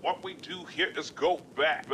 What we do here is go back.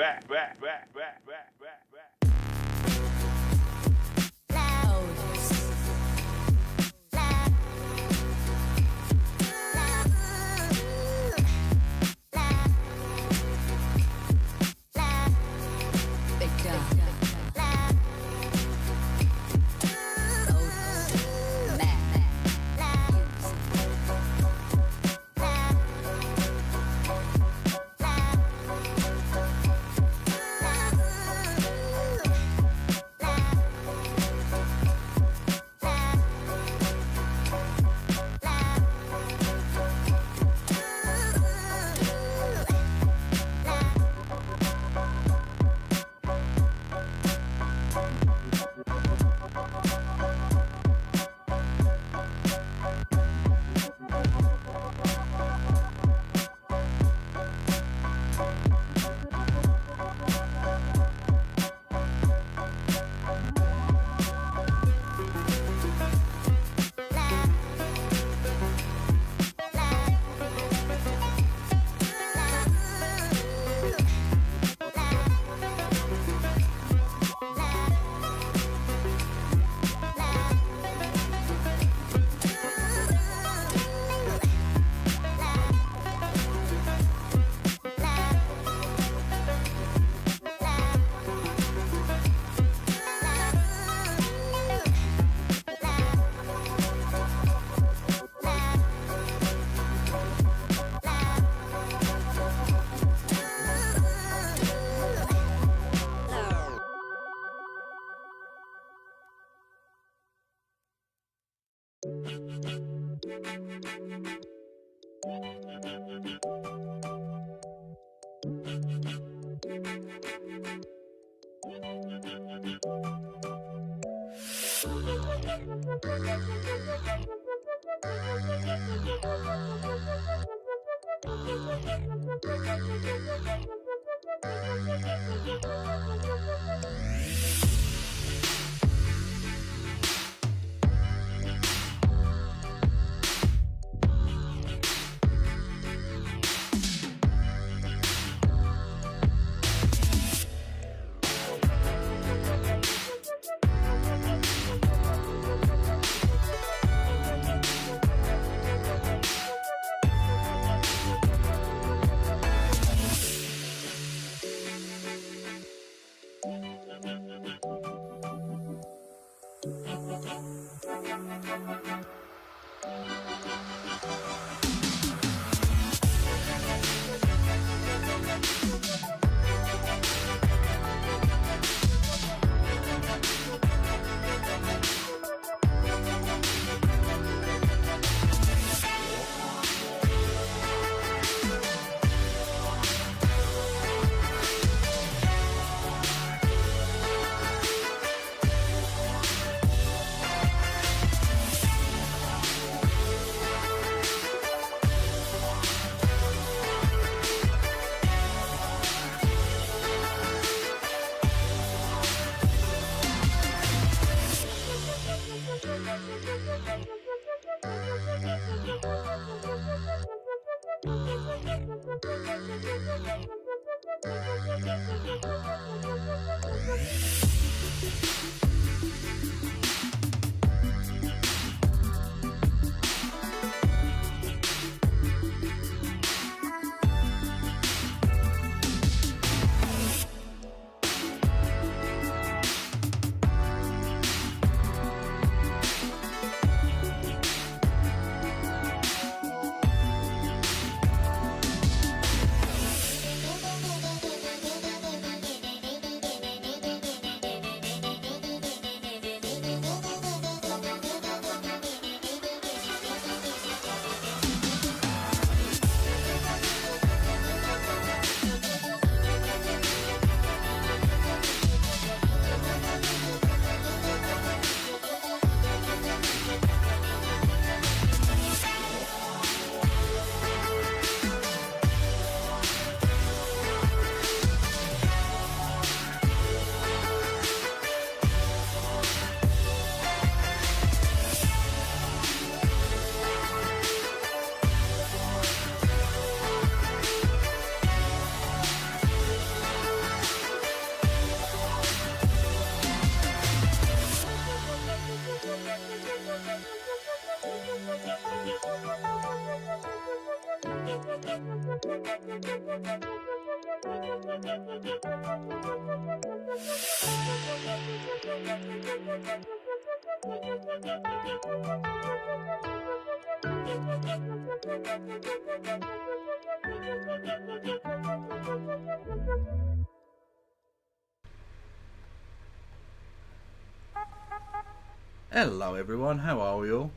Hello everyone, how are we all?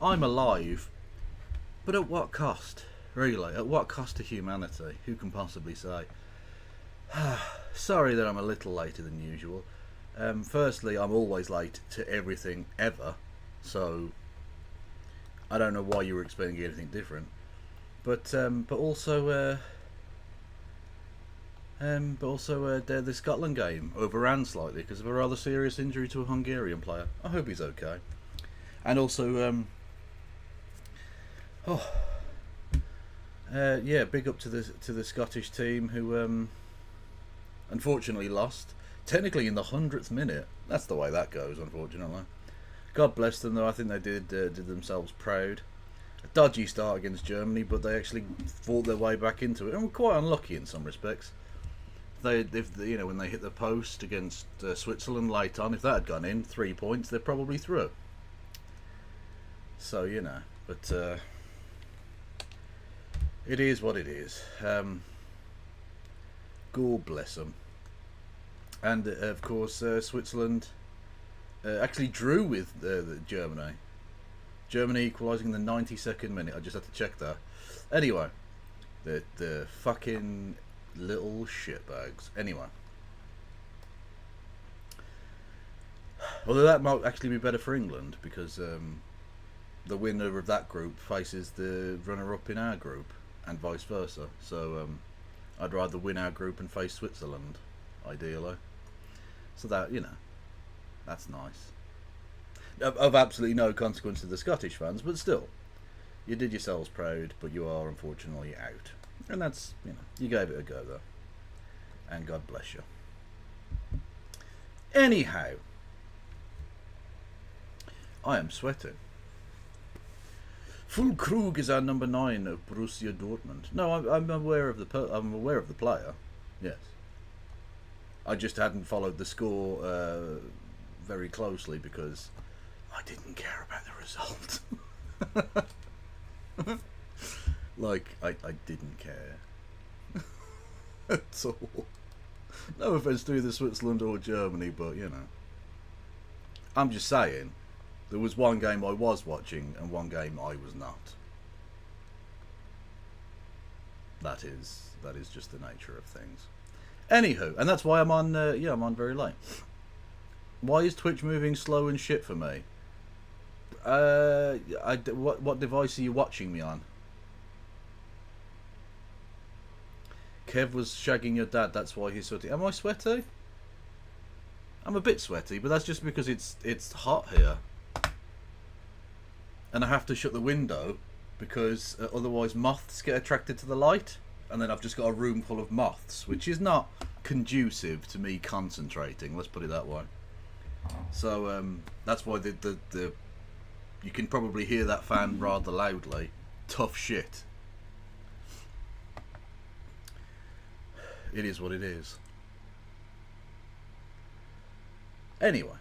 I'm alive, but at what cost? Really, at what cost to humanity? Who can possibly say? Sorry that I'm a little later than usual. Firstly, I'm always late to everything ever, so I don't know why you were expecting anything different. But also the Scotland game overran slightly because of a rather serious injury to a Hungarian player. I hope he's okay. And also, big up to the Scottish team who unfortunately lost. Technically in the 100th minute. That's the way that goes, unfortunately. God bless them, though. I think they did themselves proud. A dodgy start against Germany, but they actually fought their way back into it, and were quite unlucky in some respects. When they hit the post against Switzerland late on, if that had gone in, 3 points, they're probably through. So but it is what it is. God bless them. And of course, Switzerland actually drew with Germany. Germany equalising in the 92nd minute. I just had to check that. Anyway, the fucking little shitbags. Anyway, although that might actually be better for England because the winner of that group faces the runner-up in our group, and vice versa. So I'd rather win our group and face Switzerland, ideally. So that that's nice. Of absolutely no consequence to the Scottish fans, but still, you did yourselves proud, but you are unfortunately out. And that's, you gave it a go though. And God bless you. Anyhow, I am sweating. Füllkrug is our number 9 of Borussia Dortmund. No, I'm aware of the player. Yes. I just hadn't followed the score very closely because I didn't care about the result. I didn't care at all. No offence to either Switzerland or Germany, but I'm just saying there was one game I was watching and one game I was not. That is just the nature of things. Anywho, and that's why I'm on. I'm on very late. Why is Twitch moving slow and shit for me? What device are you watching me on? Kev was shagging your dad, that's why he's sweaty. Am I sweaty? I'm a bit sweaty, but that's just because it's hot here. And I have to shut the window because otherwise moths get attracted to the light, and then I've just got a room full of moths, which is not conducive to me concentrating. Let's put it that way. So that's why the you can probably hear that fan rather loudly. Tough shit. It is what it is. Anyway,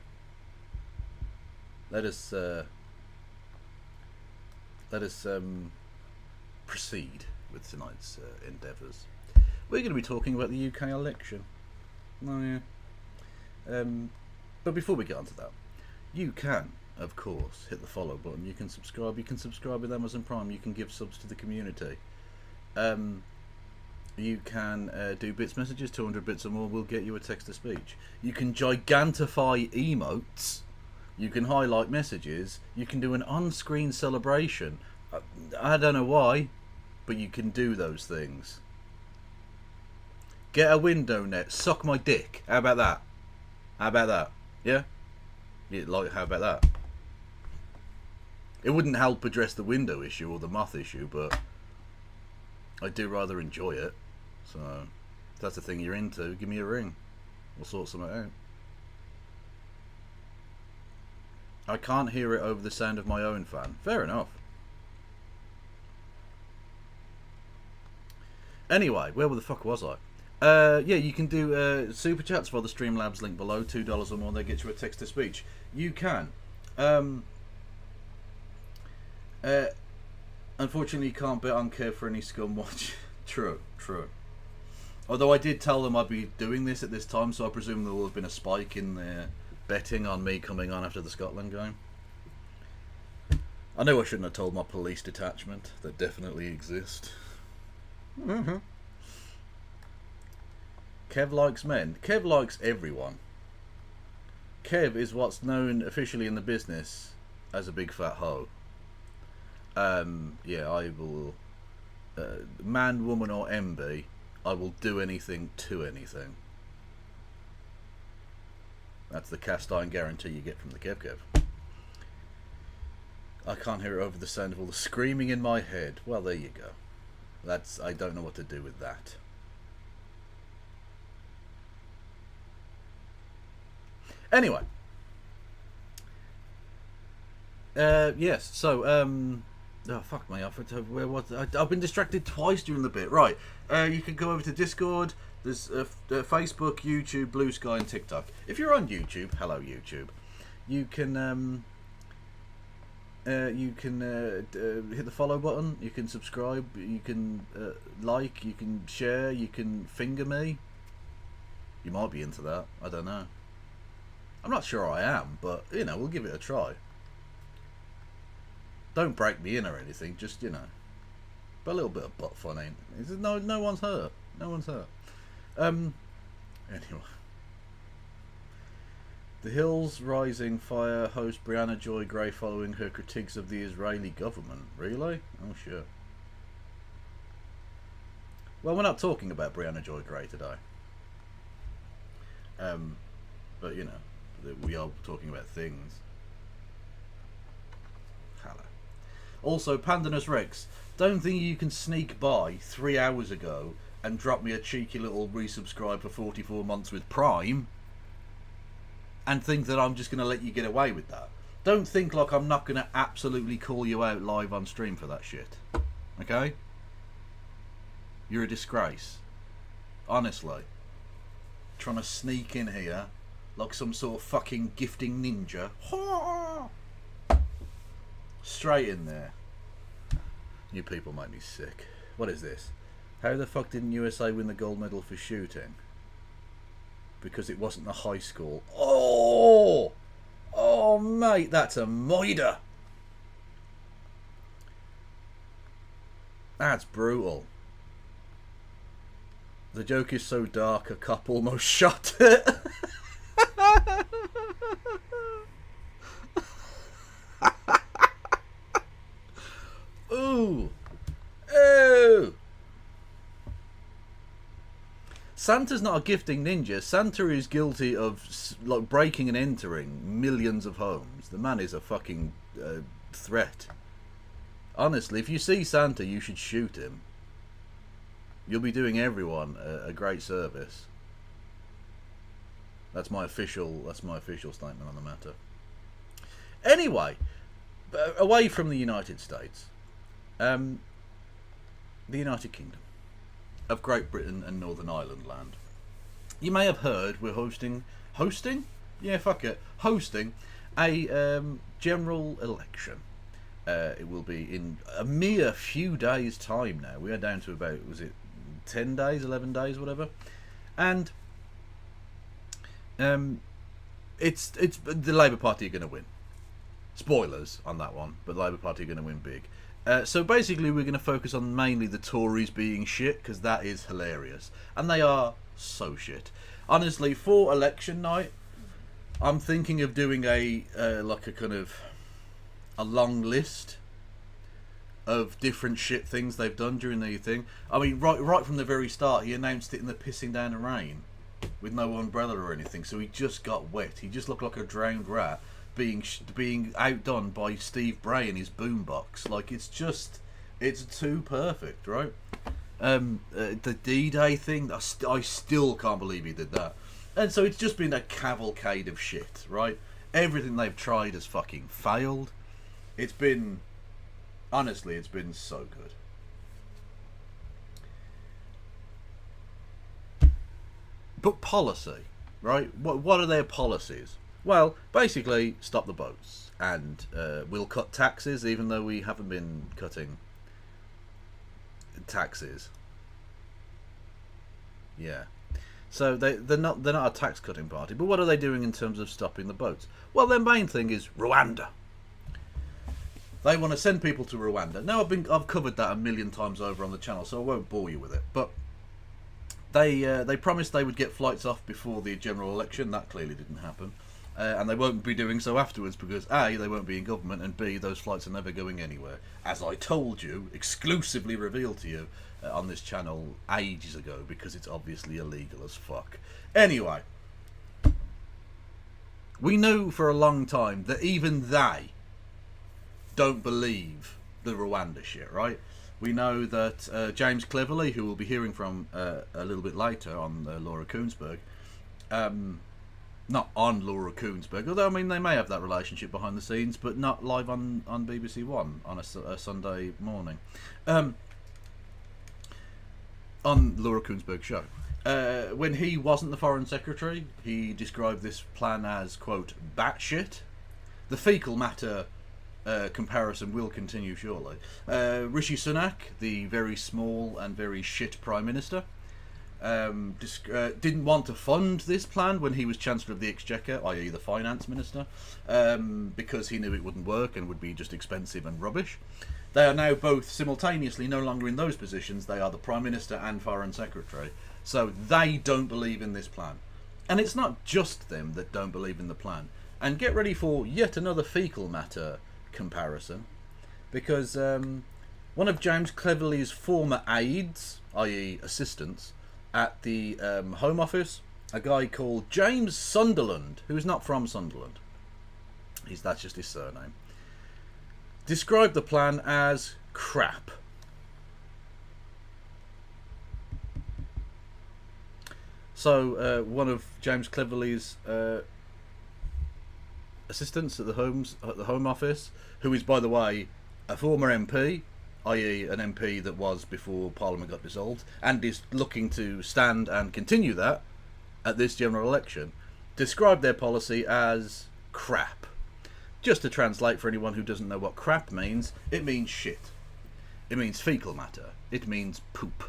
let us proceed with tonight's endeavours. We're going to be talking about the UK election. Oh yeah. But before we get onto that, you can, of course, hit the follow button. You can subscribe. You can subscribe with Amazon Prime. You can give subs to the community. You can do bits messages. 200 bits or more will get you a text-to-speech. You can gigantify emotes. You can highlight messages. You can do an on-screen celebration. I don't know why, but you can do those things. Get a window net. Suck my dick. How about that? How about that? Yeah? How about that? It wouldn't help address the window issue or the moth issue, but I do rather enjoy it. So, if that's the thing you're into, give me a ring. We'll sort something out. I can't hear it over the sound of my own fan. Fair enough. Anyway, where the fuck was I? Yeah, you can do super chats via the Streamlabs link below. $2 or more, they get you a text-to-speech. You can. Unfortunately, you can't bet on Kev for any scum watch. True. Although I did tell them I'd be doing this at this time, so I presume there will have been a spike in their betting on me coming on after the Scotland game. I know I shouldn't have told my police detachment that definitely exist. Mm-hmm. Kev likes men. Kev likes everyone. Kev is what's known officially in the business as a big fat hoe. Yeah, I will... man, woman or MB, I will do anything to anything. That's the cast iron guarantee you get from the Kev. I can't hear it over the sound of all the screaming in my head. Well, there you go. I don't know what to do with that. Anyway. Yes, so, oh, fuck me, I've been distracted twice during the bit. Right, you can go over to Discord. There's Facebook, YouTube, Blue Sky, and TikTok. If you're on YouTube, hello YouTube. You can hit the follow button. You can subscribe. You can like. You can share. You can finger me. You might be into that. I don't know. I'm not sure I am, but you know, we'll give it a try. Don't break me in or anything. Just but a little bit of butt fun ain't. No one's hurt. No one's hurt. Anyway. The Hills Rising Fire host Brianna Joy Gray following her critiques of the Israeli government. Really? Oh, sure. Well, we're not talking about Brianna Joy Gray today. But, you know, we are talking about things. Hello. Also, Pandanus Rex, don't think you can sneak by 3 hours ago and drop me a cheeky little resubscribe for 44 months with Prime and think that I'm just going to let you get away with that. Don't think like I'm not going to absolutely call you out live on stream for that shit. Okay? You're a disgrace. Honestly. Trying to sneak in here like some sort of fucking gifting ninja. Straight in there. You people make me sick. What is this? How the fuck didn't USA win the gold medal for shooting? Because it wasn't the high school. Oh! Oh, mate, that's a moider. That's brutal. The joke is so dark, a cop almost shot it. Ooh. Ooh. Santa's not a gifting ninja. Santa is guilty of like breaking and entering millions of homes. The man is a fucking threat. Honestly, if you see Santa, you should shoot him. You'll be doing everyone a great service. That's my official statement on the matter. Anyway, away from the United States, the United Kingdom of Great Britain and Northern Ireland land. You may have heard we're hosting a general election. It will be in a mere few days' time now. We are down to about, was it 10 days, 11 days, whatever. And it's the Labour Party are going to win. Spoilers on that one, but the Labour Party are going to win big. So basically we're going to focus on mainly the Tories being shit, because that is hilarious. And they are so shit. Honestly, for election night, I'm thinking of doing a long list of different shit things they've done during the thing. I mean, right from the very start, he announced it in the pissing down the rain with no umbrella or anything, so he just got wet. He just looked like a drowned rat being outdone by Steve Bray and his boombox. Like, it's too perfect, right? The D-Day thing, I still can't believe he did that. And so it's just been a cavalcade of shit, right? Everything they've tried has fucking failed. Honestly, it's been so good. But policy, right? What are their policies? Well, basically, stop the boats. And we'll cut taxes, even though we haven't been cutting taxes. Yeah. So they're not a tax cutting party. But what are they doing in terms of stopping the boats? Well, their main thing is Rwanda. They want to send people to Rwanda. Now, I've covered that a million times over on the channel, so I won't bore you with it. But they promised they would get flights off before the general election. That clearly didn't happen. And they won't be doing so afterwards because A, they won't be in government, and B, those flights are never going anywhere. As I told you, exclusively revealed to you on this channel ages ago, because it's obviously illegal as fuck. Anyway, we knew for a long time that even they don't believe the Rwanda shit, right? We know that James Cleverly, who we'll be hearing from a little bit later on Laura Koonsberg, not on Laura Koonsberg, although I mean they may have that relationship behind the scenes, but not live on BBC One on a Sunday morning, on Laura Koonsberg's show. When he wasn't the Foreign Secretary, he described this plan as, quote, batshit. The fecal matter comparison will continue shortly. Rishi Sunak, the very small and very shit Prime Minister, didn't want to fund this plan when he was Chancellor of the Exchequer, i.e. the Finance Minister, because he knew it wouldn't work and would be just expensive and rubbish. They are now both simultaneously no longer in those positions. They are the Prime Minister and Foreign Secretary. So they don't believe in this plan. And it's not just them that don't believe in the plan. And get ready for yet another fecal matter comparison, because one of James Cleverly's former aides, i.e. assistants, at the Home Office, a guy called James Sunderland, who is not from Sunderland, that's just his surname, described the plan as crap. So one of James Cleverly's assistants at the Home Office, who is, by the way, a former MP, i.e. an MP that was before Parliament got dissolved, and is looking to stand and continue that at this general election, described their policy as crap. Just to translate for anyone who doesn't know what crap means, it means shit. It means fecal matter. It means poop.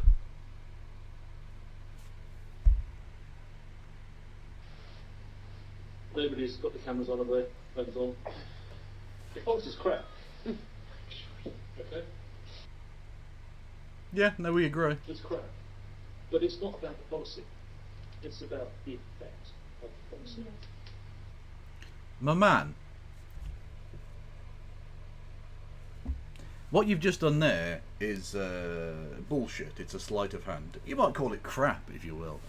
Nobody's got the cameras on, have they? Phones on. The policy's crap. Okay? Yeah, no, we agree. It's crap. But it's not about the policy. It's about the effect of the policy. My man, what you've just done there is bullshit. It's a sleight of hand. You might call it crap, if you will.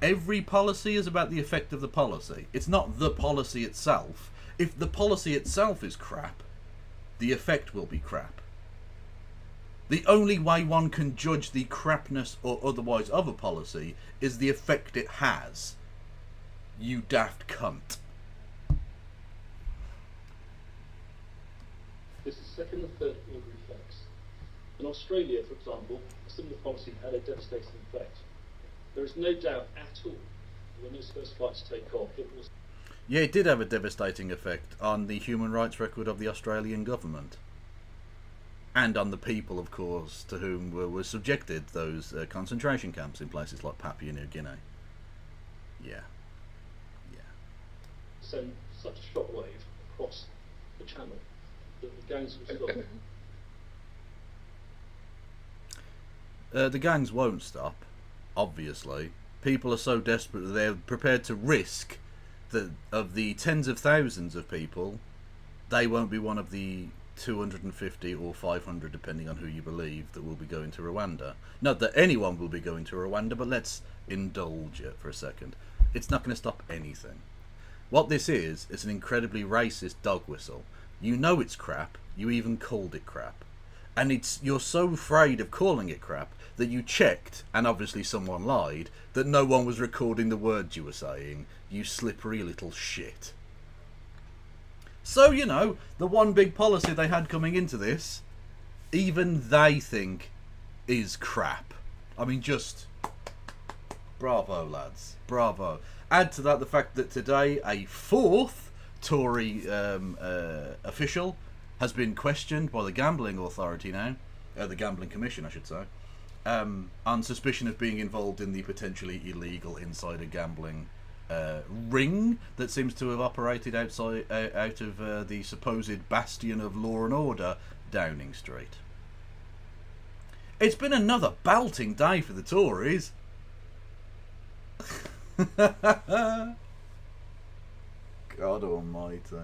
Every policy is about the effect of the policy. It's not the policy itself. If the policy itself is crap, the effect will be crap. The only way one can judge the crapness or otherwise of a policy is the effect it has. You daft cunt. This is second and third order effects. In Australia, for example, a similar policy had a devastating effect. There is no doubt at all when those first flights take off, it was... Yeah, it did have a devastating effect on the human rights record of the Australian government. And on the people, of course, to whom were subjected those concentration camps in places like Papua New Guinea. Yeah. Yeah. Send such a shockwave across the channel that the gangs will stop. The gangs won't stop, obviously. People are so desperate that they're prepared to risk that of the tens of thousands of people, they won't be one of the 250 or 500, depending on who you believe, that will be going to Rwanda. Not that anyone will be going to Rwanda, but let's indulge it for a second. It's not going to stop anything. What this is an incredibly racist dog whistle. You know it's crap, you even called it crap. And you're so afraid of calling it crap that you checked, and obviously someone lied, that no one was recording the words you were saying. You slippery little shit. So, you know, the one big policy they had coming into this, even they think is crap. I mean, just... bravo, lads. Bravo. Add to that the fact that today a fourth Tory official has been questioned by the Gambling Authority now, the Gambling Commission, I should say, on suspicion of being involved in the potentially illegal insider gambling ring that seems to have operated out of the supposed bastion of law and order, Downing Street. It's been another belting day for the Tories. God almighty.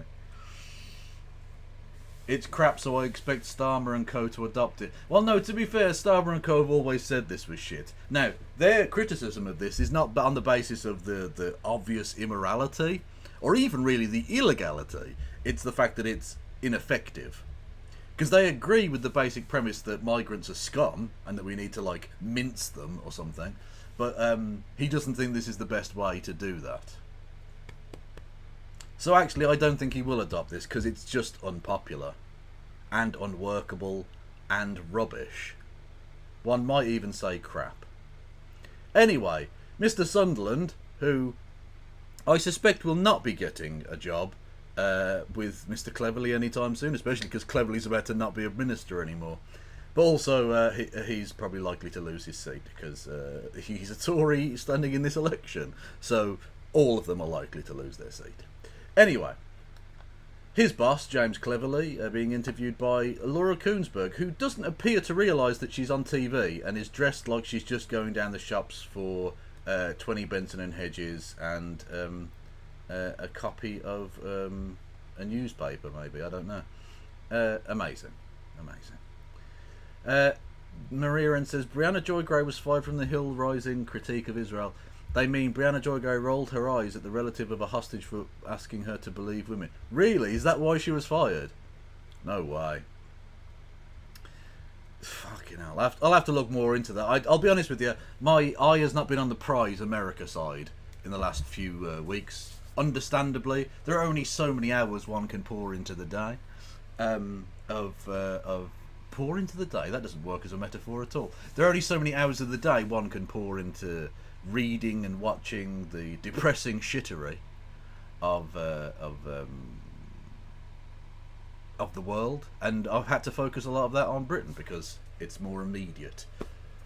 It's crap, so I expect Starmer and Co to adopt it. Well, no, to be fair, Starmer and Co have always said this was shit. Now, their criticism of this is not on the basis of the obvious immorality, or even really the illegality. It's the fact that it's ineffective. Because they agree with the basic premise that migrants are scum, and that we need to, like, mince them or something. But he doesn't think this is the best way to do that. So actually, I don't think he will adopt this, because it's just unpopular, and unworkable, and rubbish. One might even say crap. Anyway, Mr. Sunderland, who I suspect will not be getting a job with Mr. Cleverly anytime soon, especially because Cleverly's about to not be a minister anymore. But also, he's probably likely to lose his seat, because he's a Tory standing in this election. So all of them are likely to lose their seat. Anyway, his boss, James Cleverly, being interviewed by Laura Koonsberg, who doesn't appear to realise that she's on TV and is dressed like she's just going down the shops for 20 Benson and Hedges and a copy of a newspaper, maybe, I don't know. Amazing. Maria Ann says, Brianna Joy Gray was fired from the Hill Rising critique of Israel. They mean Brianna Joy Gray rolled her eyes at the relative of a hostage for asking her to believe women. Really? Is that why she was fired? No way. Fucking hell. I'll have to look more into that. I'll be honest with you. My eye has not been on the prize America side in the last few weeks. Understandably. There are only so many hours one can pour into the day. Pour into the day? That doesn't work as a metaphor at all. There are only so many hours of the day one can pour into reading and watching the depressing shittery of the world, and I've had to focus a lot of that on Britain because it's more immediate,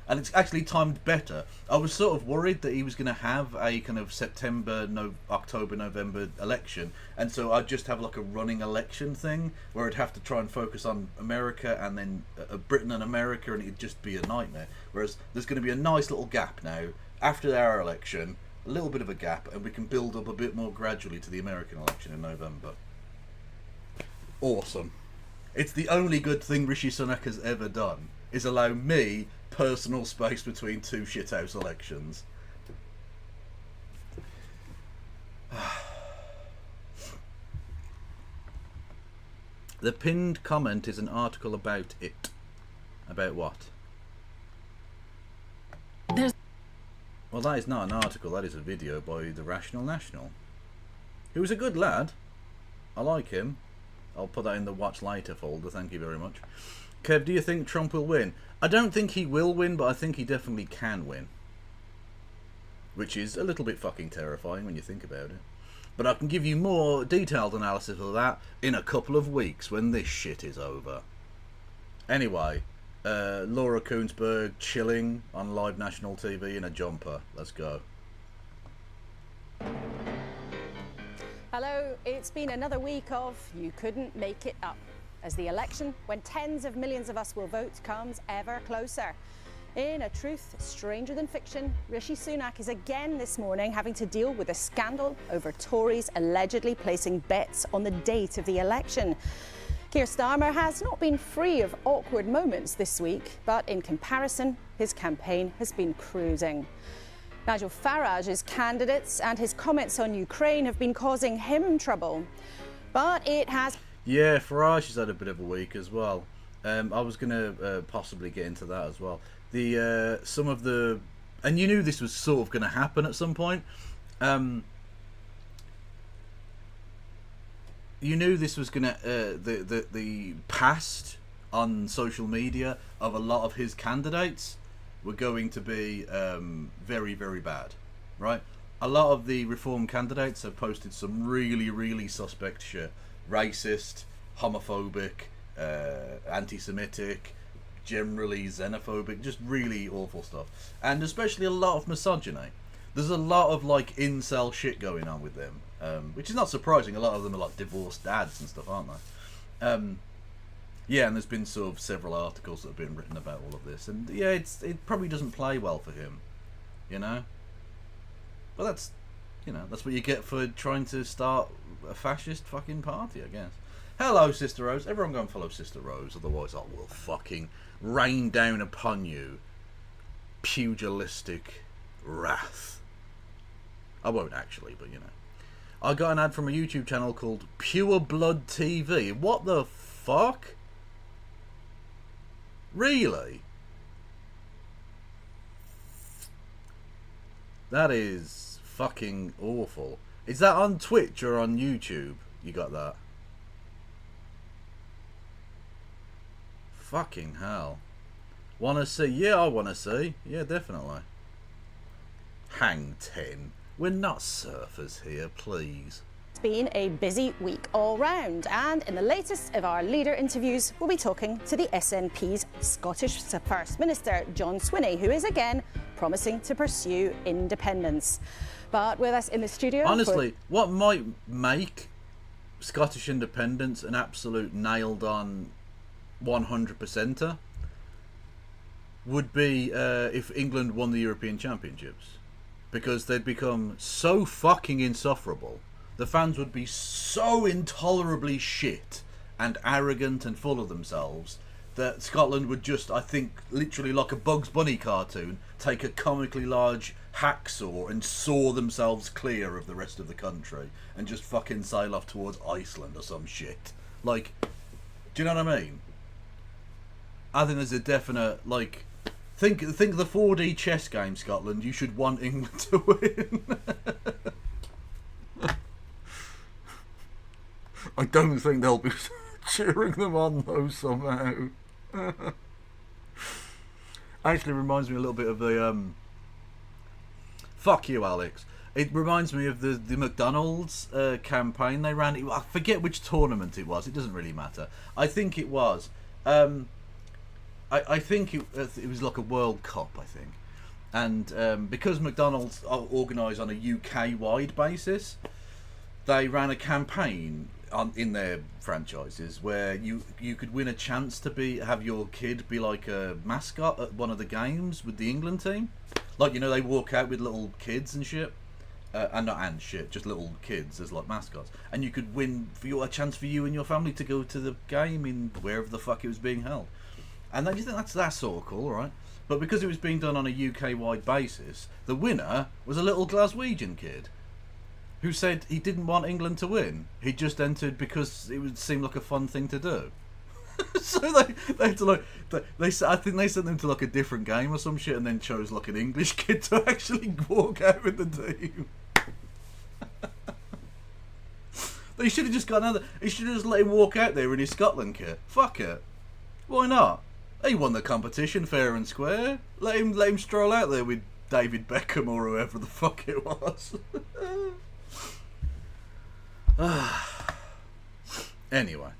and it's actually timed better. I was sort of worried that he was going to have a kind of October, November election, and so I'd just have like a running election thing where I'd have to try and focus on America and then Britain and America, and it'd just be a nightmare. Whereas there's going to be a nice little gap now after our election, a little bit of a gap, and we can build up a bit more gradually to the American election in November. Awesome. It's the only good thing Rishi Sunak has ever done, is allow me personal space between two shithouse elections. The pinned comment is an article about it. About what? There's Well, that is not an article, that is a video by the Rational National. Who was a good lad. I like him. I'll put that in the watch later folder, thank you very much. Kev, do you think Trump will win? I don't think he will win, but I think he definitely can win. Which is a little bit fucking terrifying when you think about it. But I can give you more detailed analysis of that in a couple of weeks when this shit is over. Anyway, Laura Koonsberg chilling on live national TV in a jumper. Let's go. Hello, it's been another week of You Couldn't Make It Up, as the election, when tens of millions of us will vote, comes ever closer. In a truth stranger than fiction, Rishi Sunak is again this morning having to deal with a scandal over Tories allegedly placing bets on the date of the election. Keir Starmer has not been free of awkward moments this week, but in comparison, his campaign has been cruising. Nigel Farage's candidates and his comments on Ukraine have been causing him trouble, but it has... Yeah, Farage has had a bit of a week as well. I was going to possibly get into that as well. Some of the... And you knew this was sort of going to happen at some point. You knew this was going to... the past on social media of a lot of his candidates were going to be very, very bad, right? A lot of the Reform candidates have posted some really, really suspect shit. Racist, homophobic, anti-Semitic, generally xenophobic, just really awful stuff. And especially a lot of misogyny. There's a lot of like incel shit going on with them, which is not surprising. A lot of them are like divorced dads and stuff, aren't they? Yeah, and there's been sort of several articles that have been written about all of this, and yeah, it probably doesn't play well for him, you know. But that's, you know, that's what you get for trying to start a fascist fucking party, I guess. Hello, Sister Rose. Everyone go and follow Sister Rose, otherwise I will fucking rain down upon you pugilistic wrath. I won't actually, but you know. I got an ad from a YouTube channel called Pure Blood TV. What the fuck? Really? That is fucking awful. Is that on Twitch or on YouTube? You got that? Fucking hell. Wanna see? Yeah, I wanna see. Yeah, definitely. Hang 10. We're not surfers here, please. It's been a busy week all round, and in the latest of our leader interviews, we'll be talking to the SNP's Scottish First Minister, John Swinney, who is again promising to pursue independence. But with us in the studio... Honestly, what might make Scottish independence an absolute nailed-on 100%er would be if England won the European Championships. Because they'd become so fucking insufferable. The fans would be so intolerably shit and arrogant and full of themselves that Scotland would just, I think, literally like a Bugs Bunny cartoon, take a comically large hacksaw and saw themselves clear of the rest of the country and just fucking sail off towards Iceland or some shit. Like, do you know what I mean? I think there's a definite, like, think the 4D chess game, Scotland. You should want England to win. I don't think they'll be cheering them on though somehow. Actually reminds me a little bit of the fuck you, Alex. It reminds me of the McDonald's campaign they ran. I forget which tournament it was. It doesn't really matter. I think it was. I think it was like a World Cup, I think. And because McDonald's organised on a UK-wide basis, they ran a campaign in their franchises where you could win a chance to have your kid be like a mascot at one of the games with the England team. Like, you know, they walk out with little kids and shit. Just little kids as like mascots. And you could win a chance for you and your family to go to the game in wherever the fuck it was being held. And then you think that's sort of cool, right? But because it was being done on a UK-wide basis, the winner was a little Glaswegian kid who said he didn't want England to win. He just entered because it would seem like a fun thing to do. So they had to like I think they sent them to like a different game or some shit, and then chose like an English kid to actually walk out with the team. They should have just got another. He should have just let him walk out there in his Scotland kit. Fuck it. Why not? He won the competition fair and square. Let him stroll out there with David Beckham or whoever the fuck it was. Anyway.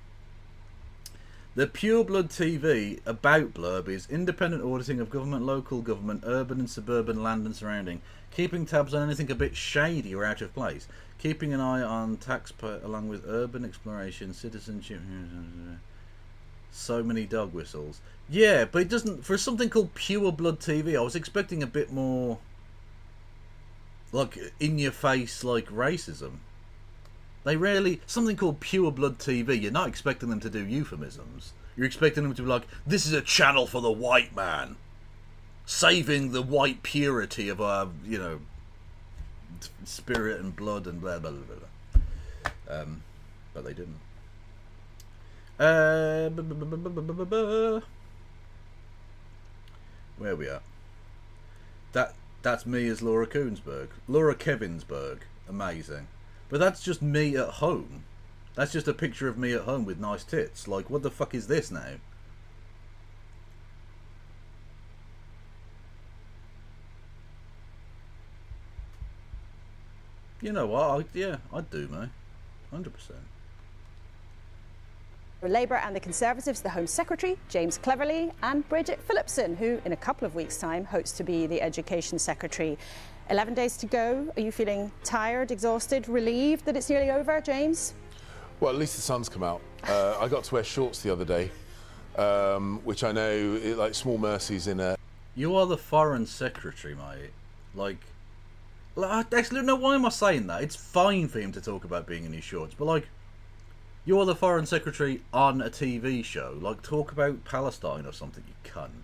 The Pureblood TV about blurb is independent auditing of government, local government, urban and suburban land and surrounding, keeping tabs on anything a bit shady or out of place, keeping an eye on taxpayer along with urban exploration, citizenship. So many dog whistles. Yeah, but it doesn't. For something called Pureblood TV, I was expecting a bit more like in your face, like racism. They rarely... Something called Pureblood TV, you're not expecting them to do euphemisms. You're expecting them to be like, this is a channel for the white man. Saving the white purity of our, you know, spirit and blood and blah, blah, blah, blah. But they didn't. Where we are? That's me as Laura Koonsberg. Laura Kevinsberg. Amazing. But that's just me at home. That's just a picture of me at home with nice tits. Like, what the fuck is this now? You know what? Yeah, I'd do, mate. 100%. Labour and the Conservatives, the Home Secretary, James Cleverly, and Bridget Phillipson, who in a couple of weeks' time hopes to be the Education Secretary. 11 days to go. Are you feeling tired, exhausted, relieved that it's nearly over, James? Well, at least the sun's come out. I got to wear shorts the other day, which I know, like, small mercies in a... You are the Foreign Secretary, mate. Actually, no, why am I saying that? It's fine for him to talk about being in his shorts, but, like, you're the Foreign Secretary on a TV show. Like, talk about Palestine or something, you cunt.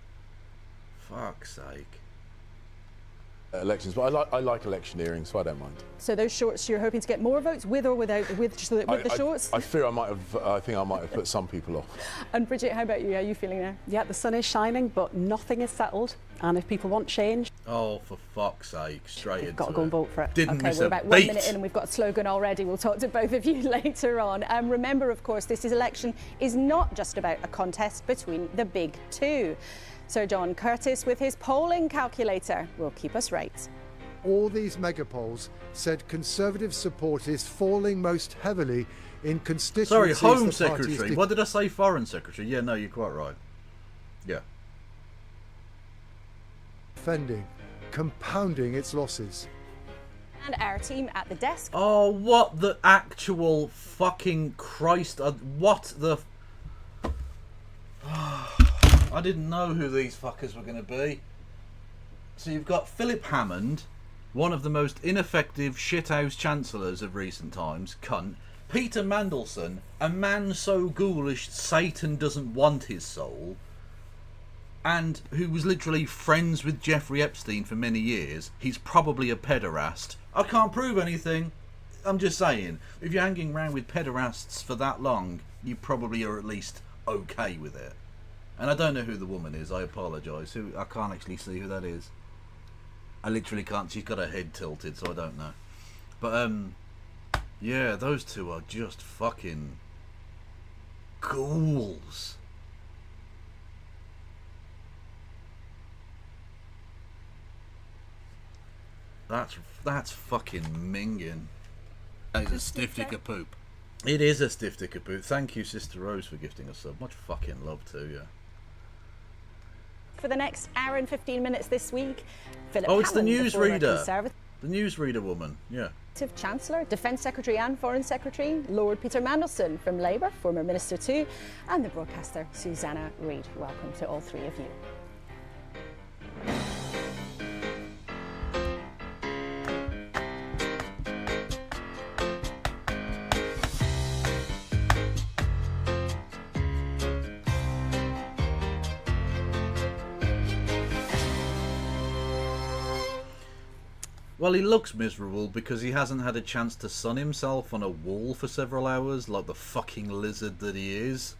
Fuck's sake. Elections, but I like electioneering, so I don't mind. So those shorts, you're hoping to get more votes with or without with the shorts? I fear I think I might have put some people off. And Bridget, how about you? How are you feeling now? Yeah, the sun is shining, but nothing is settled. And if people want change... Oh, for fuck's sake, straight into it. You've got to go and vote for it. Didn't miss we're a about beat. 1 minute in and we've got a slogan already. We'll talk to both of you later on. Remember, of course, this election is not just about a contest between the big two. Sir John Curtis, with his polling calculator, will keep us right. All these megapolls said Conservative support is falling most heavily in constituencies... Sorry, Home Secretary. What did I say? Foreign Secretary. Yeah, no, you're quite right. Yeah. ...defending, compounding its losses. And our team at the desk. Oh, what the actual fucking Christ. What the... I didn't know who these fuckers were going to be. So you've got Philip Hammond, one of the most ineffective shithouse chancellors of recent times, cunt. Peter Mandelson, a man so ghoulish Satan doesn't want his soul, and who was literally friends with Jeffrey Epstein for many years. He's probably a pederast. I can't prove anything. I'm just saying, if you're hanging around with pederasts for that long, you probably are at least okay with it. And I don't know who the woman is, I apologise. I can't actually see who that is. I literally can't. She's got her head tilted, so I don't know. But, yeah, those two are just fucking ghouls. That's fucking minging. That is a stiff dick of poop. It is a stiff dick of poop. Thank you, Sister Rose, for gifting us so much fucking love too, yeah. For the next hour and 15 minutes this week, Philip Oh, it's Hammond, the former newsreader. Conservative The newsreader woman, yeah. Chancellor, Defence Secretary and Foreign Secretary, Lord Peter Mandelson from Labour, former Minister too, and the broadcaster Susanna Reid. Welcome to all three of you. Well, he looks miserable because he hasn't had a chance to sun himself on a wall for several hours, like the fucking lizard that he is.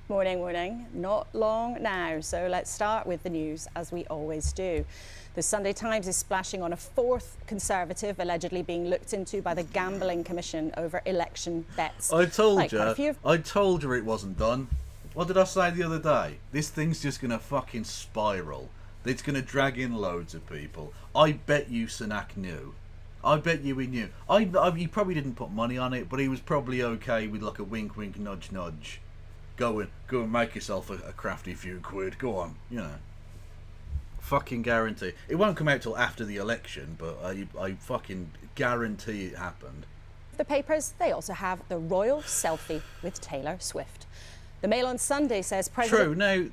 Morning, morning. Not long now, so let's start with the news as we always do. The Sunday Times is splashing on a fourth Conservative allegedly being looked into by the Gambling Commission over election bets. I told Like quite a you. few- I told you it wasn't done. What did I say the other day? This thing's just going to fucking spiral. It's going to drag in loads of people. I bet you Sunak knew. I bet you he knew. He probably didn't put money on it, but he was probably okay with like a wink, wink, nudge, nudge. Go and make yourself a crafty few quid. Go on, you know. Fucking guarantee. It won't come out till after the election, but I fucking guarantee it happened. The papers, they also have the royal selfie with Taylor Swift. The Mail on Sunday says President... True. Now,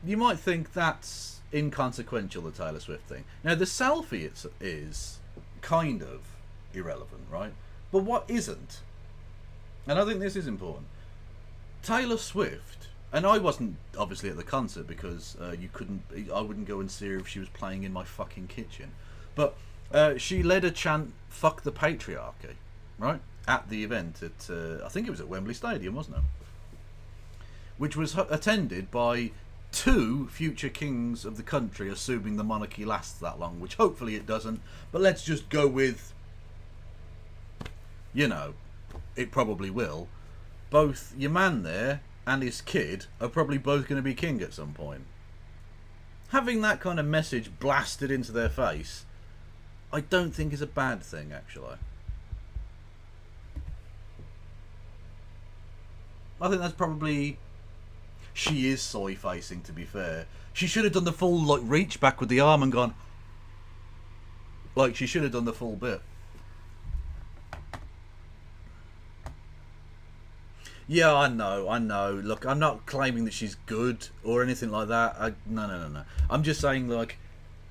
you might think that's inconsequential, the Taylor Swift thing. Now, the selfie is kind of irrelevant, right? But what isn't? And I think this is important. Taylor Swift, and I wasn't obviously at the concert because I wouldn't go and see her if she was playing in my fucking kitchen. But she led a chant, "Fuck the patriarchy," right? At the event at, I think it was at Wembley Stadium, wasn't it? Which was attended by 2 future kings of the country, assuming the monarchy lasts that long, which hopefully it doesn't. But let's just go with, you know, it probably will. Both your man there and his kid are probably both going to be king at some point. Having that kind of message blasted into their face, I don't think is a bad thing, actually. I think that's probably... She is soy-facing, to be fair. She should have done the full, like, reach back with the arm and gone... Like, she should have done the full bit. Yeah, I know. Look, I'm not claiming that she's good or anything like that. No. I'm just saying, like,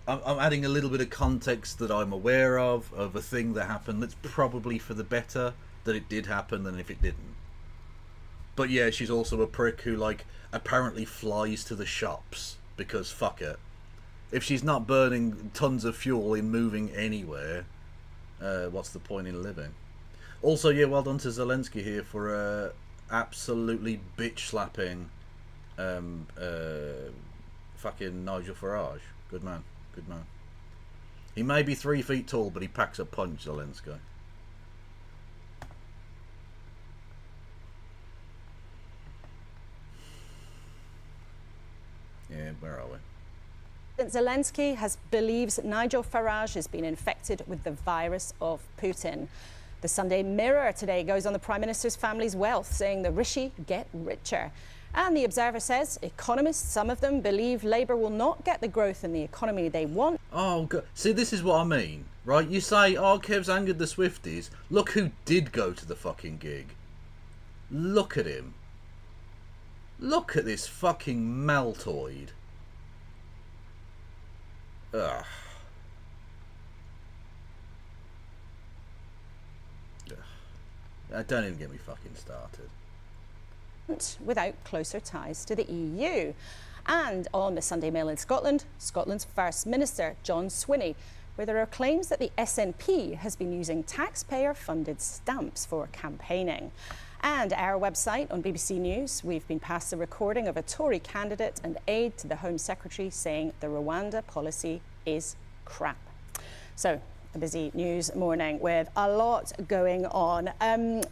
I'm adding a little bit of context that I'm aware of a thing that happened that's probably for the better that it did happen than if it didn't. But yeah, she's also a prick who, like, apparently flies to the shops because fuck it. If she's not burning tons of fuel in moving anywhere, what's the point in living? Also, yeah, well done to Zelensky here for absolutely bitch slapping fucking Nigel Farage. Good man. He may be 3 feet tall, but he packs a punch, Zelensky. Yeah, where are we? Zelensky believes Nigel Farage has been infected with the virus of Putin. The Sunday Mirror today goes on the Prime Minister's family's wealth, saying the Rishi get richer. And the Observer says economists, some of them, believe Labour will not get the growth in the economy they want. Oh, God. See, this is what I mean, right? You say, oh, Kev's angered the Swifties. Look who did go to the fucking gig. Look at him. Look at this fucking maltoid. Ugh. Don't even get me fucking started. Without closer ties to the EU. And on the Sunday Mail in Scotland, Scotland's First Minister, John Swinney, where there are claims that the SNP has been using taxpayer-funded stamps for campaigning. And our website on BBC News, we've been passed a recording of a Tory candidate and aide to the Home Secretary saying the Rwanda policy is crap. So, a busy news morning with a lot going on.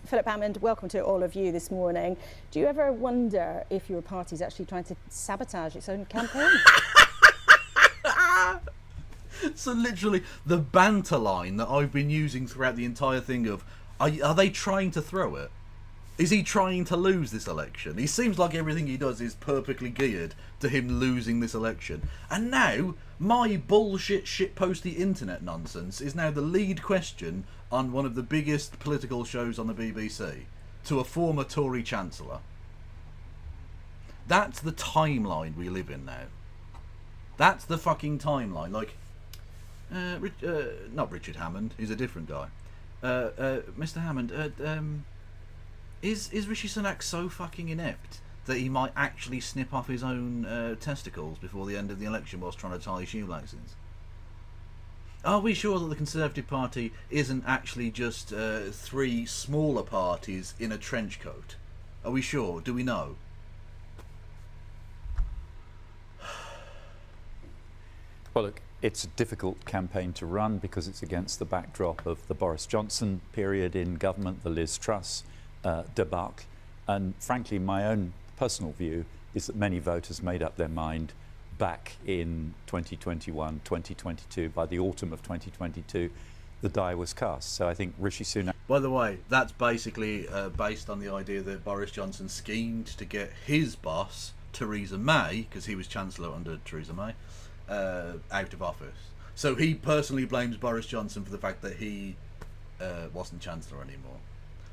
Philip Hammond, welcome to all of you this morning. Do you ever wonder if your party's actually trying to sabotage its own campaign? So literally, the banter line that I've been using throughout the entire thing of, are they trying to throw it? Is he trying to lose this election? He seems like everything he does is perfectly geared to him losing this election. And now, my bullshit shitposty internet nonsense is now the lead question on one of the biggest political shows on the BBC to a former Tory Chancellor. That's the timeline we live in now. That's the fucking timeline. Like, not Richard Hammond, he's a different guy. Mr. Hammond, Is Rishi Sunak so fucking inept that he might actually snip off his own testicles before the end of the election whilst trying to tie his shoelaces? Are we sure that the Conservative Party isn't actually just 3 smaller parties in a trench coat? Are we sure? Do we know? Well, look, it's a difficult campaign to run because it's against the backdrop of the Boris Johnson period in government, the Liz Truss debacle. And frankly, my own personal view is that many voters made up their mind back in 2021, 2022. By the autumn of 2022, the die was cast. So I think Rishi Sunak... By the way, that's basically based on the idea that Boris Johnson schemed to get his boss, Theresa May, because he was Chancellor under Theresa May, out of office. So he personally blames Boris Johnson for the fact that he wasn't Chancellor anymore.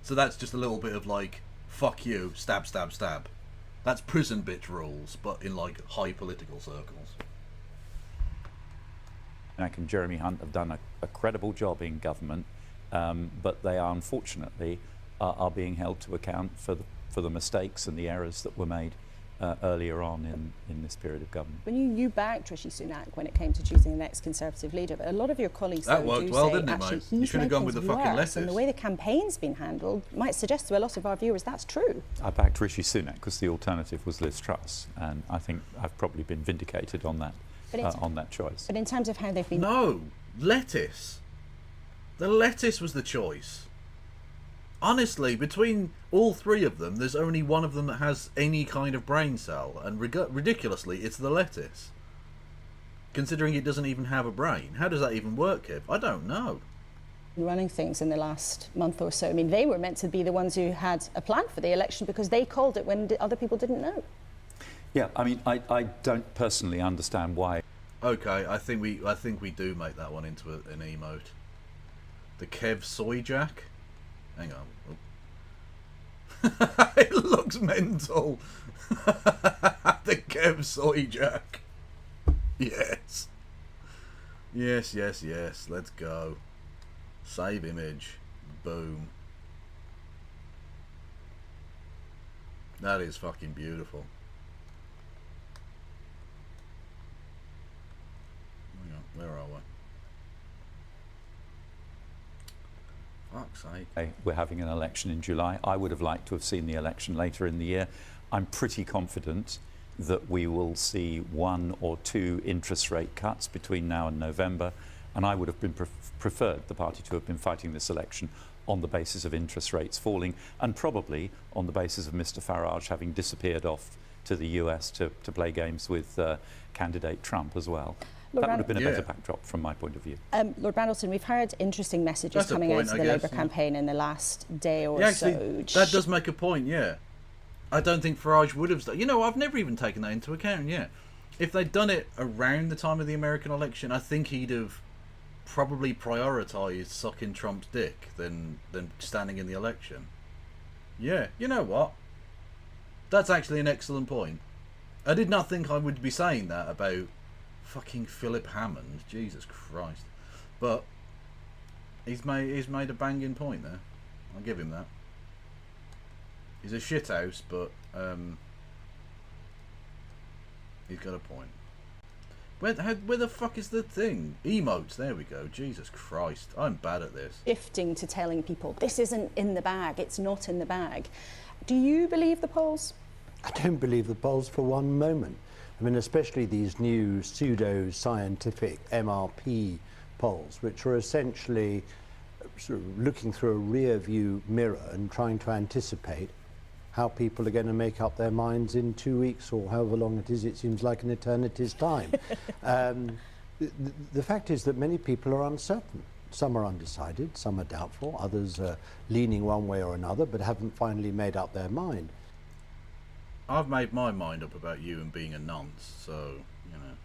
So that's just a little bit of like, fuck you, stab, stab, stab. That's prison bitch rules, but in like high political circles. And Jeremy Hunt have done a credible job in government, but they are unfortunately are being held to account for the mistakes and the errors that were made earlier on in this period of government. When you backed Rishi Sunak when it came to choosing the next Conservative leader, but a lot of your colleagues that worked do well, say didn't it, actually mate? he's You should have made gone with the things fucking worse, lettuce. and the way the campaign's been handled might suggest to a lot of our viewers that's true. I backed Rishi Sunak because the alternative was Liz Truss, and I think I've probably been vindicated on that choice. But in terms of how they've been... No, lettuce. The lettuce was the choice. Honestly, between all three of them, there's only one of them that has any kind of brain cell, and ridiculously, it's the lettuce. Considering it doesn't even have a brain. How does that even work, Kev? I don't know. Running things in the last month or so. I mean, they were meant to be the ones who had a plan for the election because they called it when other people didn't know. Yeah, I mean, I don't personally understand why. Okay, I think we do make that one into an emote. The Kev Soy Jack. Hang on. Oh. It looks mental. The Kev Soy Jack. Yes. Yes, yes, yes. Let's go. Save image. Boom. That is fucking beautiful. Hang on, where are we? Fuck's sake. We're having an election in July. I would have liked to have seen the election later in the year. I'm pretty confident that we will see 1 or 2 interest rate cuts between now and November, and I would have been preferred the party to have been fighting this election on the basis of interest rates falling, and probably on the basis of Mr. Farage having disappeared off to the US to play games with candidate Trump as well. That would have been a better backdrop from my point of view. Lord Brandleton, we've heard interesting messages coming out of the Labour campaign in the last day or so. That does make a point, yeah. I don't think Farage would have... You know, I've never even taken that into account, yeah. If they'd done it around the time of the American election, I think he'd have probably prioritised sucking Trump's dick than standing in the election. Yeah, you know what? That's actually an excellent point. I did not think I would be saying that about fucking Philip Hammond. Jesus Christ. But he's made a banging point there. I'll give him that. He's a shithouse, but he's got a point. Where the fuck is the thing? Emotes, there we go. Jesus Christ, I'm bad at this. Shifting to telling people, this isn't in the bag, it's not in the bag. Do you believe the polls? I don't believe the polls for one moment. I mean, especially these new pseudo-scientific MRP polls, which are essentially sort of looking through a rear-view mirror and trying to anticipate how people are going to make up their minds in 2 weeks or however long it is. It seems like an eternity's time. The fact is that many people are uncertain. Some are undecided, some are doubtful, others are leaning one way or another but haven't finally made up their mind. I've made my mind up about you and being a nonce, so, you know,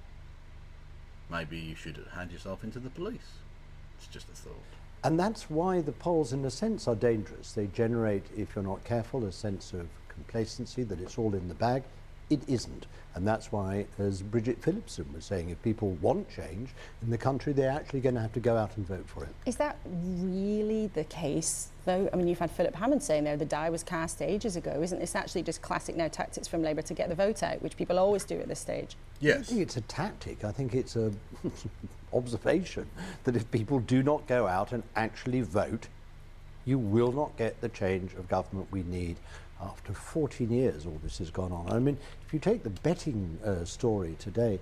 maybe you should hand yourself into the police. It's just a thought. And that's why the polls, in a sense, are dangerous. They generate, if you're not careful, a sense of complacency, that it's all in the bag. It isn't. And that's why, as Bridget Phillipson was saying, if people want change in the country, they're actually going to have to go out and vote for it. Is that really the case, though? I mean, you've had Philip Hammond saying there the die was cast ages ago. Isn't this actually just classic now tactics from Labour to get the vote out, which people always do at this stage? Yes. I don't think it's a tactic. I think it's a observation that if people do not go out and actually vote, you will not get the change of government we need. After 14 years, all this has gone on. I mean, if you take the betting story today,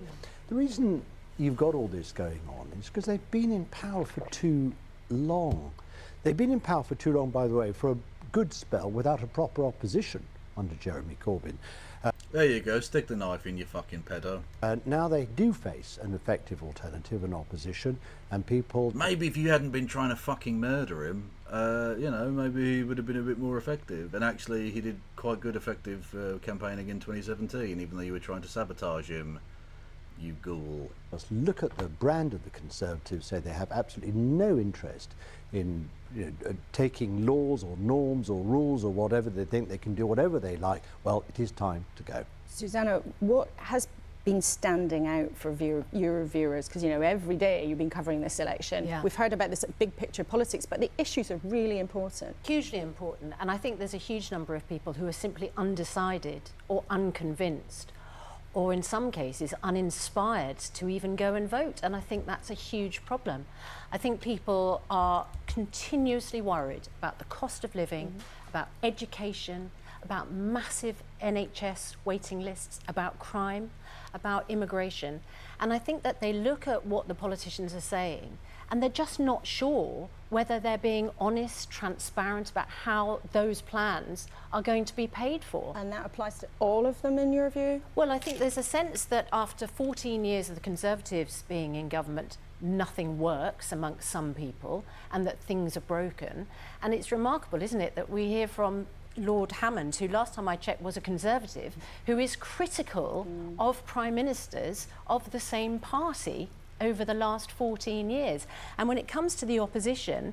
the reason you've got all this going on is because they've been in power for too long. They've been in power for too long, by the way, for a good spell without a proper opposition under Jeremy Corbyn. There you go, stick the knife in, you fucking pedo. Now they do face an effective alternative, an opposition, and people... Maybe if you hadn't been trying to fucking murder him, you know, maybe he would have been a bit more effective. And actually, he did quite good effective campaigning in 2017, even though you were trying to sabotage him, you ghoul. Let's look at the brand of the Conservatives, say they have absolutely no interest in taking laws or norms or rules or whatever. They think they can do whatever they like. Well, it is time to go. Susanna, what has been standing out for your viewers? Because, you know, every day you've been covering this election. Yeah. We've heard about this big picture politics, but the issues are really important. Hugely important. And I think there's a huge number of people who are simply undecided or unconvinced, or in some cases uninspired to even go and vote. And I think that's a huge problem. I think people are continuously worried about the cost of living, about education, about massive NHS waiting lists, about crime, about immigration. And I think that they look at what the politicians are saying and they're just not sure whether they're being honest, transparent about how those plans are going to be paid for. And that applies to all of them, in your view? Well, I think there's a sense that after 14 years of the Conservatives being in government, nothing works amongst some people and that things are broken. And it's remarkable, isn't it, that we hear from Lord Hammond, who last time I checked was a Conservative, who is critical of Prime Ministers of the same party over the last 14 years. And when it comes to the opposition,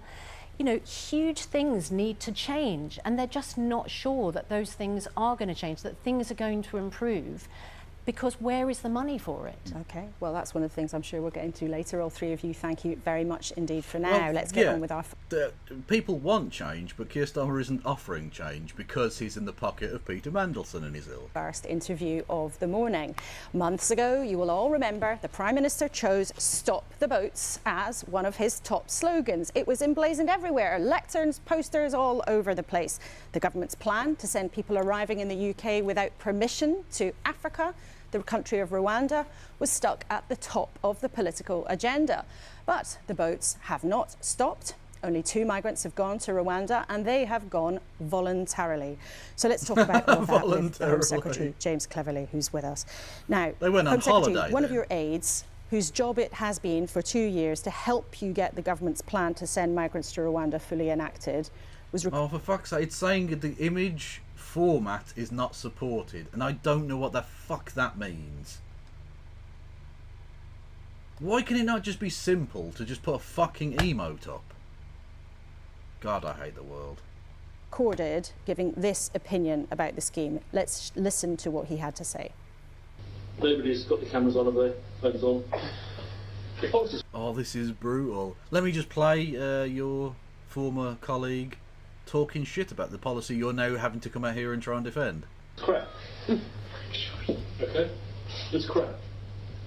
you know, huge things need to change and they're just not sure that those things are going to change, that things are going to improve, because where is the money for it? Okay, well, that's one of the things I'm sure we'll get into later. All three of you, thank you very much indeed for now. Well, let's get on with our... People want change, but Keir Starmer isn't offering change because he's in the pocket of Peter Mandelson and he's ill. First interview of the morning. Months ago, you will all remember, the Prime Minister chose "Stop the Boats" as one of his top slogans. It was emblazoned everywhere, lecterns, posters all over the place. The government's plan to send people arriving in the UK without permission to Africa, the country of Rwanda, was stuck at the top of the political agenda. But the boats have not stopped. Only 2 migrants have gone to Rwanda and they have gone voluntarily. So let's talk about all that with Home Secretary James Cleverly, who's with us. Now, they went on holiday. One of your aides, whose job it has been for 2 years to help you get the government's plan to send migrants to Rwanda fully enacted, was... Oh, for fuck's sake, it's saying that the image format is not supported, and I don't know what the fuck that means. Why can it not just be simple to just put a fucking emote up? God, I hate the world. Recorded giving this opinion about the scheme. Let's listen to what he had to say. Nobody's got the cameras on, have they? Phones on. Oh, this is brutal. Let me just play your former colleague talking shit about the policy you're now having to come out here and try and defend. It's crap. Okay? It's crap.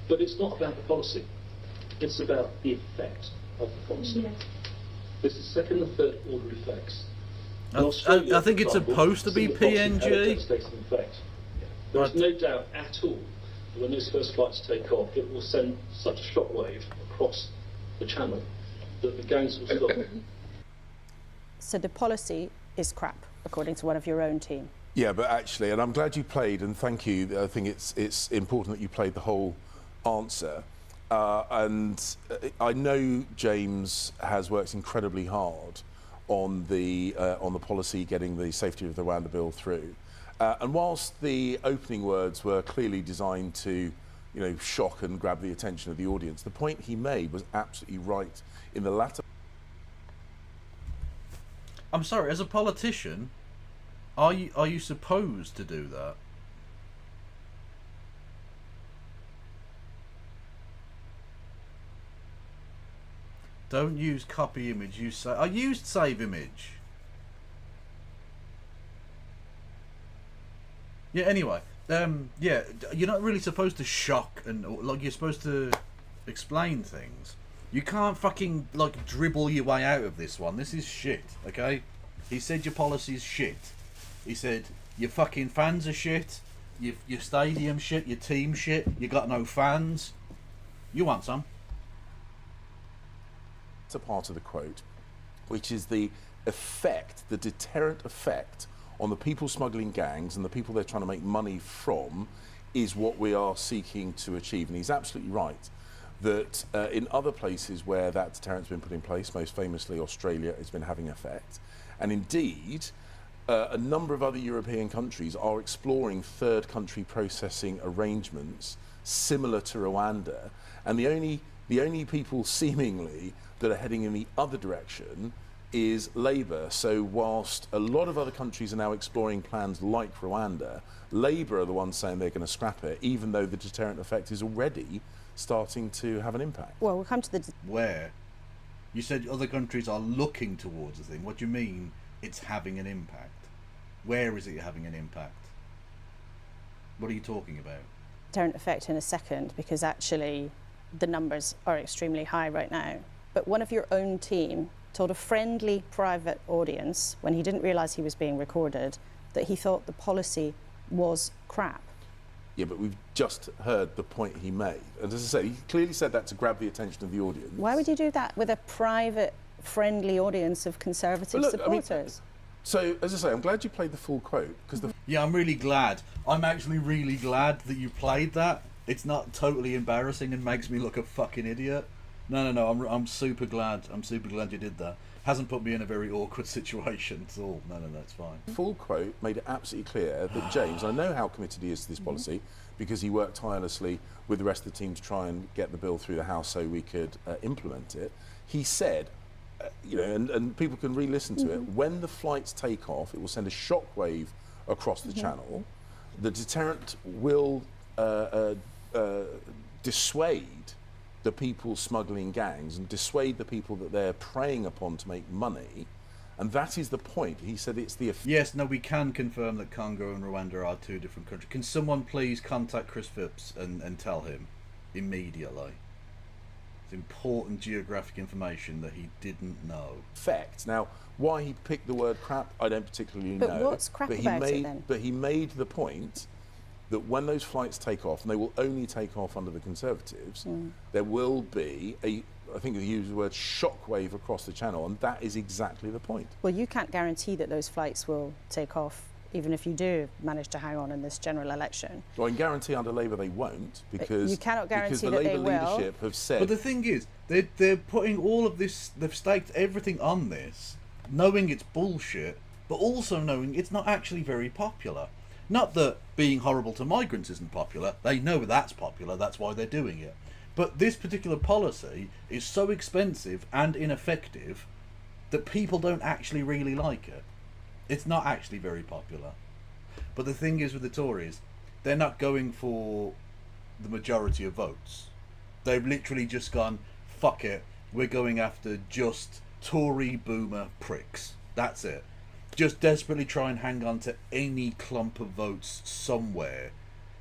But it's not about the policy. It's about the effect of the policy. Yes. This is second and third order effects. I think it's supposed to be PNG. There is no doubt at all that when those first flights take off, it will send such a shockwave across the channel that the gangs will stop. So the policy is crap, according to one of your own team. Yeah, but actually, and I'm glad you played, and thank you. I think it's important that you played the whole answer. And I know James has worked incredibly hard on the policy getting the safety of the Rwanda bill through. And whilst the opening words were clearly designed to, you know, shock and grab the attention of the audience, the point he made was absolutely right in the latter. I'm sorry, as a politician, are you supposed to do that? Don't use copy image, use save. I used save image. Yeah, anyway. Yeah, you're not really supposed to shock and, like, you're supposed to explain things. You can't fucking, like, dribble your way out of this one. This is shit, okay? He said your policy's shit. He said your fucking fans are shit. Your stadium shit, your team shit. You got no fans. You want some? It's a part of the quote, which is the effect, the deterrent effect on the people smuggling gangs and the people they're trying to make money from is what we are seeking to achieve. And he's absolutely right that in other places where that deterrent's been put in place, most famously Australia, has been having effect. And indeed, a number of other European countries are exploring third country processing arrangements similar to Rwanda. And the only people seemingly that are heading in the other direction is Labour. So whilst a lot of other countries are now exploring plans like Rwanda, Labour are the ones saying they're going to scrap it, even though the deterrent effect is already starting to have an impact. Well, we'll come to the... Where? You said other countries are looking towards a thing. What do you mean it's having an impact? Where is it having an impact? What are you talking about? Deterrent effect in a second, because actually the numbers are extremely high right now. But one of your own team told a friendly private audience, when he didn't realise he was being recorded, that he thought the policy was crap. Yeah, but we've just heard the point he made. And as I say, he clearly said that to grab the attention of the audience. Why would you do that with a private, friendly audience of Conservative supporters? So, as I say, I'm glad you played the full quote, because the... Yeah, I'm really glad. I'm actually really glad that you played that. It's not totally embarrassing and makes me look a fucking idiot. No, I'm super glad. I'm super glad you did that. Hasn't put me in a very awkward situation at all. No, it's fine. Full quote made it absolutely clear that James, I know how committed he is to this policy, because he worked tirelessly with the rest of the team to try and get the bill through the House so we could implement it. He said, you know, and people can re-listen to it, when the flights take off, it will send a shockwave across the channel. The deterrent will dissuade the people smuggling gangs and dissuade the people that they're preying upon to make money. And that is the point. He said it's the... Yes, no, we can confirm that Congo and Rwanda are two different countries. Can someone please contact Chris Phipps and tell him immediately? It's important geographic information that he didn't know. Effect. Now, why he picked the word crap, I don't particularly know. But what's crap about it then? But he made the point that when those flights take off, and they will only take off under the Conservatives, there will be a, I think he used the word shockwave across the channel, and that is exactly the point. Well, you can't guarantee that those flights will take off, even if you do manage to hang on in this general election. Well, I can guarantee under Labour they won't, because you cannot guarantee the that Labour they will. leadership have said... But the thing is, they're putting all of this, they've staked everything on this, knowing it's bullshit, but also knowing it's not actually very popular. Not that being horrible to migrants isn't popular. They know that's popular, that's why they're doing it. But this particular policy is so expensive and ineffective that people don't actually really like it. It's not actually very popular. But the thing is with the Tories, they're not going for the majority of votes. They've literally just gone, fuck it, we're going after just Tory boomer pricks. That's it. Just desperately try and hang on to any clump of votes somewhere.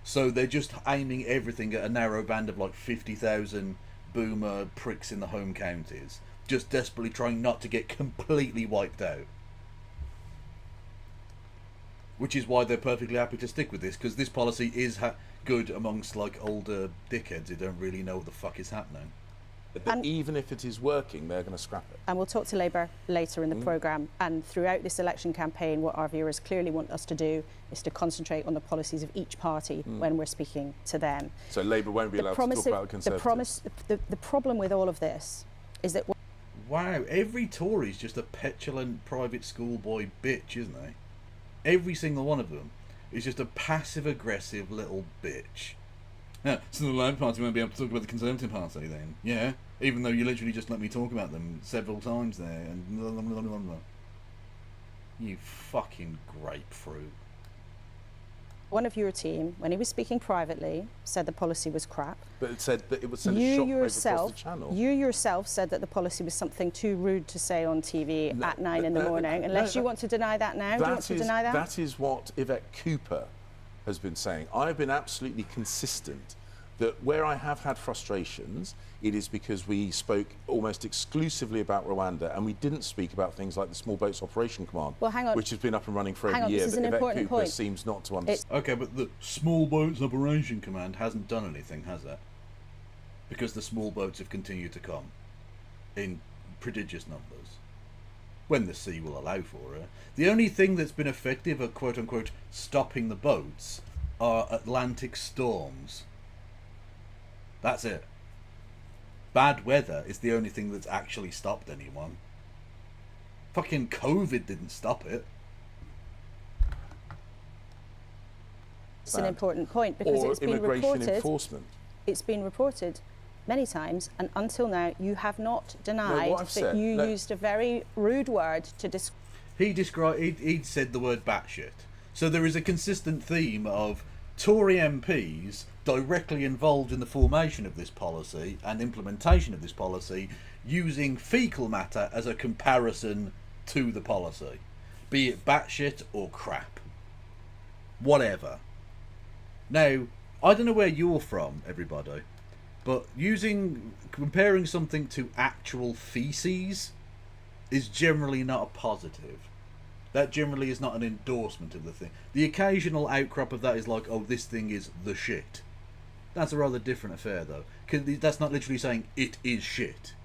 So they're just aiming everything at a narrow band of like 50,000 boomer pricks in the home counties. Just desperately trying not to get completely wiped out. Which is why they're perfectly happy to stick with this, because this policy is good amongst like older dickheads who don't really know what the fuck is happening. But even if it is working, they're going to scrap it. And we'll talk to Labour later in the programme. And throughout this election campaign, what our viewers clearly want us to do is to concentrate on the policies of each party when we're speaking to them. So Labour won't be allowed to talk about the Conservatives? The problem with all of this is that... Wow, every Tory's just a petulant private schoolboy bitch, isn't he? Every single one of them is just a passive-aggressive little bitch. Yeah, so the Labour Party won't be able to talk about the Conservative Party then? Yeah, even though you literally just let me talk about them several times there, and blah, blah, blah, blah, blah. You fucking grapefruit. One of your team, when he was speaking privately, said the policy was crap. But it said that it would send a shockwave across the channel. You yourself said that the policy was something too rude to say on TV at 9 in the morning. Unless you want to deny that now. Do you want to deny that? That is what Yvette Cooper has been saying. I've been absolutely consistent that where I have had frustrations, it is because we spoke almost exclusively about Rwanda and we didn't speak about things like the Small Boats Operation Command, well, hang on. which has been up and running for over a year, this is but an Yvette important Cooper point. seems not to understand. Okay, but the Small Boats Operation Command hasn't done anything, has it? because the small boats have continued to come in prodigious numbers, when the sea will allow for it. The only thing that's been effective at quote-unquote stopping the boats are Atlantic storms. That's it. Bad weather is the only thing that's actually stopped anyone. Fucking COVID didn't stop it. It's an important point because or it's been immigration reported. enforcement. It's been reported many times, and until now, you have not denied that you used a very rude word to describe. He said the word batshit. So there is a consistent theme of Tory MPs directly involved in the formation of this policy and implementation of this policy using fecal matter as a comparison to the policy, be it batshit or crap, whatever. Now, I don't know where you're from, everybody, but comparing something to actual feces is generally not a positive. That generally is not an endorsement of the thing. The occasional outcrop of that is like, oh, this thing is the shit. That's a rather different affair, though. Because that's not literally saying it is shit.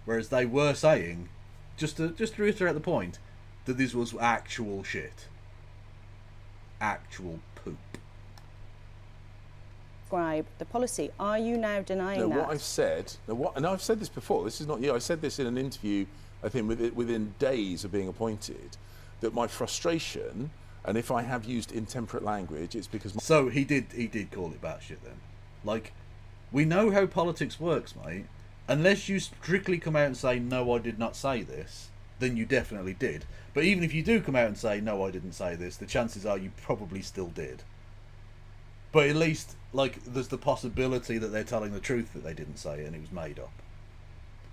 Whereas they were saying, just to reiterate the point, that this was actual shit. Actual poop. Describe the policy. Are you now denying that? What I've said, and I've said this before, this is not you, I said this in an interview, I think within days of being appointed, that my frustration, and if I have used intemperate language, it's because... So he did call it batshit then. Like, we know how politics works, mate. Unless you strictly come out and say, no, I did not say this, then you definitely did. But even if you do come out and say, no, I didn't say this, the chances are you probably still did. But at least, like, there's the possibility that they're telling the truth that they didn't say it and it was made up.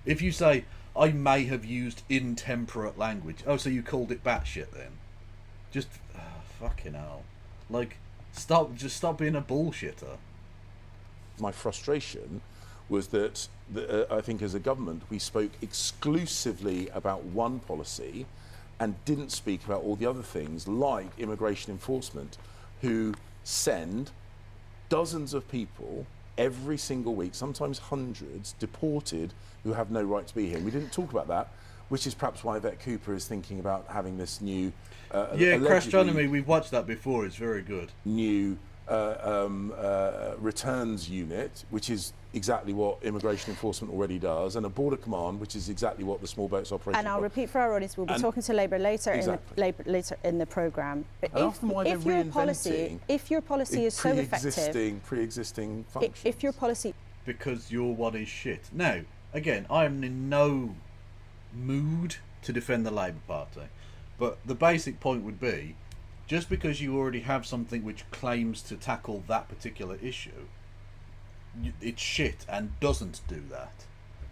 If you say, I may have used intemperate language, oh, so you called it batshit then? Just, fucking hell. Like, just stop being a bullshitter. My frustration was that I think as a government we spoke exclusively about one policy and didn't speak about all the other things like immigration enforcement, who send dozens of people every single week, sometimes hundreds, deported who have no right to be here. And we didn't talk about that, which is perhaps why Yvette Cooper is thinking about having this new... Crashtronomy, we've watched that before, it's very good. New returns unit, which is exactly what immigration enforcement already does, and a border command, which is exactly what the small boats operation. And I'll repeat for our audience, we'll be talking to Labour later later in the programme. But if your policy is so effective, pre-existing functions. If your policy, because your one is shit. Now, again, I am in no mood to defend the Labour Party, but the basic point would be, just because you already have something which claims to tackle that particular issue, it's shit and doesn't do that.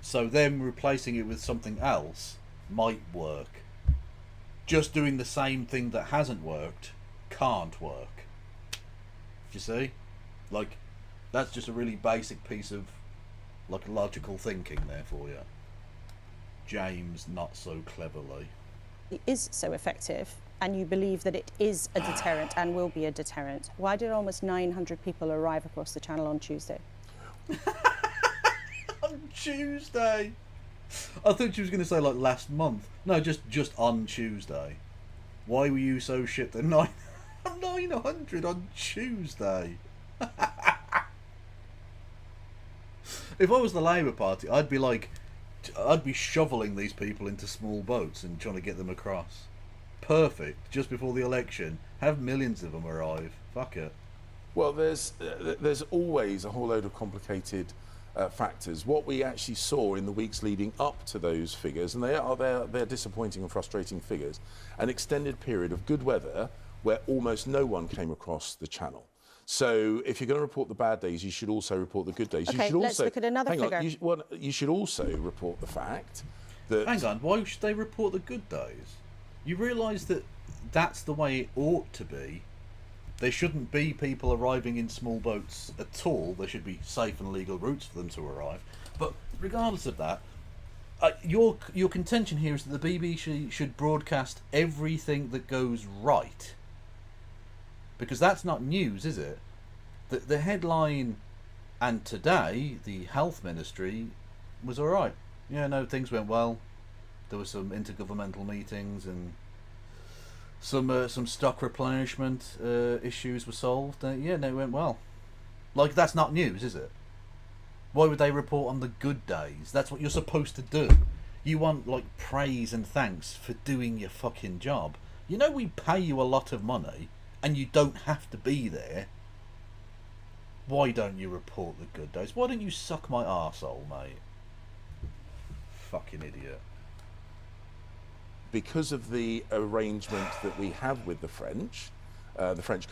So them replacing it with something else might work. Just doing the same thing that hasn't worked can't work. You see? Like, that's just a really basic piece of, like, logical thinking there for you. James, not so cleverly. It is so effective, and you believe that it is a deterrent and will be a deterrent. Why did almost 900 people arrive across the channel on Tuesday? On Tuesday? I thought she was going to say like last month. No, just on Tuesday. Why were you so shit that 900 on Tuesday? If I was the Labour Party, I'd be shoveling these people into small boats and trying to get them across. Perfect. Just before the election, have millions of them arrive. Fuck it. Well, there's always a whole load of complicated factors. What we actually saw in the weeks leading up to those figures, and they're disappointing and frustrating figures, an extended period of good weather where almost no one came across the channel. So if you're going to report the bad days, you should also report the good days. Okay, you should let's look at another figure. You should also report the fact that... Hang on, why should they report the good days? You realise that that's the way it ought to be. There shouldn't be people arriving in small boats at all. There should be safe and legal routes for them to arrive. But regardless of that, your contention here is that the BBC should broadcast everything that goes right. Because that's not news, is it? The headline And today, the health ministry was all right. Yeah, no, things went well. There were some intergovernmental meetings and some stock replenishment issues were solved. Yeah, no, it went well. Like, that's not news, is it? Why would they report on the good days? That's what you're supposed to do. You want, like, praise and thanks for doing your fucking job. You know we pay you a lot of money and you don't have to be there. Why don't you report the good days? Why don't you suck my arsehole, mate? Fucking idiot. Because of the arrangement that we have with the French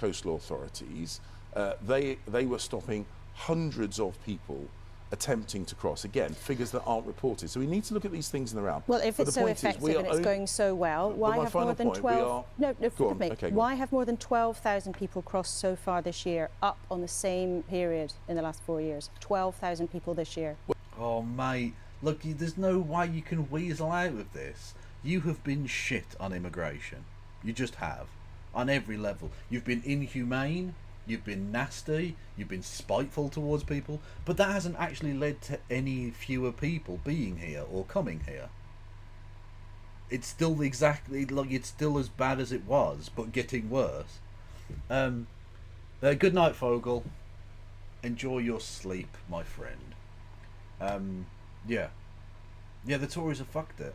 coastal authorities, they were stopping hundreds of people attempting to cross. Again, figures that aren't reported. So we need to look at these things in the round. Well, if it's so effective and it's going so well, why have more than 12... forgive me. Why have more than 12,000 people crossed so far this year, up on the same period in the last 4 years? 12,000 people this year. Oh, mate. Look, there's no way you can weasel out of this. You have been shit on immigration. You just have. On every level. You've been inhumane. You've been nasty, you've been spiteful towards people, but that hasn't actually led to any fewer people being here or coming here. It's still it's still as bad as it was, but getting worse. Good night, Fogel. Enjoy your sleep, my friend. Yeah, the Tories have fucked it.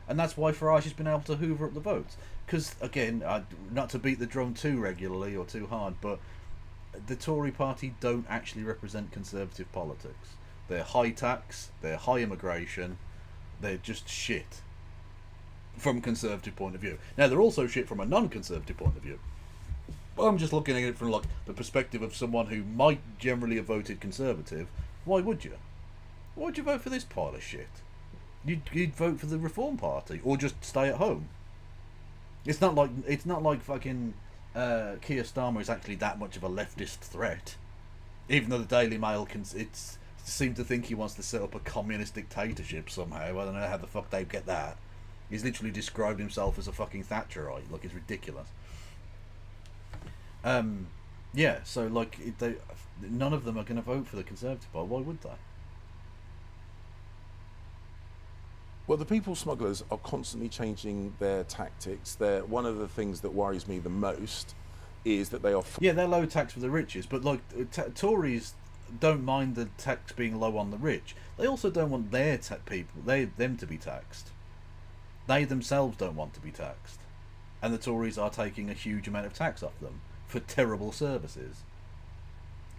And that's why Farage has been able to hoover up the votes. Because, again, not to beat the drum too regularly or too hard, but the Tory party don't actually represent conservative politics. They're high tax, they're high immigration, they're just shit from a conservative point of view. Now, they're also shit from a non-conservative point of view. But I'm just looking at it from like the perspective of someone who might generally have voted conservative. Why would you? Why would you vote for this pile of shit? You'd vote for the Reform Party or just stay at home. It's not like fucking Keir Starmer is actually that much of a leftist threat, even though the Daily Mail seems to think he wants to set up a communist dictatorship somehow. I don't know how the fuck they get that. He's literally described himself as a fucking Thatcherite. Like, it's ridiculous. Yeah, so like none of them are going to vote for the Conservative Party. Why would they? Well, the people smugglers are constantly changing their tactics. One of the things that worries me the most is that they are... Yeah, they're low tax for the richest, but like Tories don't mind the tax being low on the rich. They also don't want their them to be taxed. They themselves don't want to be taxed. And the Tories are taking a huge amount of tax off them for terrible services.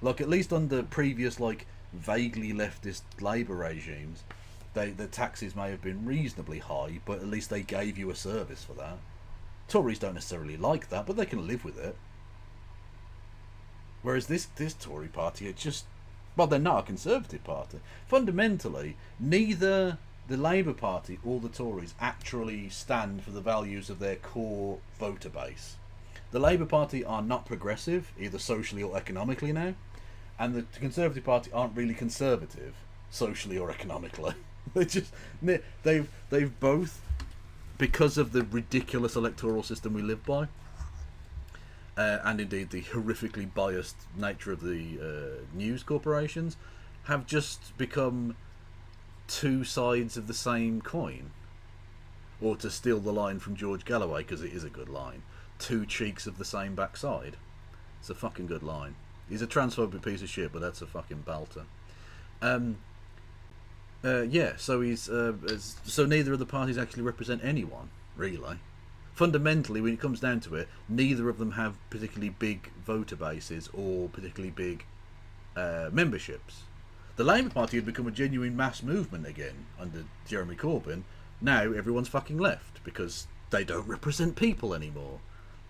Like, at least under previous, like, vaguely leftist Labour regimes, the taxes may have been reasonably high, but at least they gave you a service for that. Tories don't necessarily like that, but they can live with it. Whereas this Tory party, it's just... Well, they're not a Conservative party. Fundamentally, neither the Labour Party or the Tories actually stand for the values of their core voter base. The Labour Party are not progressive, either socially or economically now, and the Conservative Party aren't really conservative, socially or economically. They've both, because of the ridiculous electoral system we live by, and indeed the horrifically biased nature of the news corporations, have just become two sides of the same coin. Or, to steal the line from George Galloway, because it is a good line, two cheeks of the same backside. It's a fucking good line. He's a transphobic piece of shit, but that's a fucking belter. Yeah, so so neither of the parties actually represent anyone, really. Fundamentally, when it comes down to it, neither of them have particularly big voter bases or particularly big memberships. The Labour Party had become a genuine mass movement again under Jeremy Corbyn. Now everyone's fucking left because they don't represent people anymore.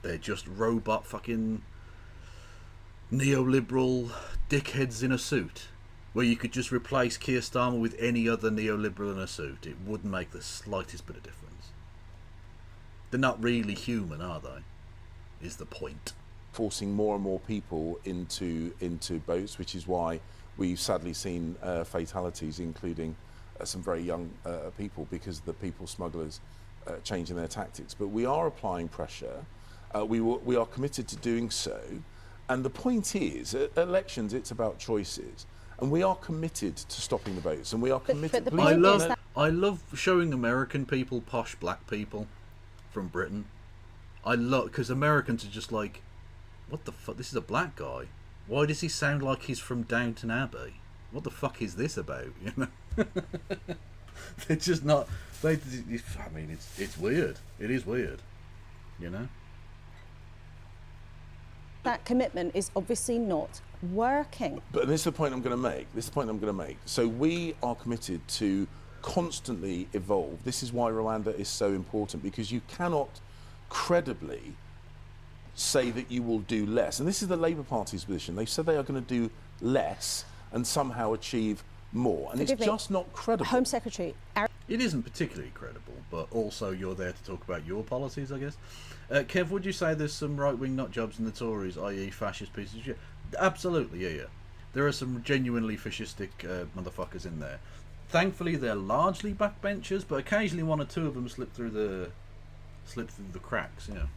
They're just robot fucking neoliberal dickheads in a suit. Where you could just replace Keir Starmer with any other neoliberal in a suit. It wouldn't make the slightest bit of difference. They're not really human, are they? Is the point. Forcing more and more people into boats, which is why we've sadly seen fatalities, including some very young people, because the people smugglers changing their tactics. But we are applying pressure. We are committed to doing so. And the point is, at elections, it's about choices. and we are committed to stopping the votes, and we are committed. the Please- point is no, that- I love showing American people posh black people from Britain. I love, because Americans are just like, what the fuck? This is a black guy. Why does he sound like he's from Downton Abbey? What the fuck is this about? You know, they're just not. I mean, it's weird. It is weird. You know. That commitment is obviously not working. But this is the point I'm going to make. So we are committed to constantly evolve. This is why Rwanda is so important, because you cannot credibly say that you will do less. And this is the Labour Party's position. They've said they are going to do less and somehow achieve more. And it's just not credible. Home Secretary. It isn't particularly credible, but also you're there to talk about your policies, I guess. Kev, would you say there's some right-wing nutjobs in the Tories, i.e. fascist pieces of shit? Absolutely, yeah. There are some genuinely fascistic motherfuckers in there. Thankfully, they're largely backbenchers, but occasionally one or two of them slip through the cracks, yeah.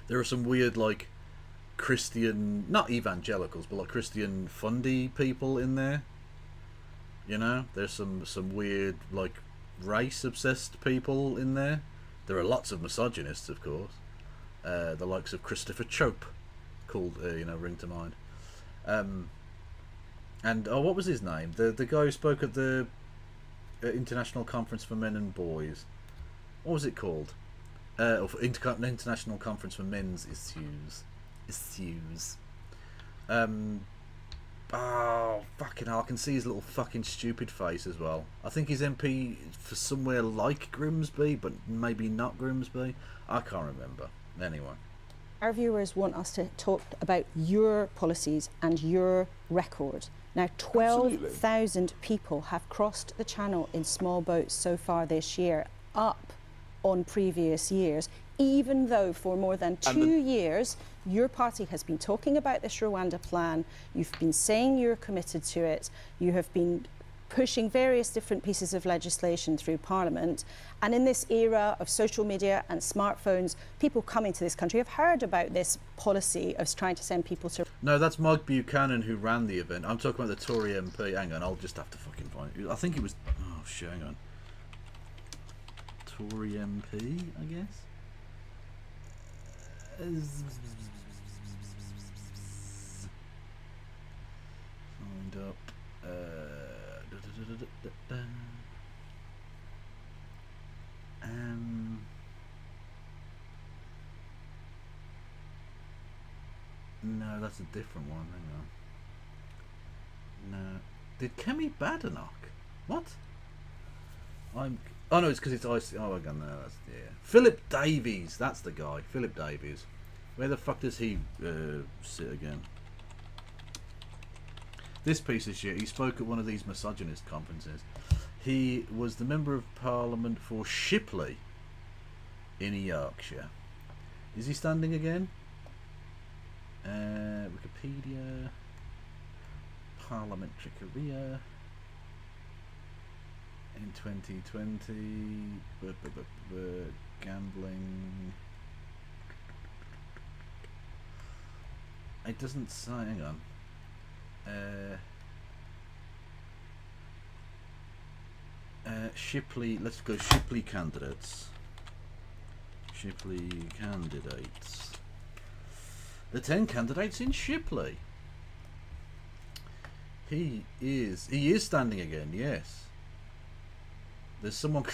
There are some weird, like, Christian, not evangelicals, but like Christian fundy people in there. You know, there's some weird, like, race-obsessed people in there. There are lots of misogynists, of course. The likes of Christopher Chope, called, ring to mind. And, what was his name? The guy who spoke at the International Conference for Men and Boys. What was it called? International Conference for Men's Issues. Oh, fucking hell, I can see his little fucking stupid face as well. I think he's MP for somewhere like Grimsby, but maybe not Grimsby. I can't remember. Anyway. Our viewers want us to talk about your policies and your record. Now, 12,000 people have crossed the channel in small boats so far this year, up on previous years, even though for more than 2 years your party has been talking about this Rwanda plan, you've been saying you're committed to it, you have been pushing various different pieces of legislation through Parliament, and in this era of social media and smartphones, people coming to this country have heard about this policy of trying to send people to... No, that's Mike Buchanan who ran the event. I'm talking about the Tory MP. Hang on, I'll just have to fucking find it. I think it was... Oh, shit, hang on. Tory MP, I guess? Find up. No, that's a different one. Hang on. No. Did Kemi Badenoch? What? Oh no, it's because it's ice. Oh, again, no, that's Philip Davies. That's the guy. Philip Davies. Where the fuck does he sit again? This piece of shit. He spoke at one of these misogynist conferences. He was the member of Parliament for Shipley in Yorkshire. Is he standing again? Wikipedia. Parliamentary career. In 2020, gambling. It doesn't say. Hang on. Shipley. Let's go. Shipley candidates. Shipley candidates. The 10 candidates in Shipley. He is standing again. Yes. There's someone.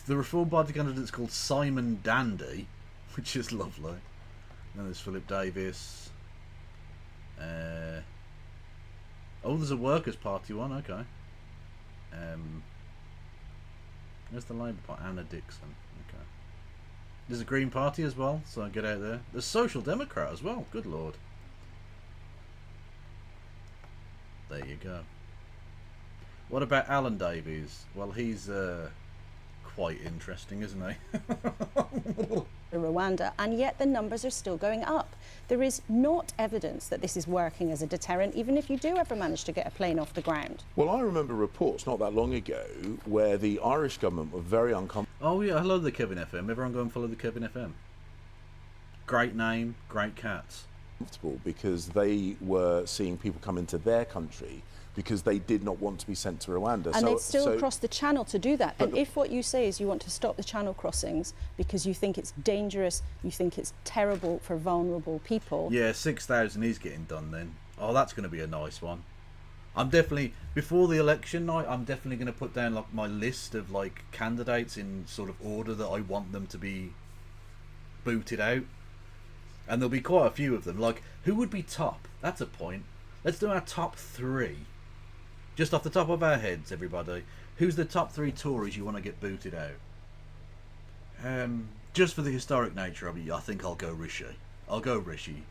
The Reform Party candidate's called Simon Dandy, which is lovely. And there's Philip Davis. Oh, there's a Workers' Party one. Okay. There's the Labour Party. Anna Dixon. Okay. There's a Green Party as well. So get out there. There's Social Democrat as well. Good lord. There you go. What about Alan Davies? Well, he's quite interesting, isn't he? Rwanda, and yet the numbers are still going up. There is not evidence that this is working as a deterrent, even if you do ever manage to get a plane off the ground. Well, I remember reports not that long ago where the Irish government were very uncomfortable. Oh yeah, I love the Kevin FM. Everyone go and follow the Kevin FM. Great name, great cats. comfortable because they were seeing people come into their country because they did not want to be sent to Rwanda. And they've still crossed the channel to do that. And if what you say is you want to stop the channel crossings because you think it's dangerous, you think it's terrible for vulnerable people. Yeah, 6,000 is getting done then. Oh, that's going to be a nice one. I'm definitely, before the election night, I'm definitely going to put down like my list of like candidates in sort of order that I want them to be booted out. And there'll be quite a few of them. Like, who would be top? That's a point. Let's do our top 3. Just off the top of our heads, everybody. Who's the top 3 Tories you want to get booted out? Just for the historic nature of it, I think I'll go Rishi. I'll go Rishi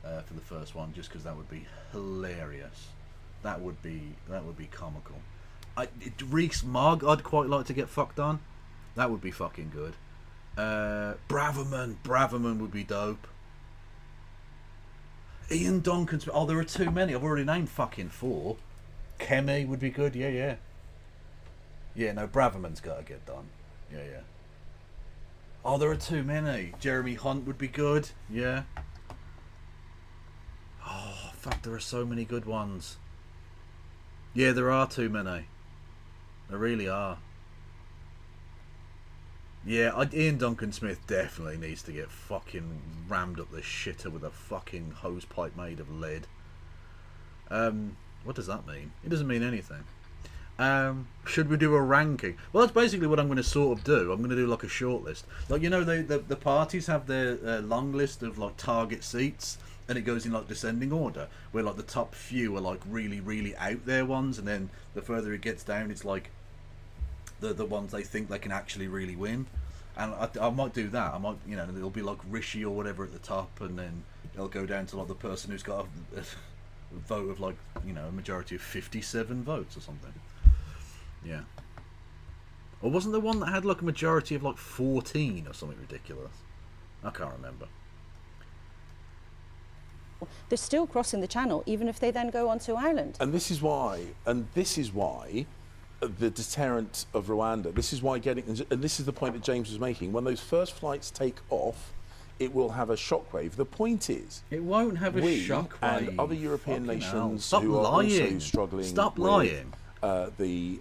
for the first one, just because that would be hilarious. That would be comical. Reese Mogg, I'd quite like to get fucked on. That would be fucking good. Braverman would be dope. Ian Duncan's. Oh, there are too many. I've already named fucking 4. Kemi would be good. Yeah. Yeah, no, Braverman's got to get done. Yeah. Oh, there are too many. Jeremy Hunt would be good. Yeah. Oh, fuck, there are so many good ones. Yeah, there are too many. There really are. Yeah, Ian Duncan Smith definitely needs to get fucking rammed up the shitter with a fucking hose pipe made of lead. What does that mean? It doesn't mean anything. Should we do a ranking? Well, that's basically what I'm going to sort of do. I'm going to do like a short list. Like, you know, the parties have their long list of like target seats, and it goes in like descending order, where like the top few are like really, really out there ones, and then the further it gets down, it's like the ones they think they can actually really win. And I might do that. I might, you know, it'll be like Rishi or whatever at the top, and then it'll go down to like the person who's got a vote of like, you know, a majority of 57 votes or something. Yeah. Or wasn't there one that had like a majority of like 14 or something ridiculous? I can't remember. They're still crossing the channel, even if they then go on to Ireland. And this is why the deterrent of Rwanda, this is why and this is the point that James was making, when those first flights take off, it will have a shockwave. The point is, it won't have a shockwave. And other European nations who are also struggling. Stop lying. The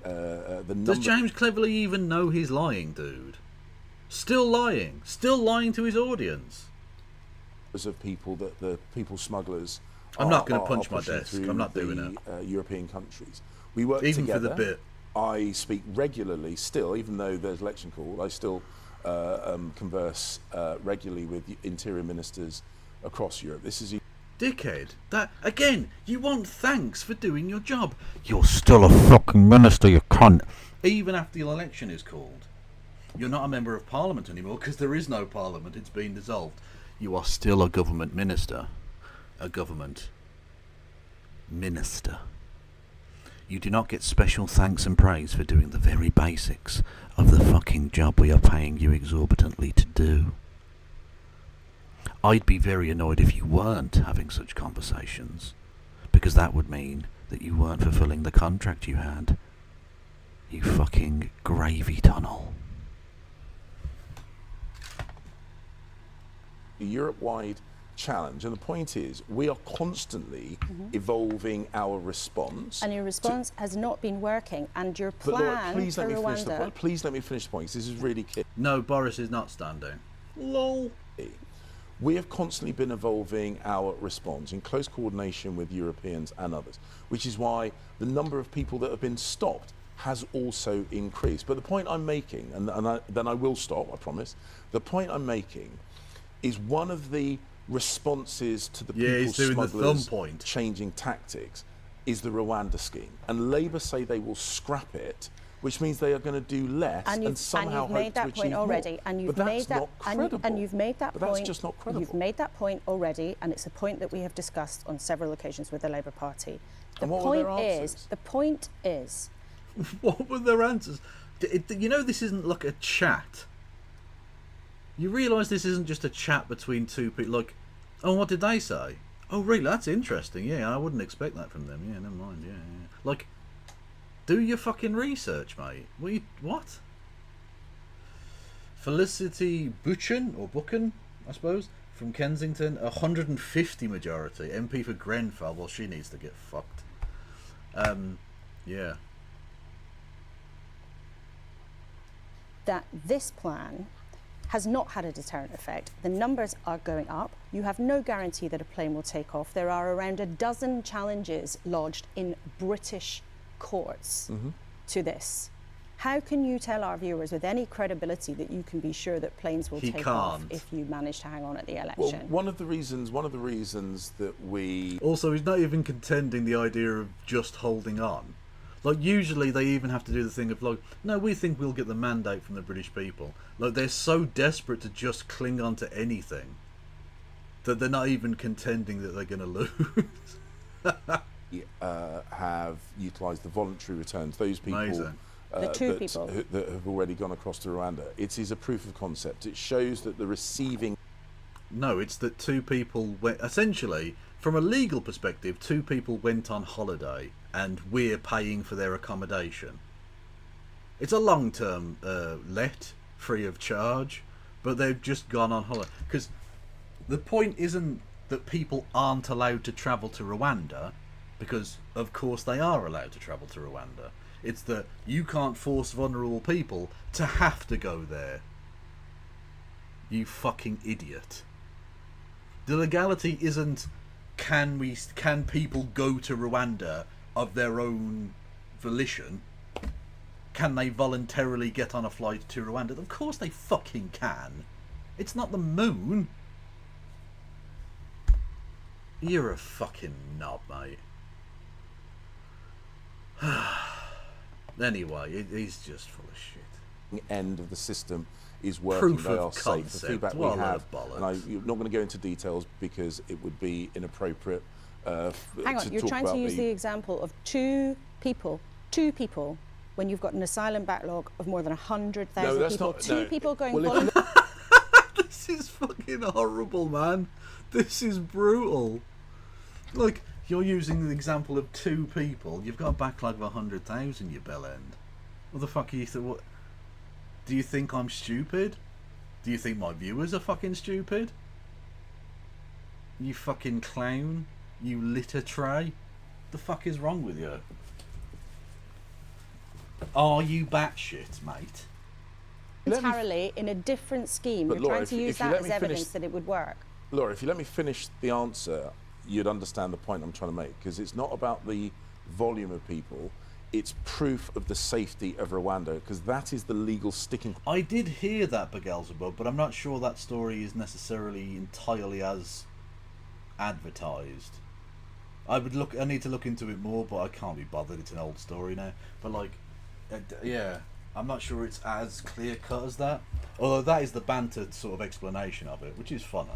Does James Cleverly even know he's lying, dude? Still lying to his audience. Of people that the people smugglers. I'm not going to punch my desk. I'm not doing it. European countries. We work even together. For the bit. I speak regularly still, even though there's election call. I still converse regularly with interior ministers across Europe. This is. Dickhead. That again. You want thanks for doing your job. You're still a fucking minister, you cunt. Even after the election is called, you're not a member of Parliament anymore because there is no Parliament. It's been dissolved. You are still a government minister. A government minister. You do not get special thanks and praise for doing the very basics of the fucking job we are paying you exorbitantly to do. I'd be very annoyed if you weren't having such conversations, because that would mean that you weren't fulfilling the contract you had. You fucking gravy tunnel. A Europe-wide challenge, and the point is we are constantly evolving our response. And your response has not been working, and your plan please for let me Rwanda... finish the point. Please let me finish the point, because this is really key. No, Boris is not standing. Lol. We have constantly been evolving our response in close coordination with Europeans and others, which is why the number of people that have been stopped has also increased. But the point I'm making, and then I will stop, I promise, the point I'm making is one of the responses to the people smugglers changing tactics is the Rwanda scheme. And Labour say they will scrap it, which means they are going to do less and somehow hope to achieve more. And you've made that point already. And you've made that point. That's just not credible. You've made that point already, and it's a point that we have discussed on several occasions with the Labour Party. The point is... What were their answers? You know, this isn't like a chat. You realise this isn't just a chat between two people. Like, oh, what did they say? Oh, really? That's interesting. Yeah, I wouldn't expect that from them. Yeah, never mind. Yeah. Like, do your fucking research, mate. What? Felicity Buchan, or Buchan, I suppose, From Kensington, 150 majority. MP for Grenfell, well, she needs to get fucked. Yeah. That this plan has not had a deterrent effect. The numbers are going up. You have no guarantee that a plane will take off. There are around a dozen challenges lodged in British courts to this. How can you tell our viewers with any credibility that you can be sure that planes will take off if you manage to hang on at the election? Well, one of the reasons that we... Also, he's not even contending the idea of just holding on. Like, usually they even have to do the thing of, like, no, we think we'll get the mandate from the British people. Like, they're so desperate to just cling on to anything that they're not even contending that they're going to lose. Have utilised the voluntary returns. Those people... Amazing. The two people that have already gone across to Rwanda. It is a proof of concept. It shows that the receiving... No, it's that two people went... Essentially, from a legal perspective, two people went on holiday and we're paying for their accommodation. It's a long-term let, free of charge, but they've just gone on holiday. Because the point isn't that people aren't allowed to travel to Rwanda, because of course they are allowed to travel to Rwanda. It's that you can't force vulnerable people to have to go there. You fucking idiot. The legality isn't can people go to Rwanda of their own volition? Can they voluntarily get on a flight to Rwanda? Of course they fucking can. It's not the moon. You're a fucking knob, mate. Anyway, he's just full of shit. End of the system is working. Proof they of are safe. concept. The feedback What we a load have, of bollocks. and I'm not going to go into details because it would be inappropriate. Hang on, you're trying to use the example of two people, when you've got an asylum backlog of more than 100,000 people. Two people going... Well, This is fucking horrible, man. This is brutal. Like, you're using the example of two people. You've got a backlog of 100,000, you bellend. What the fuck are you... What? Do you think I'm stupid? Do you think my viewers are fucking stupid? You fucking clown. You litter tray. The fuck is wrong with you? Are you batshit, mate? Entirely in a different scheme. You're Laura, trying to use that as evidence that it would work. Laura, if you let me finish the answer, you'd understand the point I'm trying to make, because it's not about the volume of people, it's proof of the safety of Rwanda, because that is the legal sticking... I did hear that, Beelzebub, but I'm not sure that story is necessarily entirely as advertised. I need to look into it more, but I can't be bothered. It's an old story now. But, like, yeah, I'm not sure it's as clear-cut as that. Although that is the bantered sort of explanation of it, which is funny.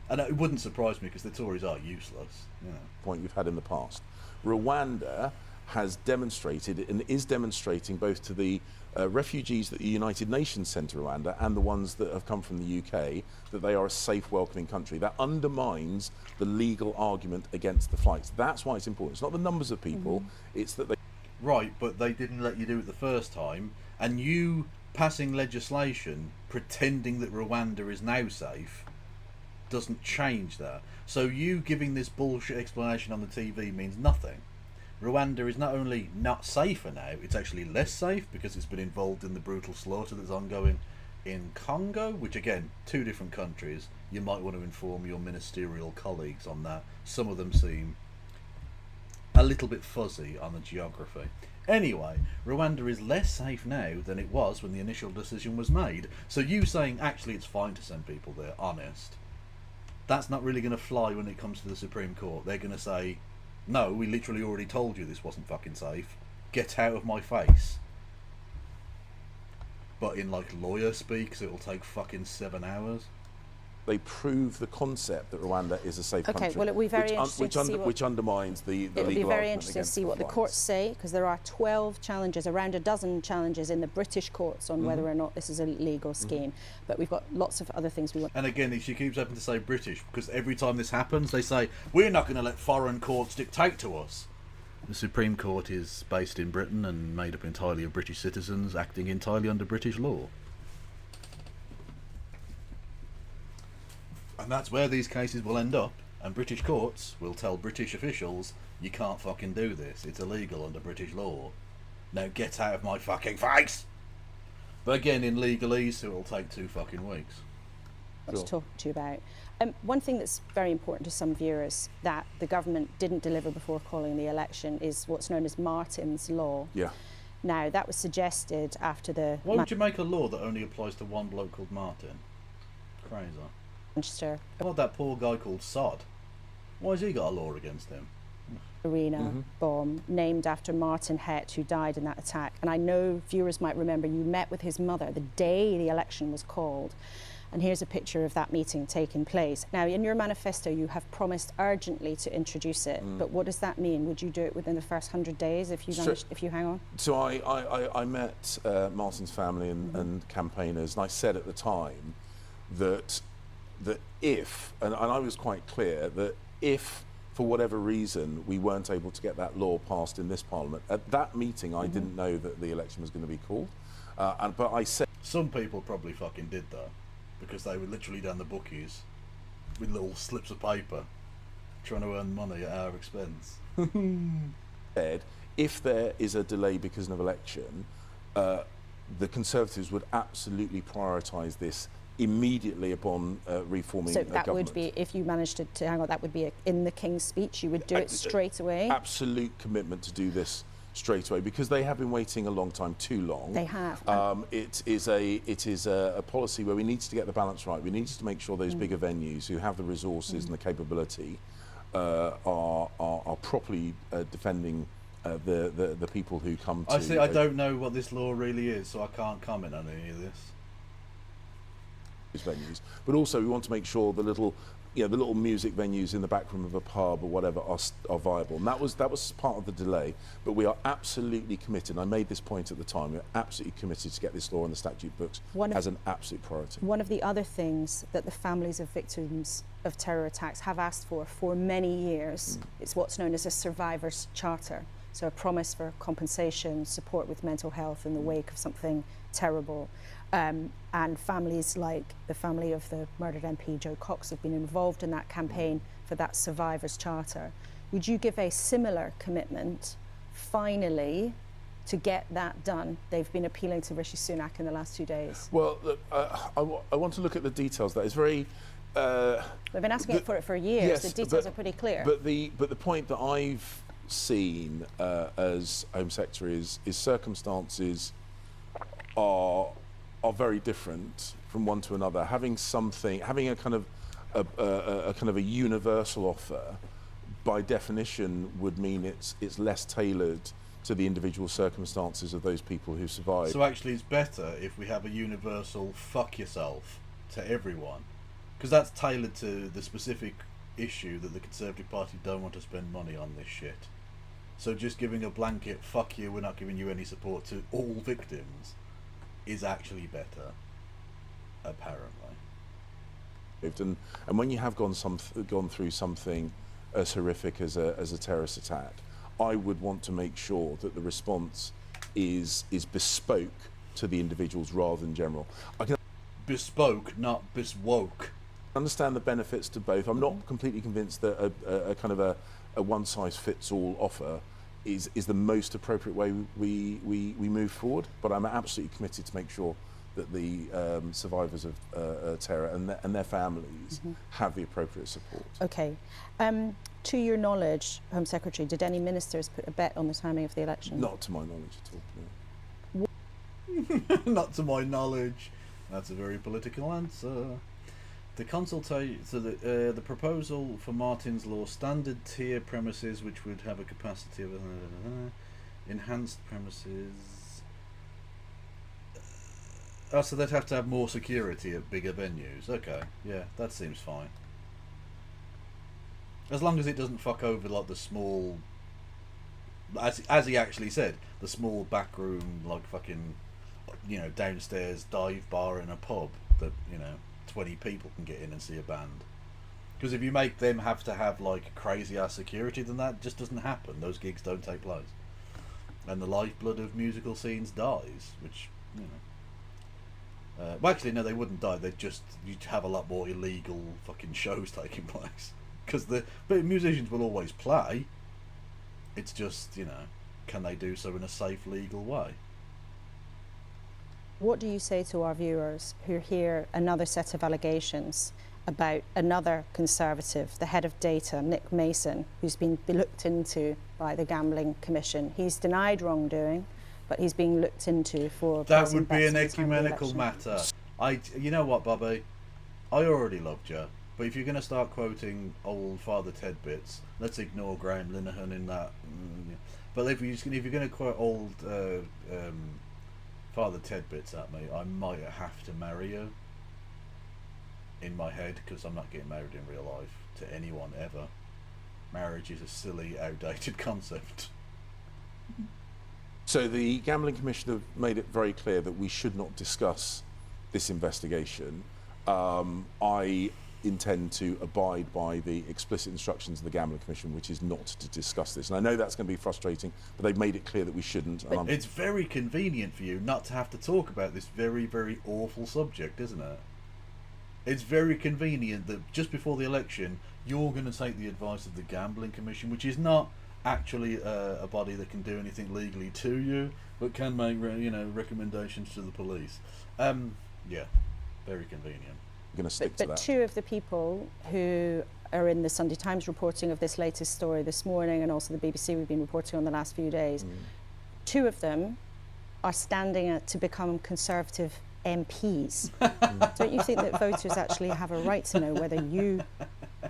And it wouldn't surprise me, because the Tories are useless. You know. Point you've had in the past. Rwanda has demonstrated and is demonstrating both to the refugees that the United Nations sent to Rwanda and the ones that have come from the UK that they are a safe, welcoming country. That undermines the legal argument against the flights. That's why it's important. It's not the numbers of people, it's that they... Right, but they didn't let you do it the first time, and you passing legislation pretending that Rwanda is now safe doesn't change that. So you giving this bullshit explanation on the TV means nothing. Rwanda is not only not safer now, it's actually less safe because it's been involved in the brutal slaughter that's ongoing in Congo, which again, two different countries. You might want to inform your ministerial colleagues on that. Some of them seem a little bit fuzzy on the geography. Anyway, Rwanda is less safe now than it was when the initial decision was made. So you saying actually it's fine to send people there, honest, that's not really going to fly when it comes to the Supreme Court. They're going to say, no, we literally already told you this wasn't fucking safe. Get out of my face. But in like lawyer speak, so it'll take fucking 7 hours. They prove the concept that Rwanda is a safe country. Okay, well, it'll be very interesting to see which undermines the legal argument. It'll be very argument interesting to against see what the courts say, because there are 12 challenges, around a dozen challenges in the British courts on whether or not this is a legal scheme. But we've got lots of other things we want. And again, she keeps having to say British, because every time this happens, they say, we're not going to let foreign courts dictate to us. The Supreme Court is based in Britain and made up entirely of British citizens acting entirely under British law. And that's where these cases will end up, and British courts will tell British officials, you can't fucking do this, it's illegal under British law. Now get out of my fucking face! But again, in legalese, it will take 2 fucking weeks. To talk to you about. One thing that's very important to some viewers that the government didn't deliver before calling the election is what's known as Martin's Law. Yeah. Now, that was suggested after the Why would you make a law that only applies to one bloke called Martin? Crazy. Manchester What that poor guy called Sod? Why has he got a law against him? Arena bomb named after Martin Hett, who died in that attack. And I know viewers might remember you met with his mother the day the election was called. And here's a picture of that meeting taking place. Now, in your manifesto, you have promised urgently to introduce it. But what does that mean? Would you do it within the first 100 days if you hang on? So I met Martin's family and campaigners, and I said at the time that if, and I was quite clear, that if for whatever reason we weren't able to get that law passed in this Parliament, at that meeting I didn't know that the election was going to be called. But I said... Some people probably fucking did though, because they were literally down the bookies with little slips of paper trying to earn money at our expense. If there is a delay because of an election, the Conservatives would absolutely prioritise this immediately upon reforming so a that government. would be, if you managed to hang on, that would be in the King's speech, you would do it straight away? Absolute commitment to do this straight away, because they have been waiting a long time, too long. They have. It is a policy where we need to get the balance right. We need to make sure those bigger venues who have the resources and the capability are properly defending the people who come to... I see. I don't know what this law really is, so I can't comment on any of this. Venues, but also we want to make sure the little music venues in the back room of a pub or whatever are viable, and that was part of the delay. But we are absolutely committed, and I made this point at the time, we're absolutely committed to get this law in the statute books as an absolute priority. One of the other things that the families of victims of terror attacks have asked for many years, is what's known as a survivor's charter. So a promise for compensation, support with mental health in the wake of something terrible. And families like the family of the murdered MP Joe Cox have been involved in that campaign for that survivor's charter. Would you give a similar commitment, finally, to get that done? They've been appealing to Rishi Sunak in the last 2 days. Well, look, I want to look at the details. That is very... We've been asking for it for years. Yes, the details are pretty clear. But the point that I've seen as Home Secretary is circumstances are very different from one to another. Having a kind of a universal offer, by definition, would mean it's less tailored to the individual circumstances of those people who survive. So actually, it's better if we have a universal "fuck yourself" to everyone, because that's tailored to the specific issue that the Conservative Party don't want to spend money on this shit. So just giving a blanket "fuck you, we're not giving you any support" to all victims is actually better, apparently. And when you have gone through something as horrific as a terrorist attack, I would want to make sure that the response is bespoke to the individuals rather than general. I can bespoke, not beswoke. Understand the benefits to both. I'm not completely convinced that a kind of a one-size-fits-all offer is the most appropriate way we move forward, but I'm absolutely committed to make sure that the survivors of terror and their families have the appropriate support. Okay. To your knowledge, Home Secretary, did any ministers put a bet on the timing of the election? Not to my knowledge at all, no. Not to my knowledge. That's a very political answer. The the proposal for Martin's Law, standard tier premises which would have a capacity of enhanced premises. Oh, so they'd have to have more security at bigger venues. Okay, yeah, that seems fine. As long as it doesn't fuck over like the small, as he actually said, the small back room, like fucking, downstairs dive bar in a pub that 20 people can get in and see a band. Because if you make them have to have like crazy ass security, then that just doesn't happen. Those gigs don't take place, and the lifeblood of musical scenes dies, which Well, actually, no, they wouldn't die. You'd have a lot more illegal fucking shows taking place. But musicians will always play. It's just, can they do so in a safe, legal way? What do you say to our viewers who hear another set of allegations about another Conservative, the head of data, Nick Mason, who's been looked into by the Gambling Commission? He's denied wrongdoing, but he's being looked into for... That would be an ecumenical matter. You know what, Bobby? I already loved you, but if you're going to start quoting old Father Ted bits, let's ignore Graham Linehan in that. But if you're going to quote old Father Ted bits at me, I might have to marry you. In my head, because I'm not getting married in real life to anyone ever. Marriage is a silly, outdated concept. So the Gambling Commission have made it very clear that we should not discuss this investigation. I intend to abide by the explicit instructions of the Gambling Commission, which is not to discuss this. And I know that's going to be frustrating, but they've made it clear that we shouldn't. And it's very convenient for you not to have to talk about this very, very awful subject, isn't it? It's very convenient that just before the election, you're going to take the advice of the Gambling Commission, which is not actually a body that can do anything legally to you, but can make recommendations to the police. Yeah, very convenient. I'm going to stick to that. But two of the people who are in the Sunday Times reporting of this latest story this morning, and also the BBC we've been reporting on the last few days, two of them are standing to become Conservative MPs. Don't you think that voters actually have a right to know whether you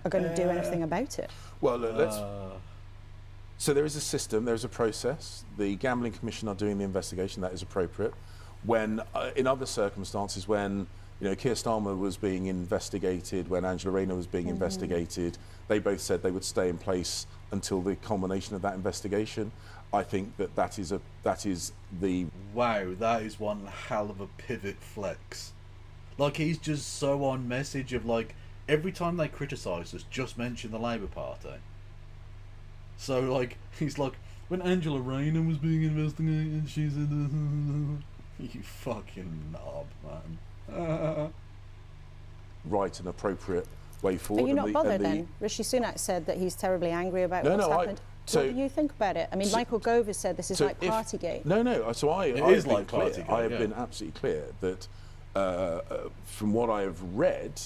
are going to do anything about it? Well, let's... So there is a system, there is a process. The Gambling Commission are doing the investigation, that is appropriate. When, in other circumstances, when Keir Starmer was being investigated, when Angela Rayner was being investigated, they both said they would stay in place until the culmination of that investigation. I think that is the... Wow, that is one hell of a pivot flex. Like, he's just so on message of, like, every time they criticise us, just mention the Labour Party. So, like, he's like, when Angela Rayner was being investigated, she said... You fucking knob, man. Right and appropriate way forward. Are you not bothered then? Rishi Sunak said that he's terribly angry about what's happened. What do you think about it? I mean, Michael Gove has said this is like Partygate. No. So I is like Partygate. I have been absolutely clear that from what I have read,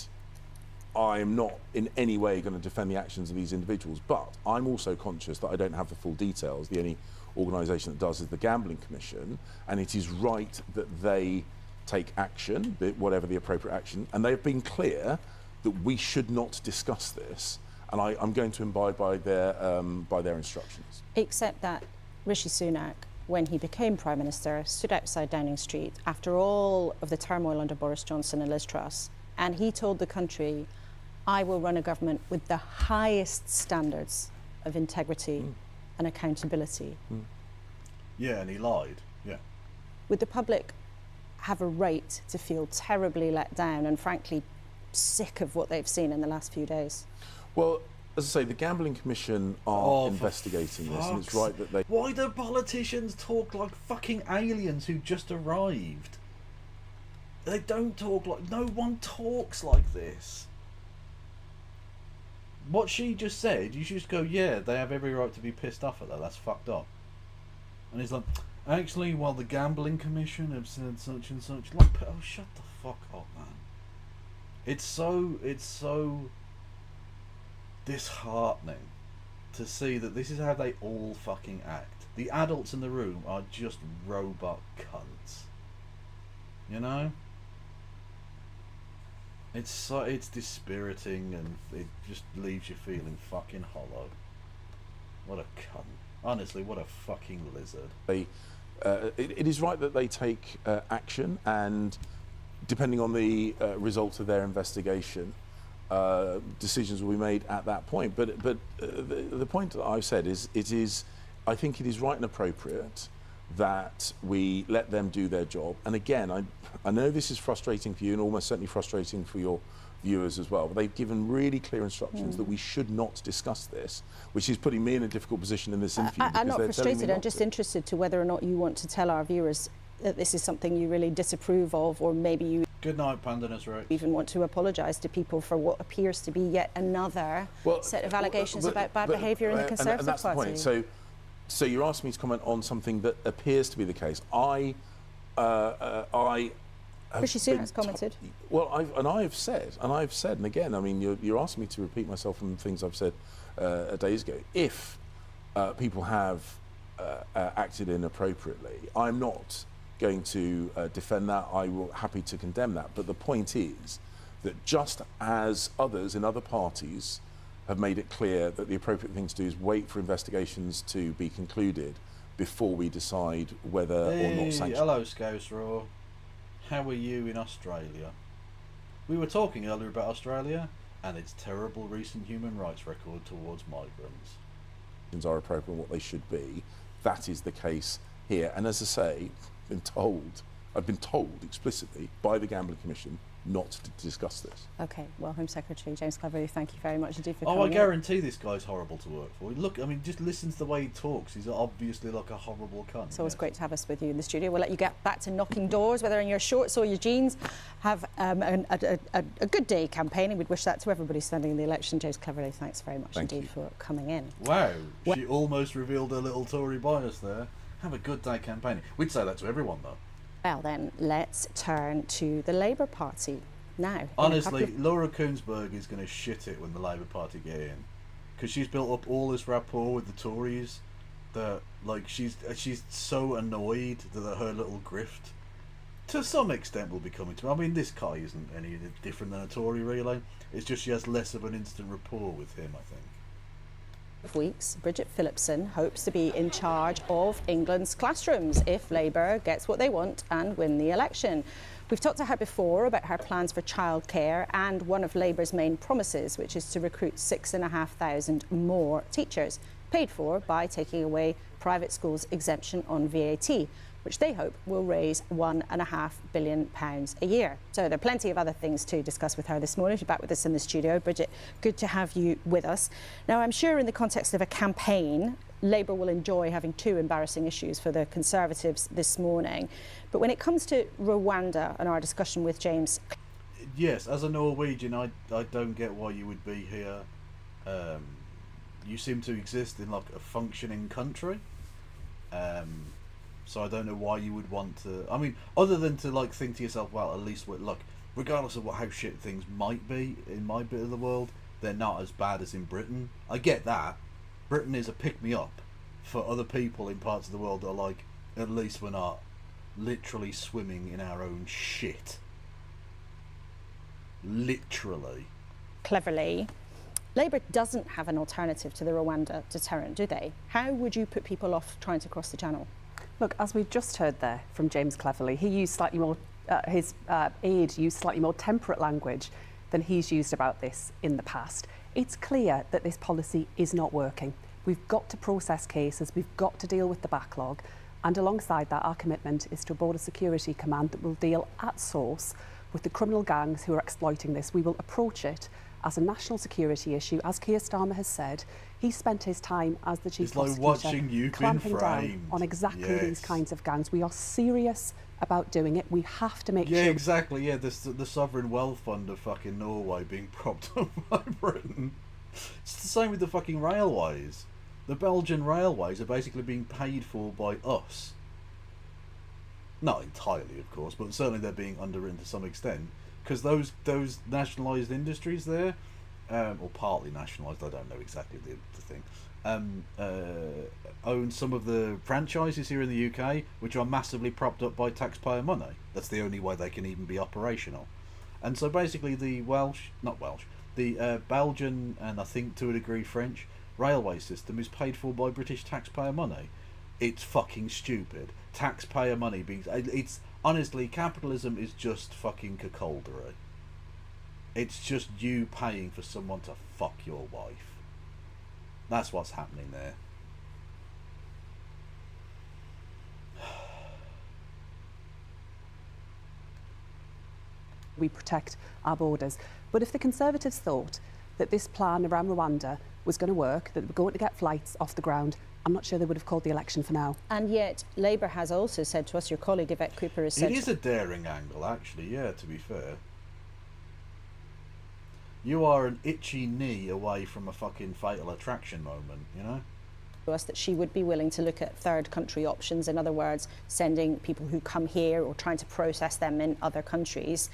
I am not in any way going to defend the actions of these individuals. But I'm also conscious that I don't have the full details. The only organisation that does is the Gambling Commission, and it is right that they take action, whatever the appropriate action. And they have been clear that we should not discuss this. And I'm going to abide by their instructions. Except that Rishi Sunak, when he became Prime Minister, stood outside Downing Street after all of the turmoil under Boris Johnson and Liz Truss, and he told the country, I will run a government with the highest standards of integrity and accountability. Yeah, and he lied. Yeah. Would the public have a right to feel terribly let down and frankly sick of what they've seen in the last few days? Well, as I say, the Gambling Commission are investigating this, and it's right that they... Why do politicians talk like fucking aliens who just arrived? They don't talk like... No one talks like this. What she just said, you should just go, yeah, they have every right to be pissed off at that. That's fucked up. And he's like, actually, while the Gambling Commission have said such and such... Like, oh, shut the fuck up, man. It's so disheartening to see that this is how they all fucking act. The adults in the room are just robot cunts. You know? It's dispiriting, and it just leaves you feeling fucking hollow. What a cunt. Honestly, what a fucking lizard. It is right that they take action, and depending on the result of their investigation, decisions will be made at that point. But the point that I've said is, I think it is right and appropriate that we let them do their job. And again, I know this is frustrating for you and almost certainly frustrating for your viewers as well, but they've given really clear instructions that we should not discuss this, which is putting me in a difficult position in this interview. I'm not frustrated, I'm just interested to whether or not you want to tell our viewers that this is something you really disapprove of, or maybe you Good night, Pandanus Rex. Even want to apologise to people for what appears to be yet another set of allegations about bad behaviour in the Conservative and that's Party. the point. So you're asking me to comment on something that appears to be the case. I Rishi Sunak's commented. Well, I've said, and again, I mean, you're asking me to repeat myself from things I've said days ago. If people have acted inappropriately, I'm not going to defend that. I will happy to condemn that. But the point is that just as others in other parties have made it clear that the appropriate thing to do is wait for investigations to be concluded before we decide whether or not sanctions. Hello, Scouse Raw. How are you in Australia? We were talking earlier about Australia and its terrible recent human rights record towards migrants. Are appropriate and what they should be. That is the case here. And as I say, I've been told explicitly by the Gambling Commission not to discuss this. OK, well, Home Secretary James Cleverly, thank you very much indeed for coming I guarantee this guy's horrible to work for. Look, I mean, just listen to the way he talks. He's obviously like a horrible cunt. It's always great to have us with you in the studio. We'll let you get back to knocking doors, whether in your shorts or your jeans. Have a good day campaigning. We'd wish that to everybody standing in the election. James Cleverly, thanks very much indeed for coming in. Wow, she almost revealed her little Tory bias there. Have a good day campaigning. We'd say that to everyone, though. Well, then, let's turn to the Labour Party now. Honestly, Laura Kuenssberg is going to shit it when the Labour Party get in. Because she's built up all this rapport with the Tories that, like, she's so annoyed that her little grift, to some extent, will be coming to her. I mean, this guy isn't any different than a Tory, really. It's just she has less of an instant rapport with him, I think. Weeks, Bridget Phillipson hopes to be in charge of England's classrooms if Labour gets what they want and win the election. We've talked to her before about her plans for childcare and one of Labour's main promises, which is to recruit 6,500 more teachers, paid for by taking away private schools' exemption on VAT, which they hope will raise £1.5 billion a year. So there are plenty of other things to discuss with her this morning. She's back with us in the studio. Bridget, good to have you with us. Now, I'm sure in the context of a campaign, Labour will enjoy having two embarrassing issues for the Conservatives this morning. But when it comes to Rwanda and our discussion with James... Yes, as a Norwegian, I don't get why you would be here. You seem to exist in, like, a functioning country. So I don't know why you would want to... I mean, other than to, like, think to yourself, well, at least, look, regardless of how shit things might be in my bit of the world, they're not as bad as in Britain. I get that. Britain is a pick-me-up for other people in parts of the world that are like, at least we're not literally swimming in our own shit. Literally. Cleverly, Labour doesn't have an alternative to the Rwanda deterrent, do they? How would you put people off trying to cross the channel? Look, as we've just heard there from James Cleverly, he used slightly more, his aide used slightly more temperate language than he's used about this in the past. It's clear that this policy is not working. We've got to process cases, we've got to deal with the backlog, and alongside that, our commitment is to a border security command that will deal at source with the criminal gangs who are exploiting this. We will approach it as a national security issue. As Keir Starmer has said, he spent his time as the chief prosecutor clamping down on exactly these kinds of gangs. We are serious about doing it. We have to make sure... Yeah, exactly. Yeah, the sovereign wealth fund of fucking Norway being propped up by Britain. It's the same with the fucking railways. The Belgian railways are basically being paid for by us. Not entirely, of course, but certainly they're being underwritten to some extent. Because those nationalised industries there, or partly nationalised, I don't know exactly the thing, own some of the franchises here in the UK, which are massively propped up by taxpayer money. That's the only way they can even be operational. And so basically the Belgian, and I think to a degree French, railway system is paid for by British taxpayer money. It's fucking stupid. Taxpayer money being... It's... Honestly, capitalism is just fucking cuckoldery. It's just you paying for someone to fuck your wife. That's what's happening there. We protect our borders. But if the Conservatives thought that this plan around Rwanda was going to work, that they were going to get flights off the ground, I'm not sure they would have called the election for now. And yet, Labour has also said to us, your colleague Yvette Cooper has said... It is a daring angle, actually, yeah, to be fair. You are an itchy knee away from a fucking fatal attraction moment, you know? to us that she would be willing to look at third country options, in other words, sending people who come here or trying to process them in other countries.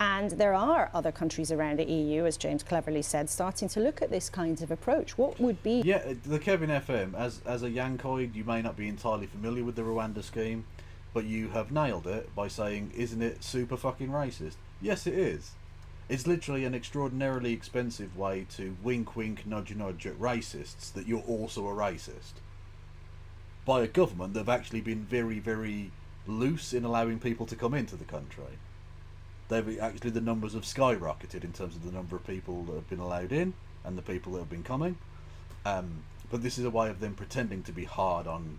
And there are other countries around the EU, as James cleverly said, starting to look at this kind of approach. What would be... Yeah, the Kevin FM, as a Yankoid, you may not be entirely familiar with the Rwanda scheme, but you have nailed it by saying, isn't it super fucking racist? Yes, it is. It's literally an extraordinarily expensive way to wink wink nudge nudge at racists that you're also a racist. By a government that have actually been very, very loose in allowing people to come into the country. They've actually, the numbers have skyrocketed in terms of the number of people that have been allowed in and the people that have been coming. But this is a way of them pretending to be hard on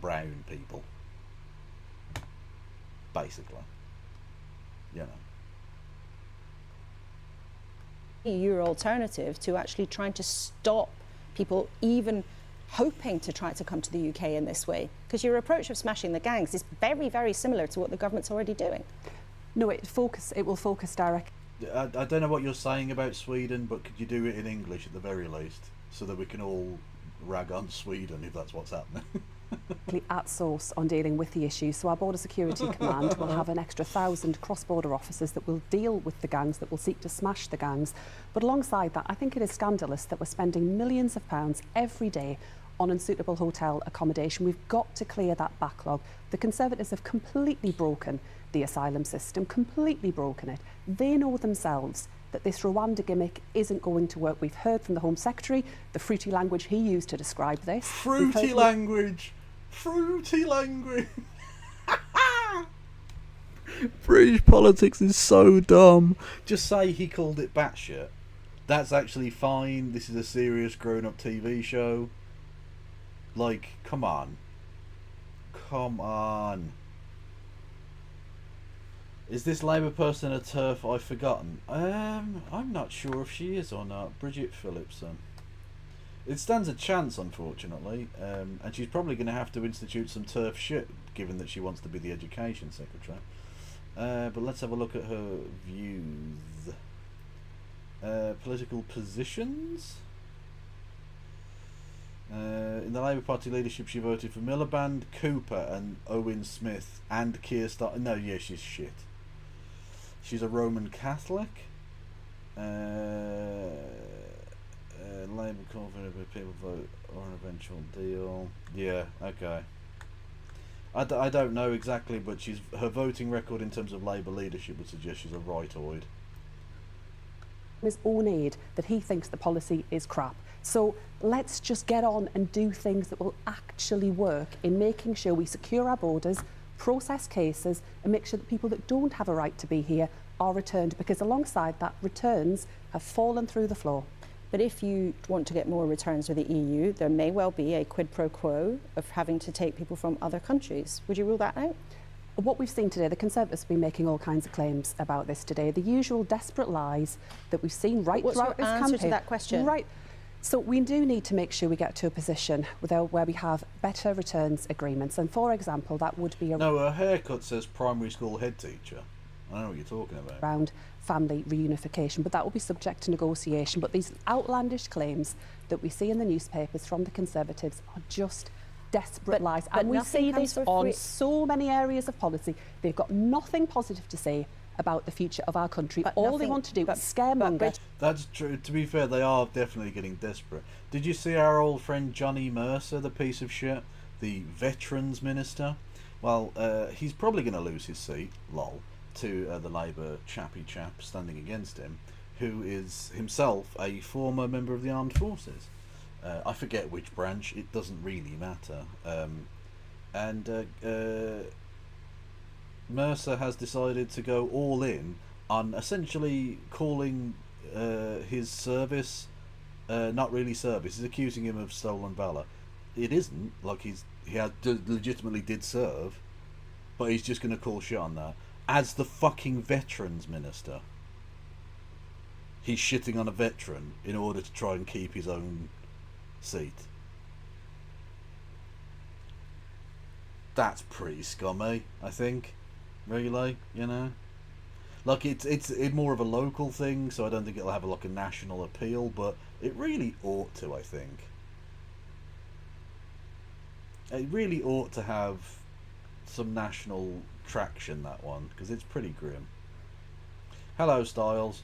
brown people. Basically. You know. Your alternative to actually trying to stop people even hoping to try to come to the UK in this way? Because your approach of smashing the gangs is very, very similar to what the government's already doing. No, it will focus directly. I don't know what you're saying about Sweden, but could you do it in English at the very least, so that we can all rag on Sweden if that's what's happening? At source on dealing with the issue. So our Border Security Command will have an extra 1,000 cross-border officers that will deal with the gangs, that will seek to smash the gangs. But alongside that, I think it is scandalous that we're spending millions of pounds every day on unsuitable hotel accommodation. We've got to clear that backlog. The Conservatives have completely broken the asylum system, completely broken it. They know themselves that this Rwanda gimmick isn't going to work. We've heard from the Home Secretary, the fruity language he used to describe this. Fruity language! Fruity language! British politics is so dumb. Just say he called it batshit. That's actually fine. This is a serious grown-up TV show. Like, come on. Come on. Is this Labour person a TERF I've forgotten? I'm not sure if she is or not. Bridget Phillipson. It stands a chance, unfortunately, and she's probably going to have to institute some TERF shit, given that she wants to be the Education Secretary. But let's have a look at her views. Political positions? In the Labour Party leadership, she voted for Miliband, Cooper and Owen Smith and Keir Starmer. No, yeah, she's shit. She's a Roman Catholic. Labour confident if people vote or an eventual deal. Yeah, okay. I don't know exactly, but her voting record in terms of Labour leadership would suggest she's a rightoid. His own aid that he thinks the policy is crap. So let's just get on and do things that will actually work in making sure we secure our borders, process cases and make sure that people that don't have a right to be here are returned, because alongside that, returns have fallen through the floor. But if you want to get more returns with the EU, there may well be a quid pro quo of having to take people from other countries. Would you rule that out? What we've seen today, the Conservatives have been making all kinds of claims about this today. The usual desperate lies that we've seen right throughout this campaign. What's your answer to that question? Right. So we do need to make sure we get to a position where we have better returns agreements. And for example, that would be No, her haircut says primary school head teacher. I don't know what you're talking about. Around family reunification, but that will be subject to negotiation. But these outlandish claims that we see in the newspapers from the Conservatives are just desperate lies. And we see this on so many areas of policy. They've got nothing positive to say about the future of our country. All they want to do is scaremonger. That's true. To be fair, they are definitely getting desperate. Did you see our old friend Johnny Mercer, the piece of shit, the Veterans Minister? Well, he's probably going to lose his seat, lol, to the Labour chappy chap standing against him, who is himself a former member of the armed forces. I forget which branch, it doesn't really matter. Mercer has decided to go all in on essentially calling his service not really service. He's accusing him of stolen valour. It isn't, like he legitimately did serve, but he's just going to call shit on that as the fucking Veterans Minister. he's shitting on a veteran in order to try and keep his own seat. That's pretty scummy, I think. Really, you know? Like, it's more of a local thing, so I don't think it'll have like a national appeal, but it really ought to, I think. It really ought to have some national traction, that one, because it's pretty grim. Hello, Styles.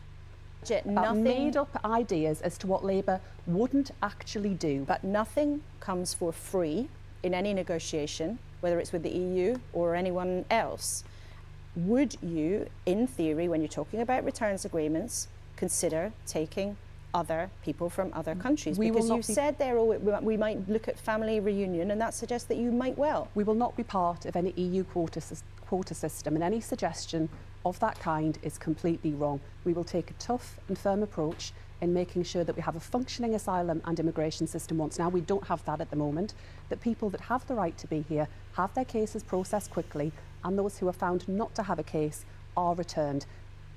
Nothing made up ideas as to what Labour wouldn't actually do. But nothing comes for free in any negotiation, whether it's with the EU or anyone else. Would you, in theory, when you're talking about returns agreements, consider taking other people from other countries? Because you said there, we might look at family reunion, and that suggests that you might well. We will not be part of any EU quota system, and any suggestion of that kind is completely wrong. We will take a tough and firm approach in making sure that we have a functioning asylum and immigration system once. Now, we don't have that at the moment, that people that have the right to be here have their cases processed quickly, and those who are found not to have a case are returned.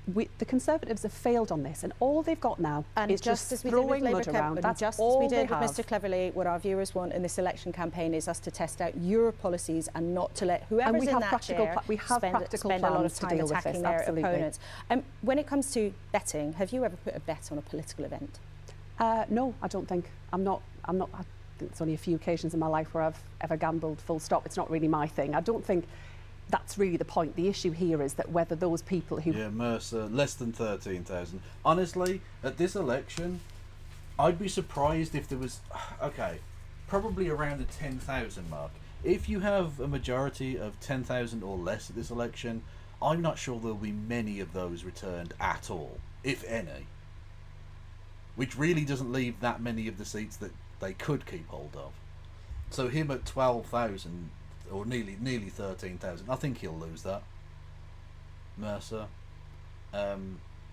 The Conservatives have failed on this, and all they've got now is just throwing mud around. That's just all as we did they with have. Mr Cleverly, what our viewers want in this election campaign is us to test out your policies and not to let whoever's in that chair spend a lot of time attacking their opponents. When it comes to betting, have you ever put a bet on a political event? No, I don't think. I'm not. I think it's only a few occasions in my life where I've ever gambled, full stop. It's not really my thing. I don't think that's really the point. The issue here is that whether those people who... Yeah, Mercer, less than 13,000. Honestly, at this election, I'd be surprised if there was... Okay, probably around the 10,000 mark. If you have a majority of 10,000 or less at this election, I'm not sure there'll be many of those returned at all, if any. Which really doesn't leave that many of the seats that they could keep hold of. So him at 12,000... or nearly 13,000. I think he'll lose that, Mercer.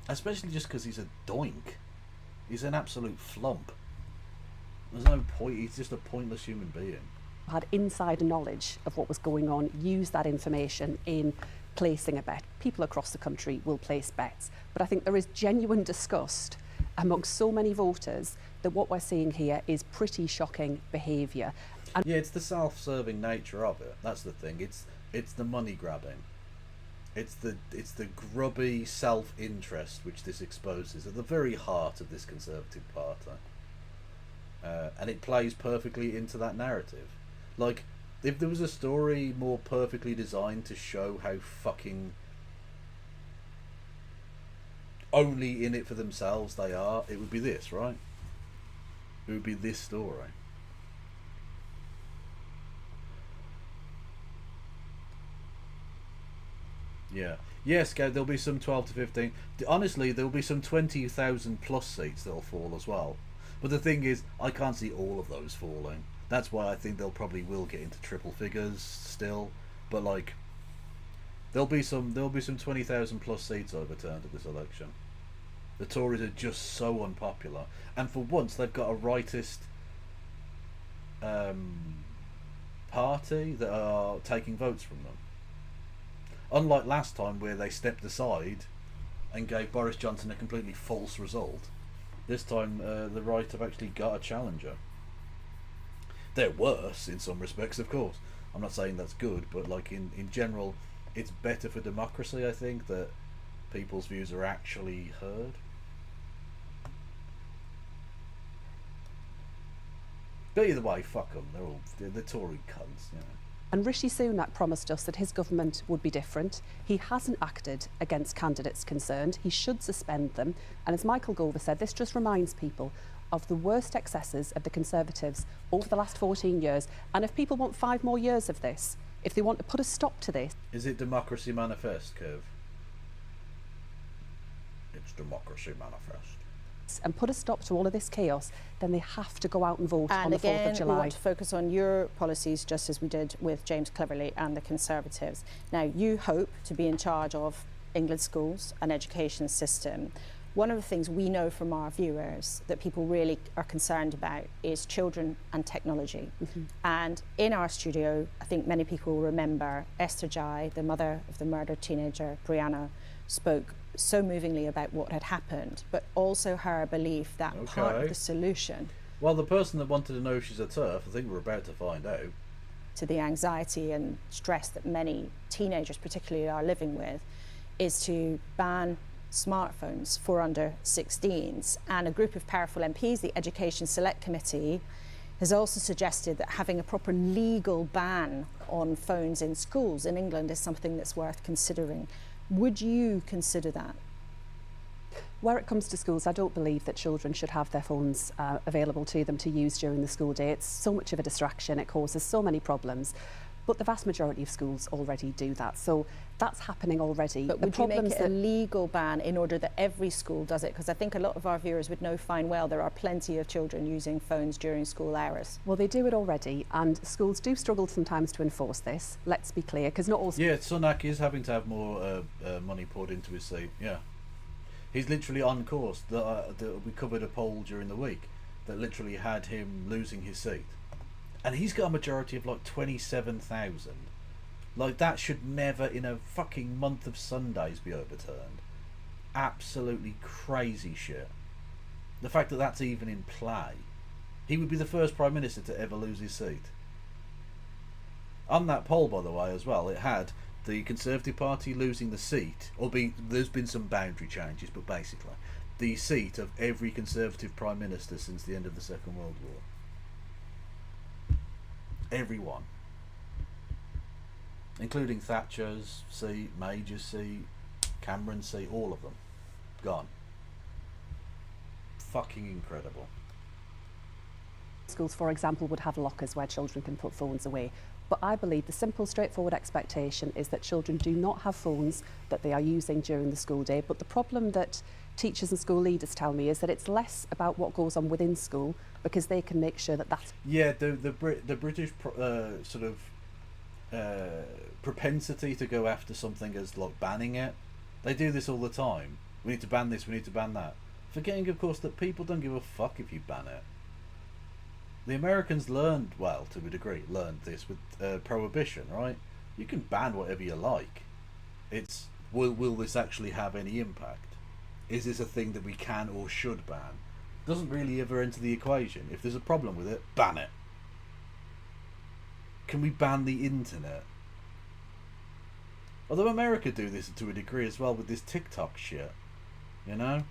Especially just because he's a doink. He's an absolute flump. There's no point. He's just a pointless human being. Had insider knowledge of what was going on, use that information in placing a bet. People across the country will place bets, but I think there is genuine disgust amongst so many voters that what we're seeing here is pretty shocking behaviour. Yeah, it's the self-serving nature of it. That's the thing. It's the money grabbing. It's the grubby self-interest which this exposes at the very heart of this Conservative Party, and it plays perfectly into that narrative. Like, if there was a story more perfectly designed to show how fucking only in it for themselves they are, it would be this, right? It would be this story. Yeah. Yes, there'll be some 12 to 15. Honestly, there'll be some 20,000 plus seats that'll fall as well. But the thing is, I can't see all of those falling. That's why I think they'll probably will get into triple figures still. But like, there'll be some 20,000 plus seats overturned at this election. The Tories are just so unpopular, and for once they've got a rightist party that are taking votes from them. Unlike last time where they stepped aside and gave Boris Johnson a completely false result, this time the right have actually got a challenger. They're worse in some respects, of course. I'm not saying that's good, but like in general, it's better for democracy, I think, that people's views are actually heard. But either way, fuck them. They're Tory cunts, you know. And Rishi Sunak promised us that his government would be different. He hasn't acted against candidates concerned. He should suspend them. And as Michael Gover said, this just reminds people of the worst excesses of the Conservatives over the last 14 years. And if people want 5 more years of this, if they want to put a stop to this... Is it Democracy Manifest, Kev? It's Democracy Manifest. And put a stop to all of this chaos, then they have to go out and vote on the 4th of And again, July. we want to focus on your policies, just as we did with James Cleverly and the Conservatives. Now, you hope to be in charge of England's schools and education system. One of the things we know from our viewers that people really are concerned about is children and technology. Mm-hmm. And in our studio, I think many people remember Esther Jai, the mother of the murdered teenager Brianna, spoke so movingly about what had happened, but also her belief that part of Okay. the solution Well, the person that wanted to know if she's a TERF, I think we're about to find out. to the anxiety and stress that many teenagers particularly are living with is to ban smartphones for under 16s. And a group of powerful MPs, the Education Select Committee, has also suggested that having a proper legal ban on phones in schools in England is something that's worth considering. Would you consider that? Where it comes to schools, I don't believe that children should have their phones available to them to use during the school day. It's so much of a distraction, it causes so many problems. But the vast majority of schools already do that. So that's happening already. But would you make it a legal ban in order that every school does it? Because I think a lot of our viewers would know fine well there are plenty of children using phones during school hours. Well, they do it already, and schools do struggle sometimes to enforce this. Let's be clear, because not all... Yeah, Sunak is having to have more money poured into his seat, yeah. He's literally on course. We covered a poll during the week that literally had him losing his seat. And he's got a majority of like 27,000. Like, that should never in a fucking month of Sundays be overturned. Absolutely crazy shit. The fact that that's even in play. He would be the first Prime Minister to ever lose his seat. On that poll, by the way, as well, it had the Conservative Party losing the seat, albeit there's been some boundary changes, but basically the seat of every Conservative Prime Minister since the end of the Second World War. Everyone. Including Thatcher's seat, Major's seat, Cameron's seat, all of them. Gone. Fucking incredible. Schools, for example, would have lockers where children can put phones away. But I believe the simple, straightforward expectation is that children do not have phones that they are using during the school day. But the problem that teachers and school leaders tell me is that it's less about what goes on within school, because they can make sure that that's... Yeah, the British propensity to go after something as like banning it. They do this all the time. We need to ban this, we need to ban that. Forgetting, of course, that people don't give a fuck if you ban it. The Americans learned, well, to a degree, learned this with prohibition, right? You can ban whatever you like. It's, will this actually have any impact? Is this a thing that we can or should ban? Doesn't really ever enter the equation. If there's a problem with it, ban it. Can we ban the internet? Although America do this to a degree as well with this TikTok shit, you know?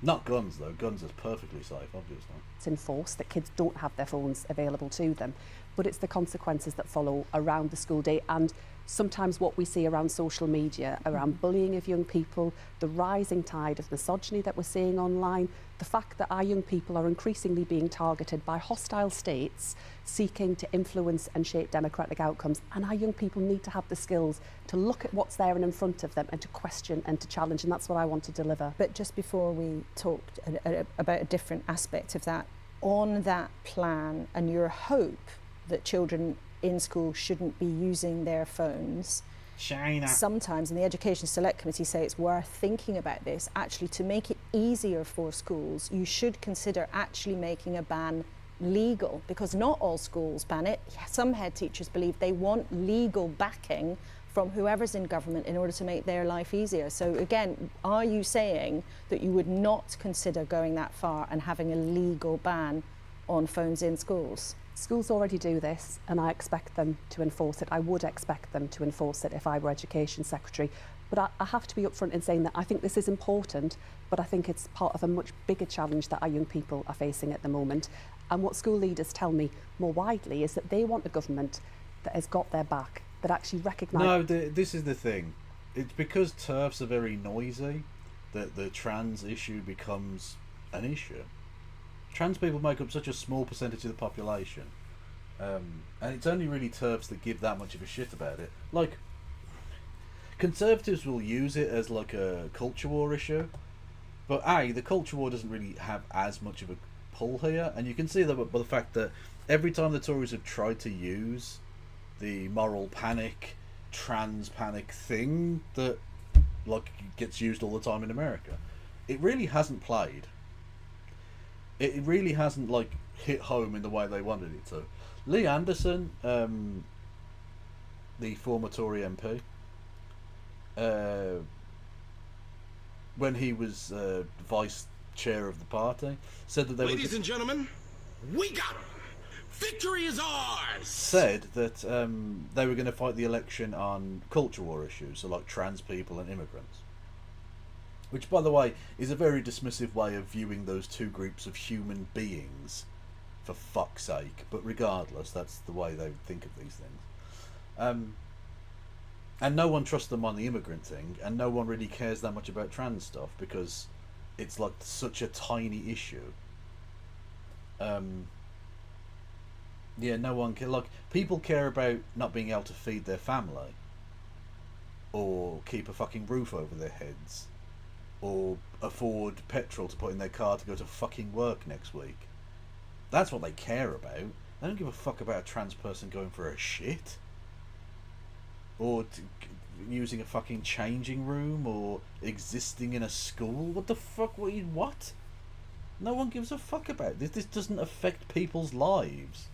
Not guns though. Guns is perfectly safe, obviously. It's enforced that kids don't have their phones available to them, but it's the consequences that follow around the school day, and sometimes what we see around social media, around bullying of young people, the rising tide of misogyny that we're seeing online, the fact that our young people are increasingly being targeted by hostile states seeking to influence and shape democratic outcomes, and our young people need to have the skills to look at what's there and in front of them and to question and to challenge, and that's what I want to deliver. But just before we talked about a different aspect of that, on that plan and your hope that children in school shouldn't be using their phones, China. Sometimes, and the Education Select Committee say it's worth thinking about this, actually to make it easier for schools, you should consider actually making a ban legal, because not all schools ban it. Some head teachers believe they want legal backing from whoever's in government in order to make their life easier. So again, are you saying that you would not consider going that far and having a legal ban on phones in schools? Schools already do this, and I expect them to enforce it. I would expect them to enforce it if I were Education Secretary. But I have to be upfront in saying that I think this is important, but I think it's part of a much bigger challenge that our young people are facing at the moment. And what school leaders tell me more widely is that they want a government that has got their back, that actually recognise... No, this is the thing. It's because TERFs are very noisy that the trans issue becomes an issue. Trans people make up such a small percentage of the population, and it's only really TERFs that give that much of a shit about it. Like, Conservatives will use it as like a culture war issue, but the culture war doesn't really have as much of a pull here, and you can see that by the fact that every time the Tories have tried to use the moral panic, trans panic thing that like gets used all the time in America, it really hasn't played. It really hasn't like hit home in the way they wanted it to. Lee Anderson, the former Tory MP, when he was vice chair of the party, said that they were... Ladies and gentlemen, we got him. Victory is ours! Said that they were going to fight the election on culture war issues, so like trans people and immigrants. Which, by the way, is a very dismissive way of viewing those two groups of human beings, for fuck's sake. But regardless, that's the way they think of these things. And no one trusts them on the immigrant thing, and no one really cares that much about trans stuff, because it's like such a tiny issue. Yeah, no one can. Like, people care about not being able to feed their family, or keep a fucking roof over their heads, or afford petrol to put in their car to go to fucking work next week. That's what they care about. They don't give a fuck about a trans person going for a shit, or using a fucking changing room, or existing in a school. What the fuck? What? No one gives a fuck about this. This doesn't affect people's lives.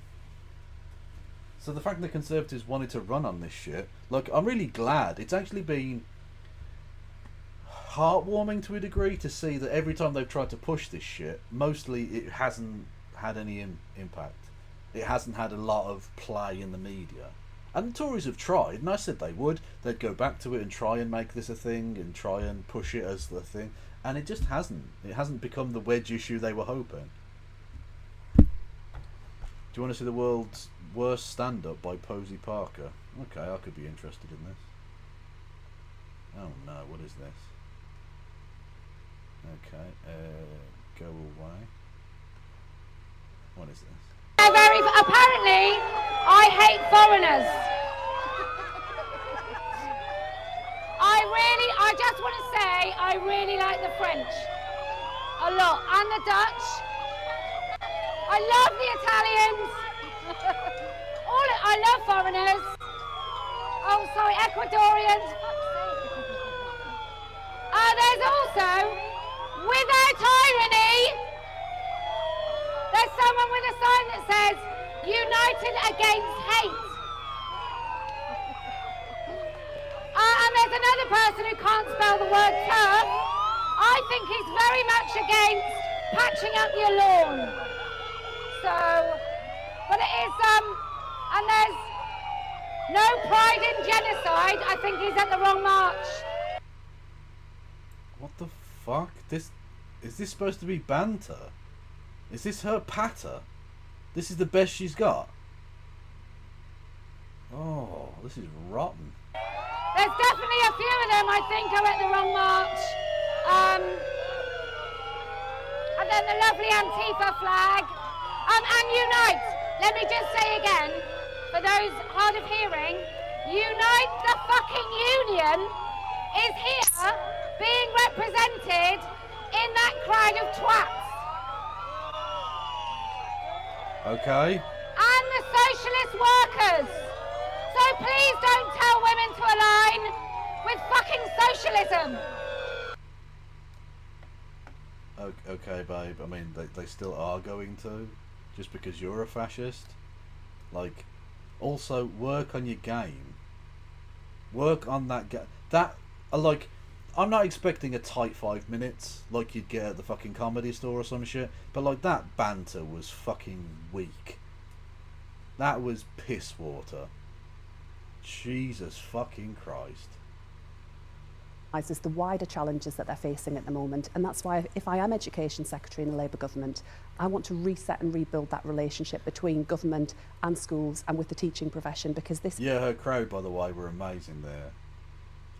So the fact that the Conservatives wanted to run on this shit, like, I'm really glad. It's actually been heartwarming to a degree to see that every time they've tried to push this shit, mostly it hasn't had any impact. It hasn't had a lot of play in the media. And the Tories have tried, and I said they would. They'd go back to it and try and make this a thing, and try and push it as the thing. And it just hasn't. It hasn't become the wedge issue they were hoping. Do you want to see the world's worst stand-up by Posey Parker? Okay, I could be interested in this. Oh no, what is this? Okay, go away. What is this? Apparently, I hate foreigners. I just want to say, I really like the French a lot, and the Dutch. I love the Italians. I love foreigners. Oh, sorry, Ecuadorians. There's also, without irony, there's someone with a sign that says, United Against Hate. And there's another person who can't spell the word turf. I think he's very much against patching up your lawn. So, but it is, and there's no pride in genocide. I think he's at the wrong march. What the fuck? Is this supposed to be banter? Is this her patter? This is the best she's got? Oh, this is rotten. There's definitely a few of them I think are at the wrong march. And then the lovely Antifa flag. And unite. Let me just say again, for those hard of hearing, Unite the fucking Union is here being represented in that crowd of twats. Okay. And the socialist workers. So please don't tell women to align with fucking socialism. Okay, babe. I mean, they still are going to, just because you're a fascist. Like, also work on your game. Work on that game. Like, I'm not expecting a tight 5 minutes like you'd get at the fucking Comedy Store or some shit, but like, that banter was fucking weak. That was piss water. Jesus fucking Christ. There's the wider challenges that they're facing at the moment, and that's why if I am Education Secretary in the Labour government, I want to reset and rebuild that relationship between government and schools and with the teaching profession, because this... Yeah, her crowd, by the way, were amazing there.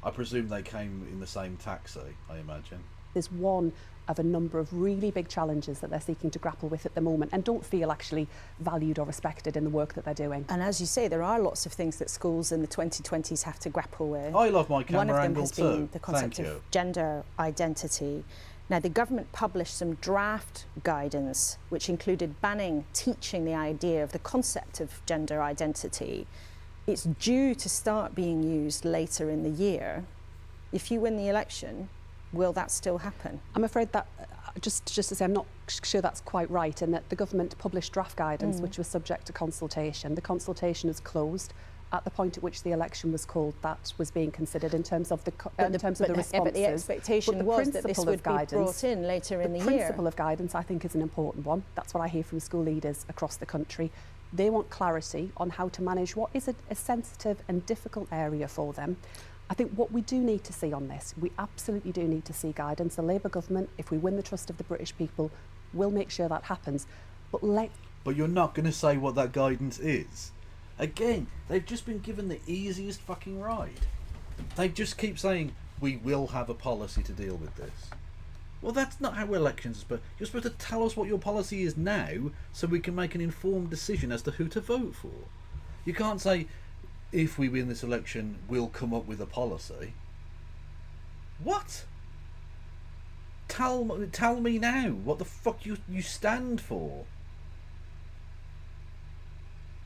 I presume they came in the same taxi, I imagine. There's one of a number of really big challenges that they're seeking to grapple with at the moment and don't feel actually valued or respected in the work that they're doing. And as you say, there are lots of things that schools in the 2020s have to grapple with. I love my camera angle too. One of them has been the concept of gender identity. Now, the government published some draft guidance which included banning teaching the idea of the concept of gender identity. It's due to start being used later in the year. If you win the election, will that still happen? I'm afraid that, just to say, I'm not sure that's quite right, and that the government published draft guidance which was subject to consultation. The consultation is closed. at the point at which the election was called, that was being considered in terms of the responses. But the expectation was that this would be brought in later in the year. The principle of guidance, I think, is an important one. That's what I hear from school leaders across the country. They want clarity on how to manage what is a sensitive and difficult area for them. I think what we do need to see on this, we absolutely do need to see guidance. The Labour government, if we win the trust of the British people, will make sure that happens. But you're not going to say what that guidance is. Again, they've just been given the easiest fucking ride. They just keep saying, we will have a policy to deal with this. Well, that's not how elections are. You're supposed to tell us what your policy is now so we can make an informed decision as to who to vote for. You can't say, if we win this election, we'll come up with a policy. What? Tell me now what the fuck you stand for.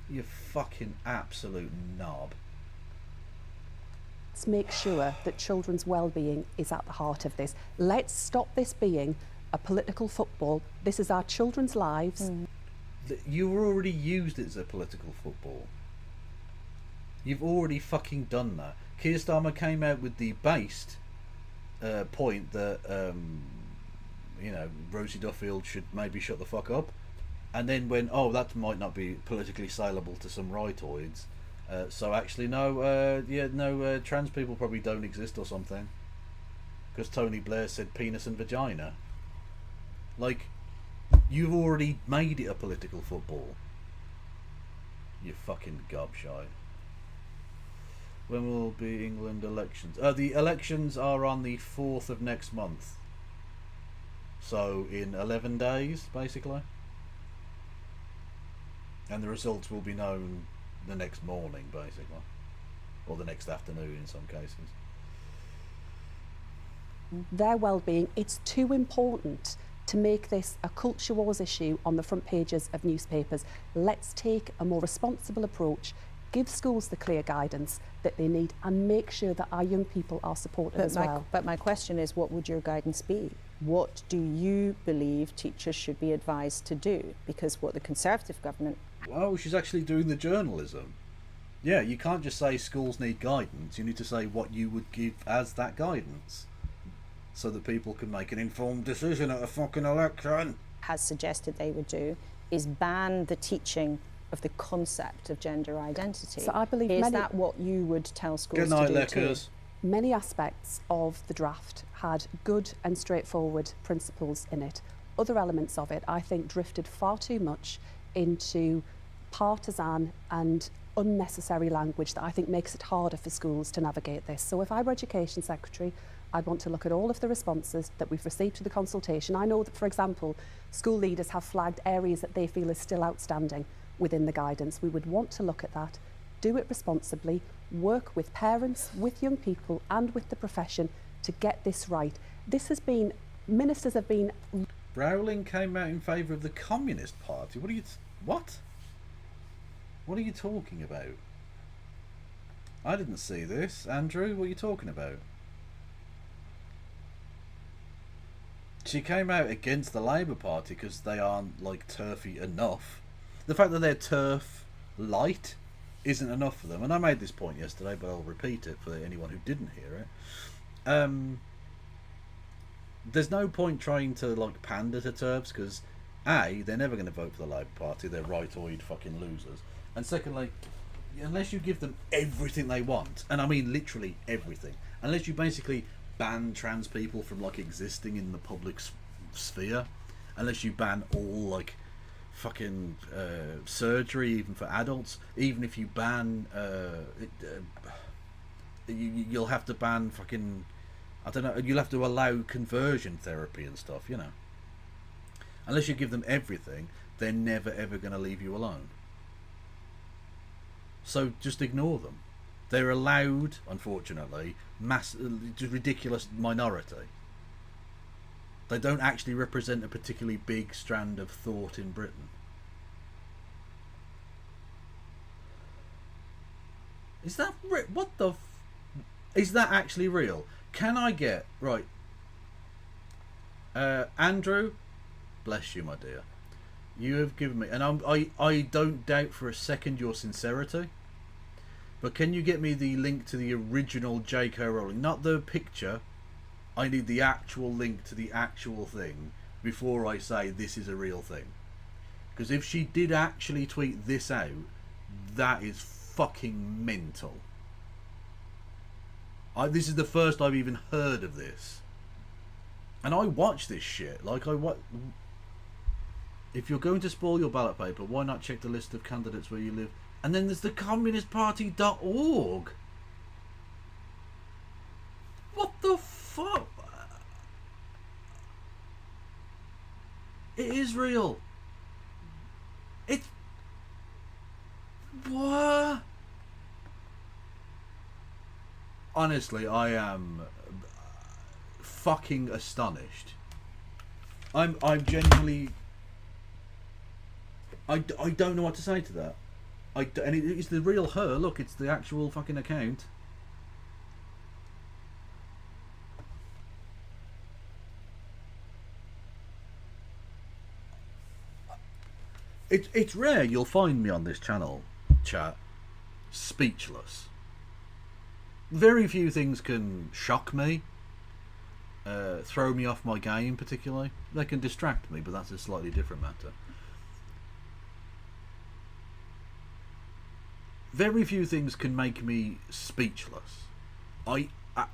You fucking absolute knob. Let's make sure that children's well-being is at the heart of this. Let's stop this being a political football. This is our children's lives. You've already used it as a political football. You've already fucking done that. Keir Starmer came out with the based point that Rosie Duffield should maybe shut the fuck up, and then went, oh, that might not be politically saleable to some rightoids, so actually trans people probably don't exist or something, because Tony Blair said penis and vagina. Like, you've already made it a political football. You fucking gobshite. When will be England elections? The elections are on the 4th of next month. So in 11 days, basically. And the results will be known the next morning, basically. Or the next afternoon in some cases. Their well-being, it's too important to make this a culture wars issue on the front pages of newspapers. Let's take a more responsible approach, give schools the clear guidance that they need, and make sure that our young people are supported as well. But my question is, what would your guidance be? What do you believe teachers should be advised to do? Because what the Conservative government... Well, she's actually doing the journalism. Yeah, you can't just say schools need guidance. You need to say what you would give as that guidance, so that people can make an informed decision at a fucking election. Has suggested they would do is ban the teaching of the concept of gender identity. So I believe is that what you would tell schools Good night, to do Leckers. too? Many aspects of the draft had good and straightforward principles in it. Other elements of it, I think, drifted far too much into partisan and unnecessary language that I think makes it harder for schools to navigate this. So if I were Education Secretary, I'd want to look at all of the responses that we've received to the consultation. I know that, for example, school leaders have flagged areas that they feel is still outstanding within the guidance. We would want to look at that, do it responsibly, work with parents, with young people and with the profession to get this right. This has been, ministers have been... Rowling came out in favour of the Communist Party. What? What are you talking about? I didn't see this. Andrew, what are you talking about? She came out against the Labour Party because they aren't, like, turfy enough. The fact that they're turf light isn't enough for them. And I made this point yesterday, but I'll repeat it for anyone who didn't hear it. There's no point trying to, like, pander to turfs, because A, they're never going to vote for the Labour Party. They're rightoid fucking losers. And secondly, unless you give them everything they want, and I mean literally everything, unless you basically ban trans people from, like, existing in the public sphere, unless you ban all, like, fucking surgery even for adults, even if you ban you'll have to ban fucking, I don't know, you'll have to allow conversion therapy and stuff, you know. Unless you give them everything, they're never ever going to leave you alone. So just ignore them. They're allowed, unfortunately, ridiculous minority. They don't actually represent a particularly big strand of thought in Britain. Is that what the? Is that actually real? Can I get right? Andrew, bless you, my dear. You have given me, and I don't doubt for a second your sincerity. But can you get me the link to the original J.K. Rowling? Not the picture. I need the actual link to the actual thing before I say this is a real thing. Because if she did actually tweet this out, that is fucking mental. This is the first I've even heard of this. And I watch this shit. Like, if you're going to spoil your ballot paper, why not check the list of candidates where you live? And then there's the communistparty.org. What the fuck? It is real. It's... What? Honestly, I am fucking astonished. I'm genuinely... I don't know what to say to that. And it's the real her. Look, it's the actual fucking account. It's rare you'll find me on this channel, chat, speechless. Very few things can shock me, throw me off my game particularly. They can distract me, but that's a slightly different matter. Very few things can make me speechless. I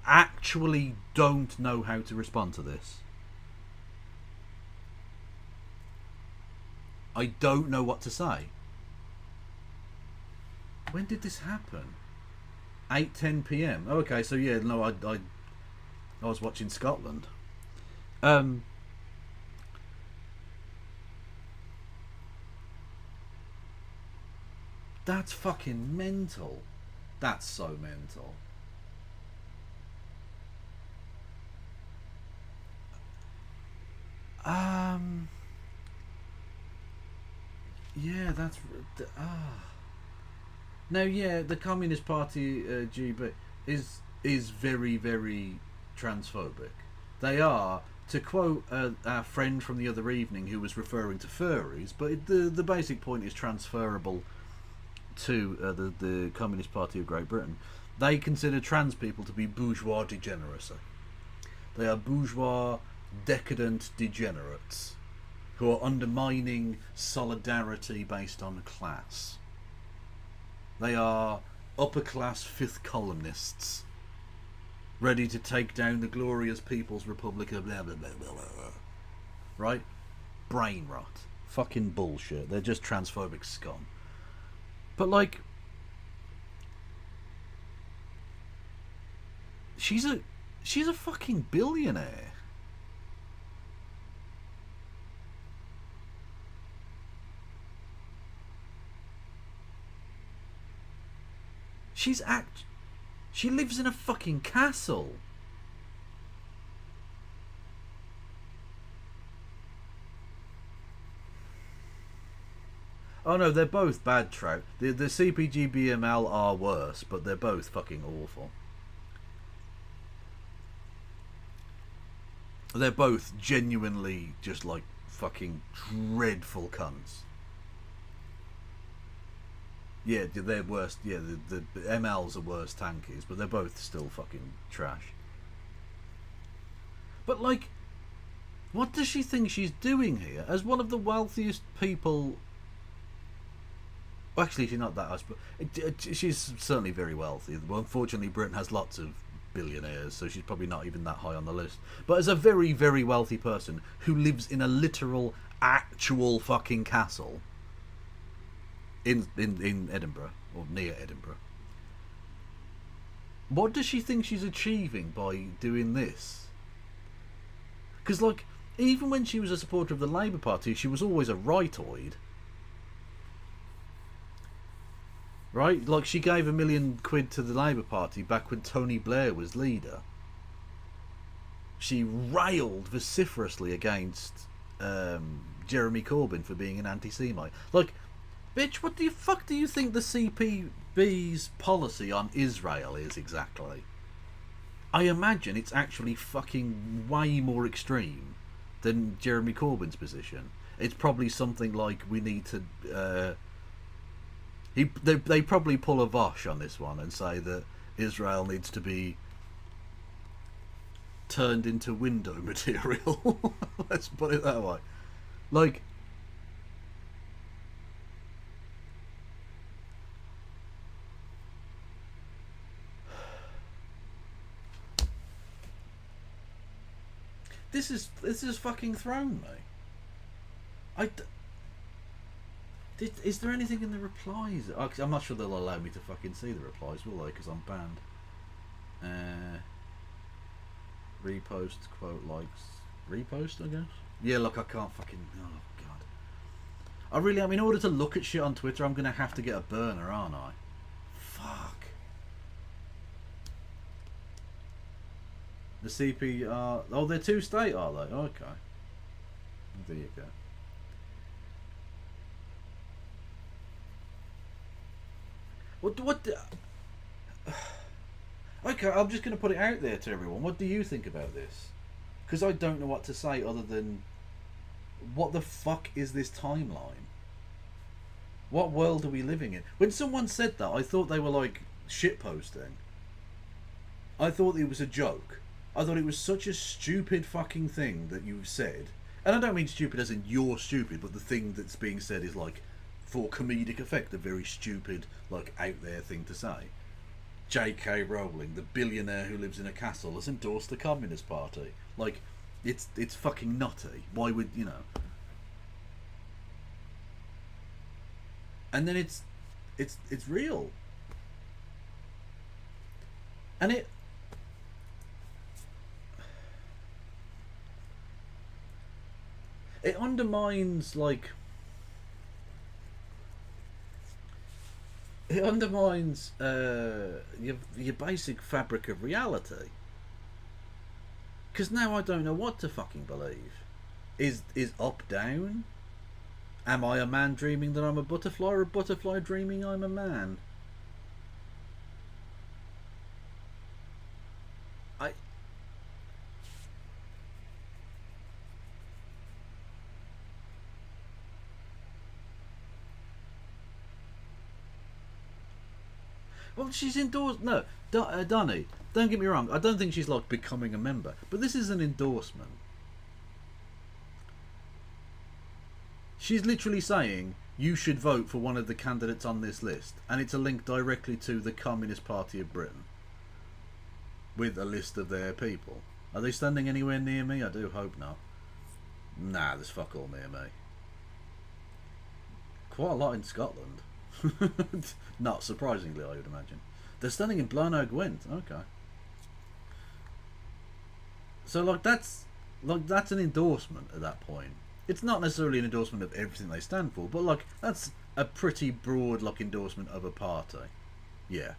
actually don't know how to respond to this. I don't know what to say. When did this happen? 8:10 p.m. Oh, okay, so yeah, no, I was watching Scotland. That's fucking mental. That's so mental. Yeah, that's... No, yeah, the Communist Party GB is very, very transphobic. They are, to quote our friend from the other evening who was referring to furries, but the basic point is transferable to the Communist Party of Great Britain. They consider trans people to be bourgeois degeneracy. They are bourgeois, decadent degenerates who are undermining solidarity based on class. They are upper-class fifth columnists, ready to take down the glorious People's Republic of blah, blah, blah, blah, blah. Right? Brain rot. Fucking bullshit. They're just transphobic scum. But, like... She's a fucking billionaire. She lives in a fucking castle. Oh no, they're both bad trout. The CPG BML are worse, but they're both fucking awful. They're both genuinely just like fucking dreadful cunts. Yeah, they're worse. Yeah, the MLs are worse tankies, but they're both still fucking trash. But like, what does she think she's doing here? As one of the wealthiest people... Well, actually, she's not that. I suppose. She's certainly very wealthy. Well, unfortunately, Britain has lots of billionaires, so she's probably not even that high on the list. But as a very, very wealthy person who lives in a literal, actual fucking castle in Edinburgh, or near Edinburgh, what does she think she's achieving by doing this? Because, like, even when she was a supporter of the Labour Party, she was always a rightoid. Right? Like, she gave £1 million to the Labour Party back when Tony Blair was leader. She railed vociferously against Jeremy Corbyn for being an anti-Semite. Like, bitch, what the fuck do you think the CPB's policy on Israel is exactly? I imagine it's actually fucking way more extreme than Jeremy Corbyn's position. It's probably something like we need to They probably pull a Vosh on this one and say that Israel needs to be turned into window material. Let's put it that way. Like, this is fucking thrown me. Is there anything in the replies? I'm not sure they'll allow me to fucking see the replies, will they? Because I'm banned. Repost, quote, likes, repost, I guess. Yeah, look, I can't fucking. Oh god. In order to look at shit on Twitter, I'm gonna have to get a burner, aren't I? Fuck. The CP are. Oh, they're two state, are they? Okay. There you go. What the... Okay, I'm just going to put it out there to everyone. What do you think about this? Because I don't know what to say other than... What the fuck is this timeline? What world are we living in? When someone said that, I thought they were like shitposting. I thought it was a joke. I thought it was such a stupid fucking thing that you've said. And I don't mean stupid as in you're stupid, but the thing that's being said is like, for comedic effect, a very stupid, like, out there thing to say. J.K. Rowling, the billionaire who lives in a castle, has endorsed the Communist Party. Like, it's fucking nutty. Why would, you know? And then it's real. And it undermines, like... It undermines your basic fabric of reality. Because now I don't know what to fucking believe. Is up down? Am I a man dreaming that I'm a butterfly, or a butterfly dreaming I'm a man? Well, she's endorsed. No, Donny, don't get me wrong. I don't think she's like becoming a member, but this is an endorsement. She's literally saying you should vote for one of the candidates on this list, and it's a link directly to the Communist Party of Britain with a list of their people. Are they standing anywhere near me? I do hope not. Nah, there's fuck all near me. Quite a lot in Scotland. Not surprisingly, I would imagine. They're standing in Blarney Gwent. Okay. So like that's an endorsement at that point. It's not necessarily an endorsement of everything they stand for, but like that's a pretty broad like endorsement of a party. Yeah.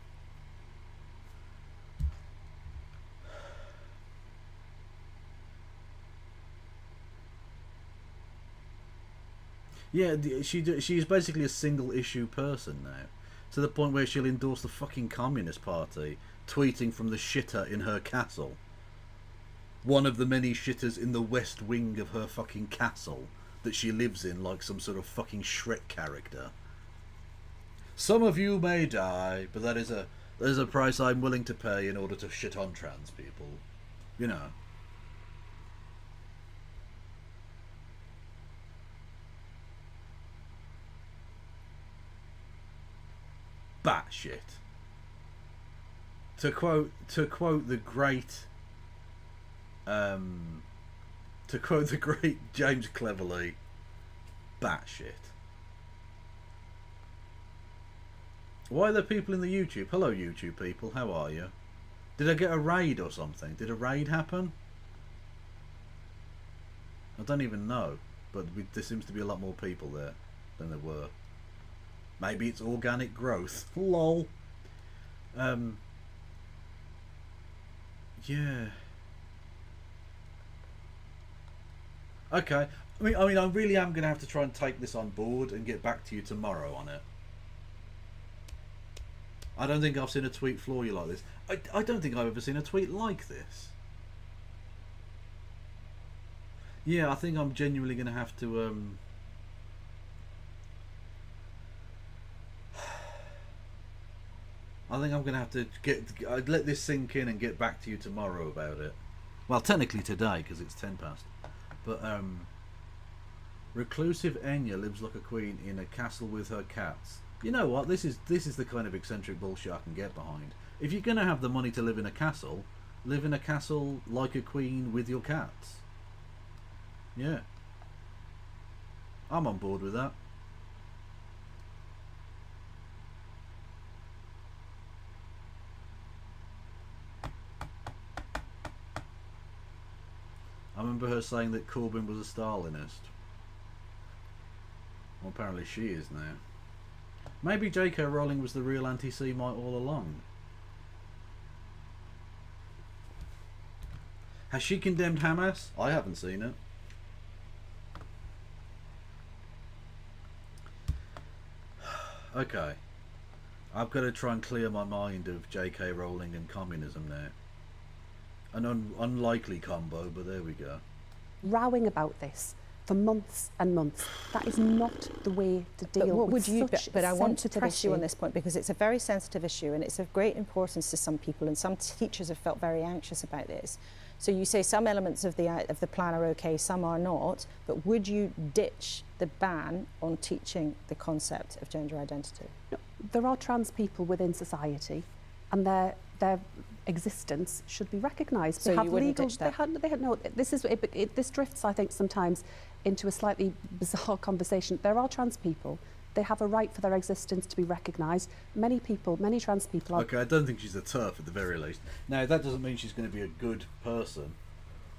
Yeah, she's basically a single issue person now, to the point where she'll endorse the fucking Communist Party, tweeting from the shitter in her castle. One of the many shitters in the west wing of her fucking castle that she lives in, like some sort of fucking Shrek character. Some of you may die, but that is a price I'm willing to pay in order to shit on trans people. You know. Batshit. To quote the great James Cleverly, batshit. Why are there people in the YouTube? Hello YouTube people, how are you? Did I get a raid or something? Did a raid happen? I don't even know, but there seems to be a lot more people there than there were. Maybe it's organic growth. Lol. Yeah. Okay. I mean, I really am going to have to try and take this on board and get back to you tomorrow on it. I don't think I've seen a tweet floor you like this. I don't think I've ever seen a tweet like this. Yeah, I think I'm genuinely going to have to I think I'm going to have to I'd let this sink in and get back to you tomorrow about it. Well, technically today, because it's 10 past. But, reclusive Enya lives like a queen in a castle with her cats. You know what? This is the kind of eccentric bullshit I can get behind. If you're going to have the money to live in a castle, live in a castle like a queen with your cats. Yeah. I'm on board with that. I remember her saying that Corbyn was a Stalinist. Well, apparently she is now. Maybe J.K. Rowling was the real anti-Semite all along. Has she condemned Hamas? I haven't seen it. Okay. I've got to try and clear my mind of J.K. Rowling and communism now. An unlikely combo, but there we go. Rowing about this for months and months. That is not the way to deal with such But I want to sensitive press you on issue. this point because it's a very sensitive issue and it's of great importance to some people, and some teachers have felt very anxious about this. So you say some elements of the plan are okay, some are not, but would you ditch the ban on teaching the concept of gender identity? No, there are trans people within society, and their existence should be recognised. So you wouldn't ditch that? They had no. This drifts, I think, sometimes into a slightly bizarre conversation. There are trans people. They have a right for their existence to be recognised. Many trans people are... Okay, I don't think she's a TERF at the very least. Now, that doesn't mean she's going to be a good person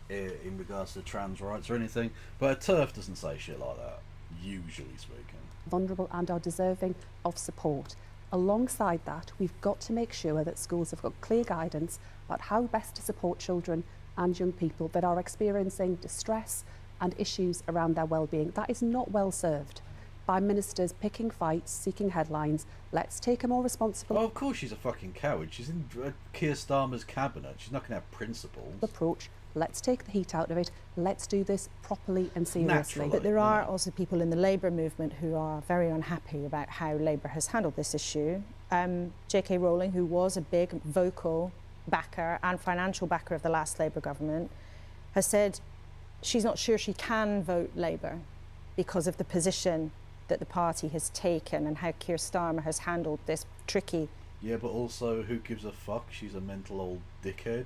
in regards to trans rights or anything, but a TERF doesn't say shit like that, usually speaking. Vulnerable and are deserving of support. Alongside that, we've got to make sure that schools have got clear guidance about how best to support children and young people that are experiencing distress and issues around their well-being. That is not well served by ministers picking fights, seeking headlines. Let's take a more responsible... Oh, of course she's a fucking coward. She's in Keir Starmer's cabinet. She's not going to have principles. ...approach. Let's take the heat out of it. Let's do this properly and seriously. Naturally, but there are also people in the Labour movement who are very unhappy about how Labour has handled this issue. J.K. Rowling, who was a big vocal backer and financial backer of the last Labour government, has said she's not sure she can vote Labour because of the position that the party has taken and how Keir Starmer has handled this tricky... Yeah, but also, who gives a fuck? She's a mental old dickhead.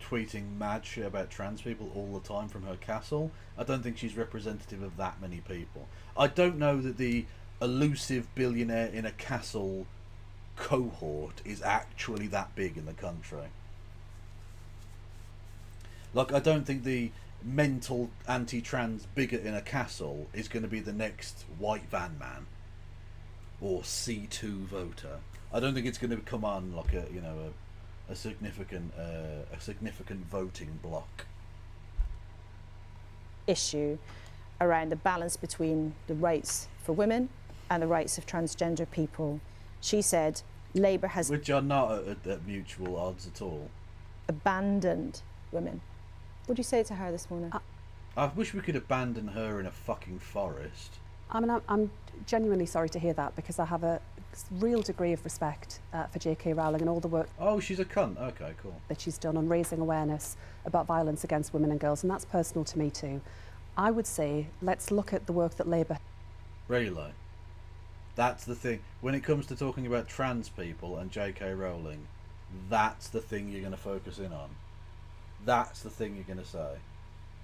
Tweeting mad shit about trans people all the time from her castle. I don't think she's representative of that many people. I don't know that the elusive billionaire in a castle cohort is actually that big in the country. Like, I don't think the mental anti-trans bigot in a castle is going to be the next white van man or C2 voter. I don't think it's going to come on like a significant voting bloc. Issue around the balance between the rights for women and the rights of transgender people. She said Labour has... Which are not at mutual odds at all. ...abandoned women. What did you say to her this morning? I wish we could abandon her in a fucking forest. I mean, I'm genuinely sorry to hear that because I have a real degree of respect for J.K. Rowling and all the work... Oh, she's a cunt. Okay, cool. ...that she's done on raising awareness about violence against women and girls, and that's personal to me too. I would say let's look at the work that Labour... Really? That's the thing. When it comes to talking about trans people and J.K. Rowling, that's the thing you're going to focus in on. That's the thing you're going to say.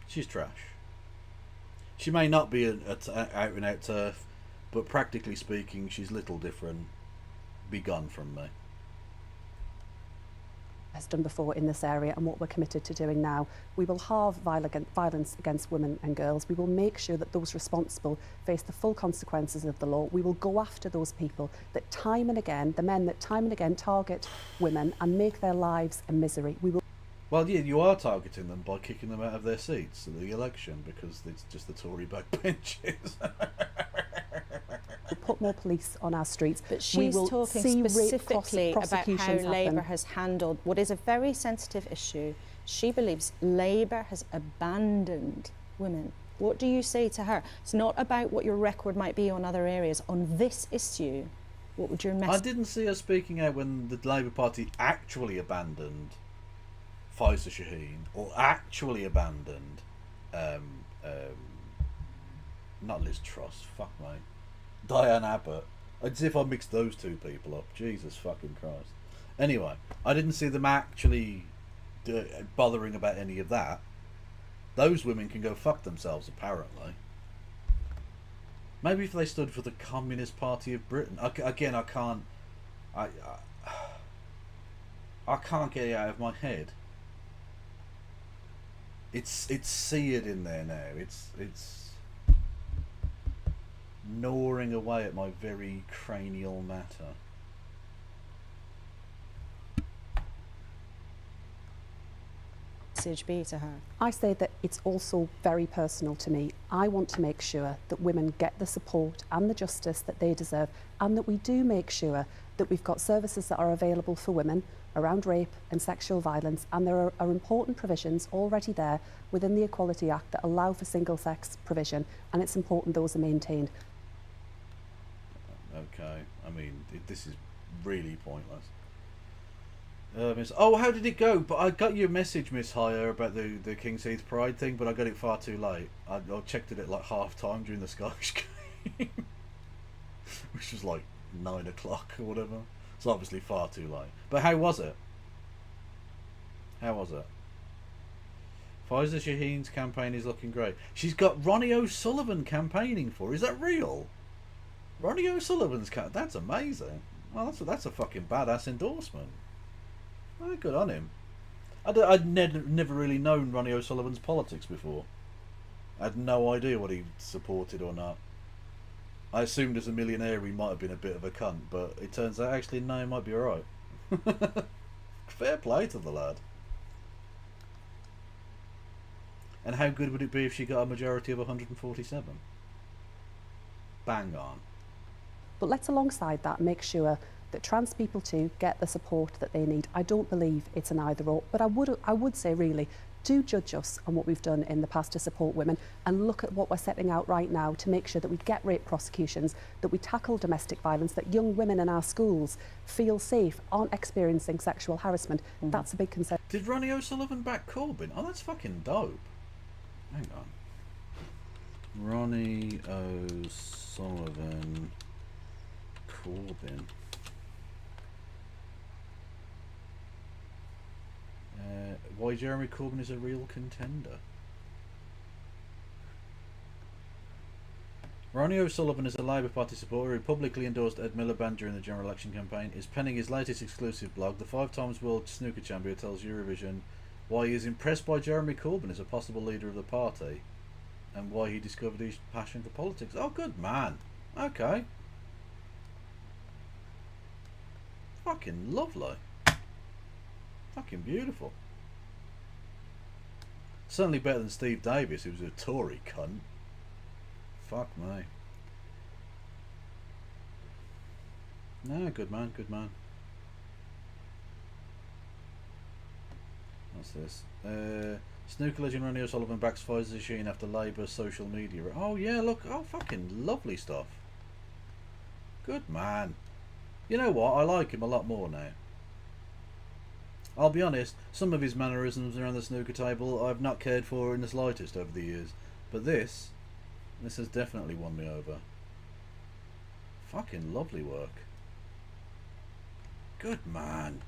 She's trash. She may not be an out-and-out TERF, but practically speaking, she's little different. Be gone from me. ...has done before in this area and what we're committed to doing now. We will halve violence against women and girls. We will make sure that those responsible face the full consequences of the law. We will go after those people that time and again, the men that time and again target women and make their lives a misery. We will... Well, yeah, you are targeting them by kicking them out of their seats at the election because it's just the Tory backbenches. We'll put more police on our streets. But she's talking specifically about how Labour has handled what is a very sensitive issue. She believes Labour has abandoned women. What do you say to her? It's not about what your record might be on other areas. On this issue, What would your I message? didn't see her speaking out when the Labour Party actually abandoned Faiza Shaheen, or actually abandoned, not Liz Truss, fuck me, Diane Abbott. As if I mixed those two people up. Jesus fucking Christ. Anyway, I didn't see them actually bothering about any of that. Those women can go fuck themselves, apparently. Maybe if they stood for the Communist Party of Britain. Again, I can't get it out of my head. It's seared in there now. It's gnawing away at my very cranial matter. Message be to her? I say that it's also very personal to me. I want to make sure that women get the support and the justice that they deserve, and that we do make sure that we've got services that are available for women around rape and sexual violence, and there are important provisions already there within the Equality Act that allow for single-sex provision, and it's important those are maintained. Okay, I mean, this is really pointless. Oh, how did it go? But I got your message, Miss Hire, about the King's Heath Pride thing, but I got it far too late. I checked it at like half time during the Scottish game, which was like 9 o'clock or whatever. It's obviously far too late. But how was it? How was it? Faiza Shaheen's campaign is looking great. She's got Ronnie O'Sullivan campaigning for her. Is that real? Ronnie O'Sullivan's that's amazing. Well, that's a fucking badass endorsement. Oh, good on him. I'd never really known Ronnie O'Sullivan's politics before. I had no idea what he supported or not. I assumed as a millionaire he might have been a bit of a cunt, but it turns out actually no, he might be alright. Fair play to the lad. And how good would it be if she got a majority of 147? Bang on. But let's alongside that make sure that trans people too get the support that they need. I don't believe it's an either or, but I would say really, do judge us on what we've done in the past to support women, and look at what we're setting out right now to make sure that we get rape prosecutions, that we tackle domestic violence, that young women in our schools feel safe, aren't experiencing sexual harassment. That's a big concern. Did Ronnie O'Sullivan back Corbyn? Oh, that's fucking dope. Hang on. Ronnie O'Sullivan, Corbyn. Why Jeremy Corbyn is a real contender. Ronnie O'Sullivan is a Labour Party supporter who publicly endorsed Ed Miliband during the general election campaign. Is penning his latest exclusive blog. The 5-time world snooker champion tells Eurovision why he is impressed by Jeremy Corbyn as a possible leader of the party, and why he discovered his passion for politics. Oh, good man. Okay. Fucking lovely. Fucking beautiful. Certainly better than Steve Davis, who was a Tory cunt. Fuck me. No, good man, good man. What's this? Snooker legend Ronnie O'Sullivan backs Faiza Shaheen after Labour social media. Oh yeah, look, oh fucking lovely stuff. Good man. You know what, I like him a lot more now. I'll be honest, some of his mannerisms around the snooker table I've not cared for in the slightest over the years. But this has definitely won me over. Fucking lovely work. Good man.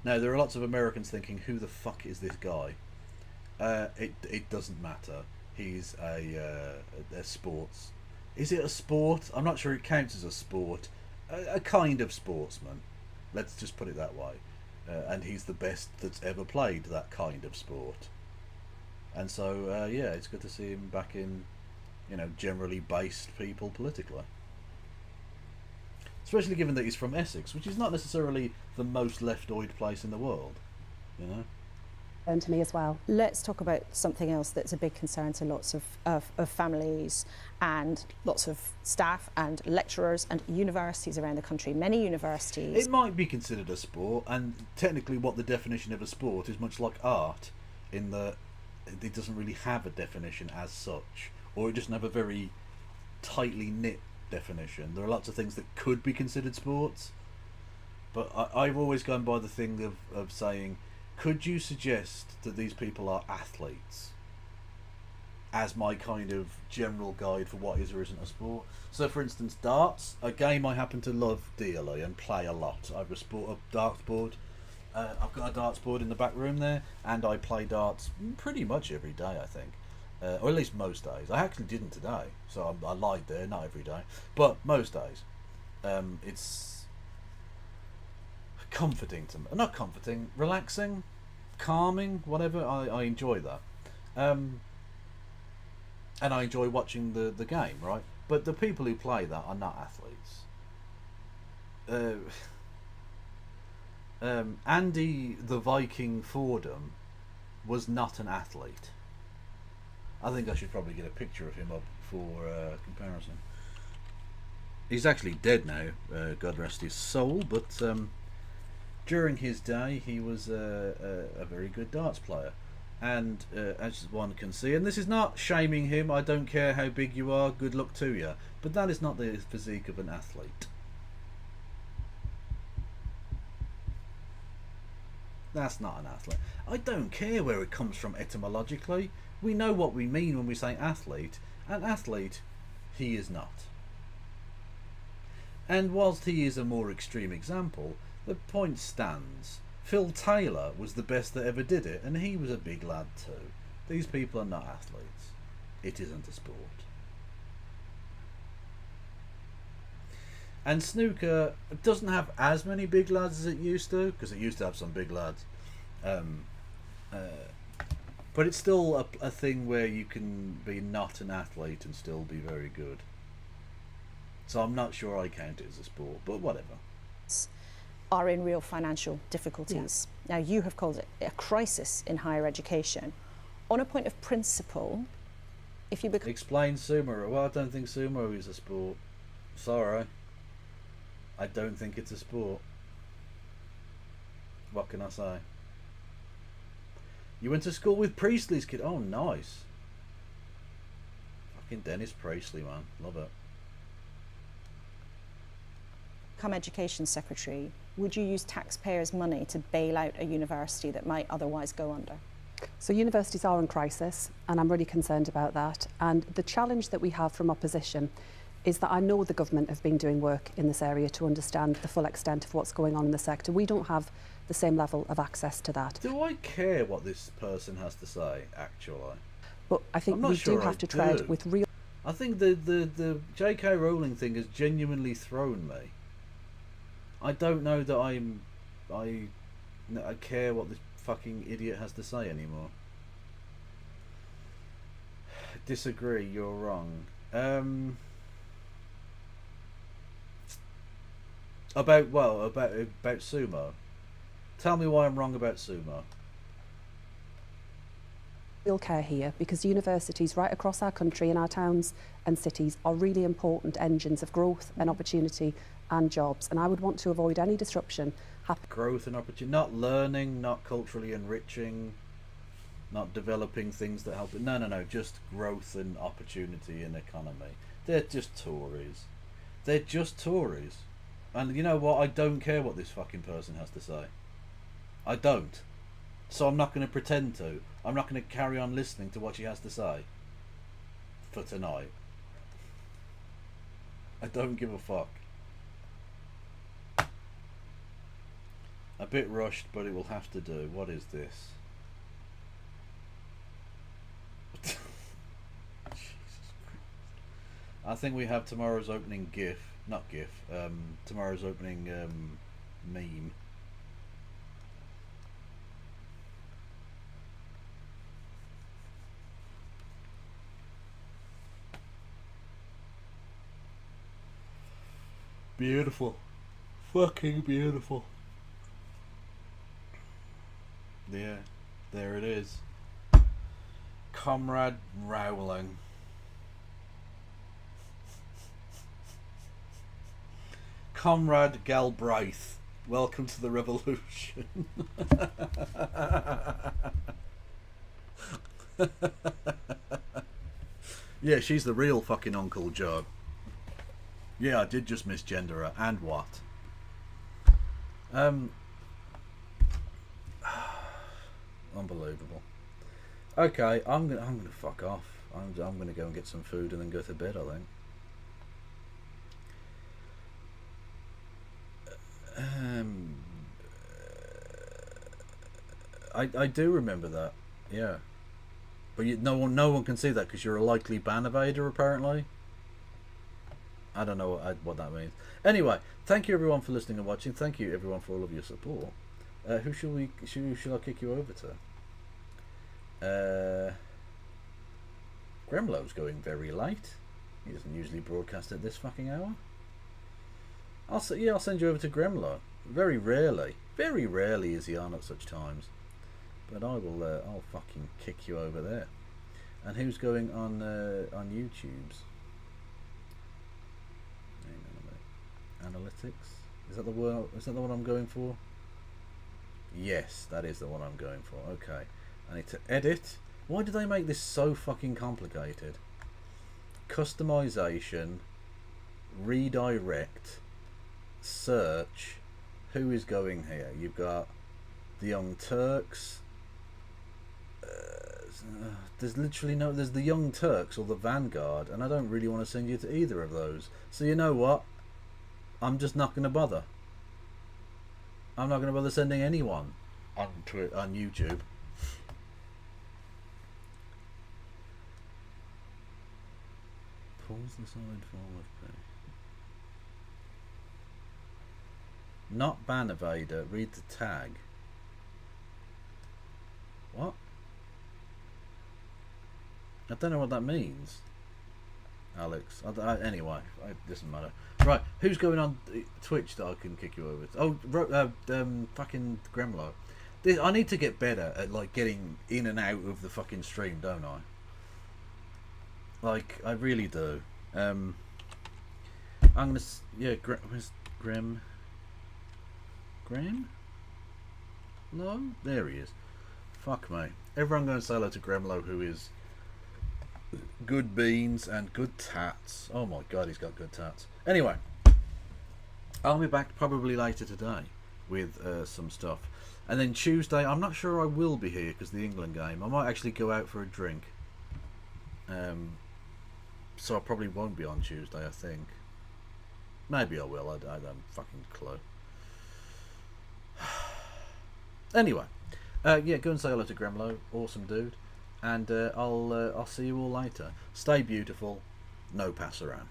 Now, there are lots of Americans thinking, who the fuck is this guy? It doesn't matter. He's a sports... Is it a sport? I'm not sure it counts as a sport. A kind of sportsman. Let's just put it that way. And he's the best that's ever played that kind of sport. And so, yeah, it's good to see him back in, you know, generally based people politically. Especially given that he's from Essex, which is not necessarily the most leftoid place in the world, you know. And to me as well. Let's talk about something else that's a big concern to lots of families and lots of staff and lecturers and universities around the country. Many universities. It might be considered a sport, and technically what the definition of a sport is much like art, in that it doesn't really have a definition as such, or it doesn't have a very tightly knit definition. There are lots of things that could be considered sports, but I've always gone by the thing of saying, could you suggest that these people are athletes as my kind of general guide for what is or isn't a sport? So for instance, darts, a game I happen to love dearly and play a lot. I've a darts board. I've got a darts board in the back room there, and I play darts pretty much every day, I think. Or at least most days. I actually didn't today, so I lied there, not every day. But most days. It's comforting to me. Not comforting, relaxing, calming, whatever. I enjoy that. And I enjoy watching the game, right? But the people who play that are not athletes. Andy the Viking Fordham was not an athlete. I think I should probably get a picture of him up for comparison. He's actually dead now, God rest his soul, but during his day he was a very good darts player. And as one can see, and this is not shaming him, I don't care how big you are, good luck to you, but that is not the physique of an athlete. That's not an athlete. I don't care where it comes from etymologically. We know what we mean when we say athlete. An athlete, he is not. And whilst he is a more extreme example, the point stands. Phil Taylor was the best that ever did it, and he was a big lad too. These people are not athletes. It isn't a sport. And snooker doesn't have as many big lads as it used to, because it used to have some big lads. But it's still a thing where you can be not an athlete and still be very good. So I'm not sure I count it as a sport, but whatever. Are in real financial difficulties. Yeah. Now, you have called it a crisis in higher education. On a point of principle, if you explain sumo. Well, I don't think sumo is a sport. Sorry. I don't think it's a sport. What can I say? You went to school with Priestley's kid. Oh, nice. Fucking Dennis Priestley, man. Love it. Become Education Secretary, would you use taxpayers' money to bail out a university that might otherwise go under? So universities are in crisis, and I'm really concerned about that. And the challenge that we have from opposition is that I know the government have been doing work in this area to understand the full extent of what's going on in the sector. We don't have the same level of access to that. Do I care what this person has to say, actually? But I think we do have to tread with real... I think the J.K. Rowling thing has genuinely thrown me. I don't know that I care what this fucking idiot has to say anymore. Disagree, you're wrong. About sumo. Tell me why I'm wrong about sumo. Real care here, because universities right across our country and our towns and cities are really important engines of growth and opportunity and jobs, and I would want to avoid any disruption. Growth and opportunity, not learning, not culturally enriching, not developing things that help it. No, just growth and opportunity and economy. They're just Tories. They're just Tories. And you know what? I don't care what this fucking person has to say. I don't. So I'm not going to pretend to. I'm not going to carry on listening to what she has to say. For tonight. I don't give a fuck. A bit rushed, but it will have to do. What is this? Jesus Christ. I think we have tomorrow's opening GIF. Not GIF. Tomorrow's opening meme. Beautiful. Fucking beautiful. Yeah, there it is. Comrade Rowling. Comrade Galbraith. Welcome to the revolution. Yeah, she's the real fucking Uncle Joe. Yeah, I did just misgender her. And what? Unbelievable. Okay, I'm gonna fuck off. I'm gonna go and get some food and then go to bed, I think. I do remember that, yeah. But no one can see that because you're a likely ban evader, apparently. I don't know what that means. Anyway, thank you everyone for listening and watching. Thank you everyone for all of your support. Who should I kick you over to? Gremlo's going very late. He doesn't usually broadcast at this fucking hour. I'll send you over to Gremlo. Very rarely is he on at such times. But I'll fucking kick you over there. And who's going on YouTube's? Hang on a minute. Analytics. Is that the one I'm going for? Yes, that is the one I'm going for. Okay. I need to edit. Why do they make this so fucking complicated? Customization, redirect, search. Who is going here? You've got the Young Turks. There's literally no. There's the Young Turks or the Vanguard, and I don't really want to send you to either of those. So you know what? I'm just not going to bother. I'm not going to bother sending anyone on YouTube. Pause the solid form of pay. Not ban evader. Read the tag. What? I don't know what that means, Alex. Anyway, it doesn't matter. Right, who's going on Twitch that I can kick you over to? Oh, fucking Gremlo. I need to get better at like getting in and out of the fucking stream, don't I? Like, I really do. I'm gonna where's Graham? No, there he is. Fuck me. Everyone going to say hello to Gremlo, who is good beans and good tats. Oh my god, he's got good tats. Anyway, I'll be back probably later today with some stuff. And then Tuesday, I'm not sure I will be here because the England game. I might actually go out for a drink. So I probably won't be on Tuesday, I think. Maybe I will, I don't fucking clue. Anyway, yeah, go and say hello to Gremlo, awesome dude. And I'll see you all later. Stay beautiful, no pass around.